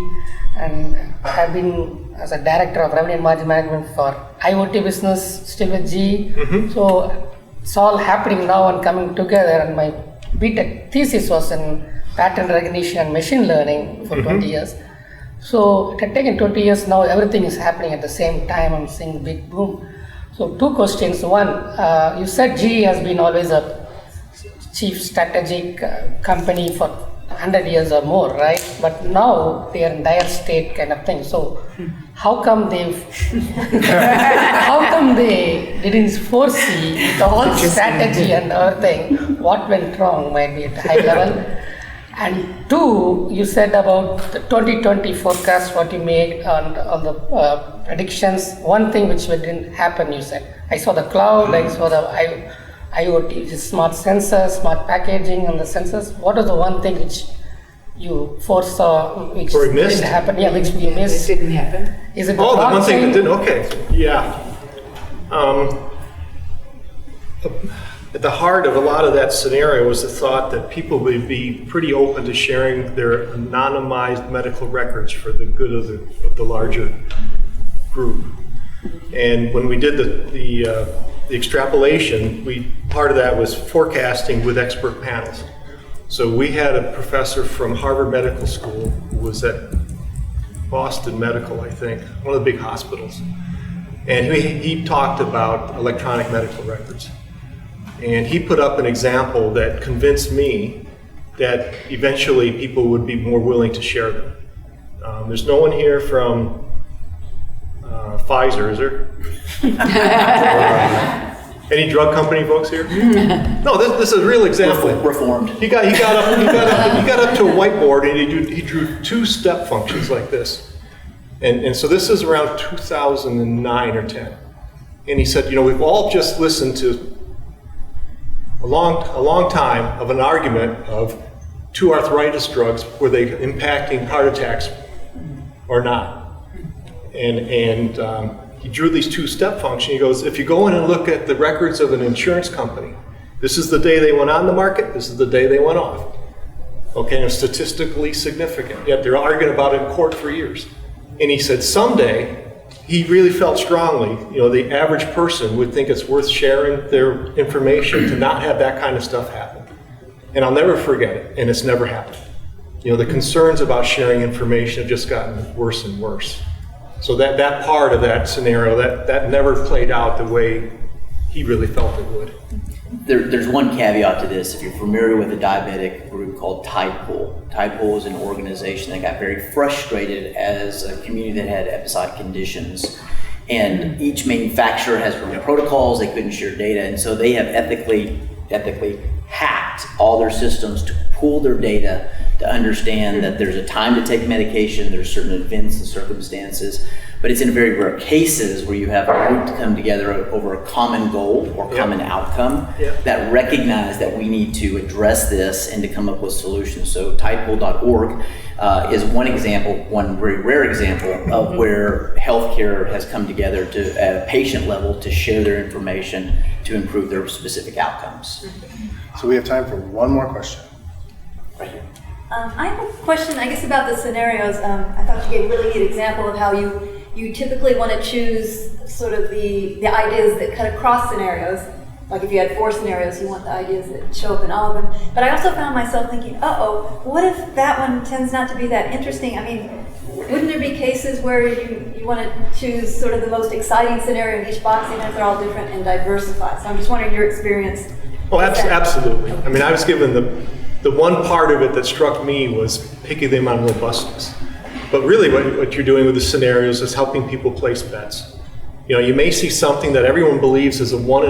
and I've been as a director of revenue and margin management for IoT business, still with GE. So it's all happening now and coming together, and my BTech thesis was in pattern recognition and machine learning for 20 years. So it had taken 20 years, now everything is happening at the same time. I'm seeing the big boom. So two questions. One, you said GE has been always a chief strategic company for 100 years or more, right? But now they are in dire state kind of thing. So how come they didn't foresee the whole strategy and everything? What went wrong might be at a high level. And two, you said about the 2020 forecast, what you made on the predictions. One thing which didn't happen, you said. I saw the cloud, I saw the IoT, smart sensors, smart packaging and the sensors. What is the one thing which you foresaw, which didn't happen? Yeah, which you missed. It didn't happen. Is it the one thing that didn't? Okay, yeah. At the heart of a lot of that scenario was the thought that people would be pretty open to sharing their anonymized medical records for the good of the larger group. And when we did the extrapolation, part of that was forecasting with expert panels. So we had a professor from Harvard Medical School who was at Boston Medical, I think, one of the big hospitals. And he talked about electronic medical records. And he put up an example that convinced me that eventually people would be more willing to share them. There's no one here from Pfizer, is there? Any drug company folks here? No, this is a real example. Reformed. He got up to a whiteboard and he drew 2 step functions like this. And so this is around 2009 or 10. And he said, we've all just listened to a long time of an argument of 2 arthritis drugs, were they impacting heart attacks or not? And he drew these 2 step functions. He goes, if you go in and look at the records of an insurance company, this is the day they went on the market, this is the day they went off. Okay, and it's statistically significant. Yet they're arguing about it in court for years. And he said someday, he really felt strongly, the average person would think it's worth sharing their information to not have that kind of stuff happen. And I'll never forget it, and it's never happened. The concerns about sharing information have just gotten worse and worse. So that part of that scenario, that never played out the way he really felt it would. There's one caveat to this. If you're familiar with a diabetic group called Tidepool, Tidepool is an organization that got very frustrated as a community that had episodic conditions. And each manufacturer has their own protocols, they couldn't share data, and so they have ethically hacked all their systems to pool their data to understand that there's a time to take medication, there's certain events and circumstances, but it's in very rare cases where you have a group to come together over a common goal or common outcome that recognize that we need to address this and to come up with solutions. So tidepool.org is one example, one very rare example of where healthcare has come together to, at a patient level, to share their information to improve their specific outcomes. So we have time for one more question. Right here. I have a question, I guess, about the scenarios. I thought you gave a really neat example of how you typically want to choose sort of the ideas that cut across scenarios. Like if you had 4 scenarios, you want the ideas that show up in all of them. But I also found myself thinking, what if that one tends not to be that interesting? I mean, wouldn't there be cases where you want to choose sort of the most exciting scenario in each box, even if they're all different and diversified? So I'm just wondering your experience. Oh, absolutely. I mean, I was given the one part of it that struck me was picking them on robustness. But really what you're doing with the scenarios is helping people place bets. You may see something that everyone believes is a 1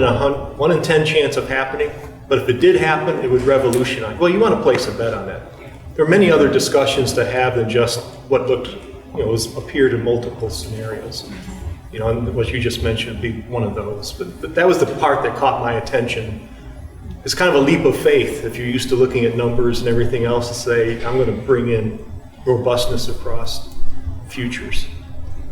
in 10 chance of happening, but if it did happen, it would revolutionize. Well, you want to place a bet on that. There are many other discussions to have than just what looked, appeared in multiple scenarios. And what you just mentioned would be one of those. But that was the part that caught my attention. It's kind of a leap of faith if you're used to looking at numbers and everything else to say, I'm going to bring in robustness across futures.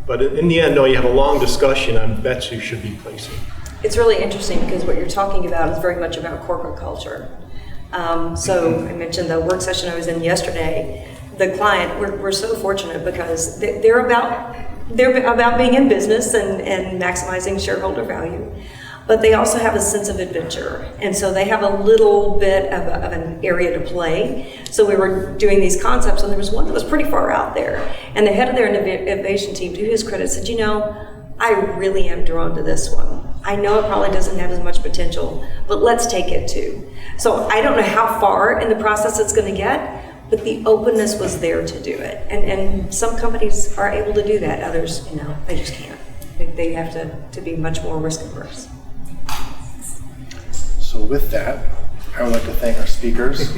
But in the end, no, you have a long discussion on bets you should be placing. It's really interesting because what you're talking about is very much about corporate culture. So I mentioned the work session I was in yesterday. The client, we're so fortunate because they're about being in business and maximizing shareholder value. But they also have a sense of adventure. And so they have a little bit of an area to play. So we were doing these concepts, and there was one that was pretty far out there. And the head of their innovation team, to his credit, said, I really am drawn to this one. I know it probably doesn't have as much potential, but let's take it too. So I don't know how far in the process it's going to get, but the openness was there to do it. And some companies are able to do that. Others, they just can't. They have to be much more risk averse. So with that, I would like to thank our speakers.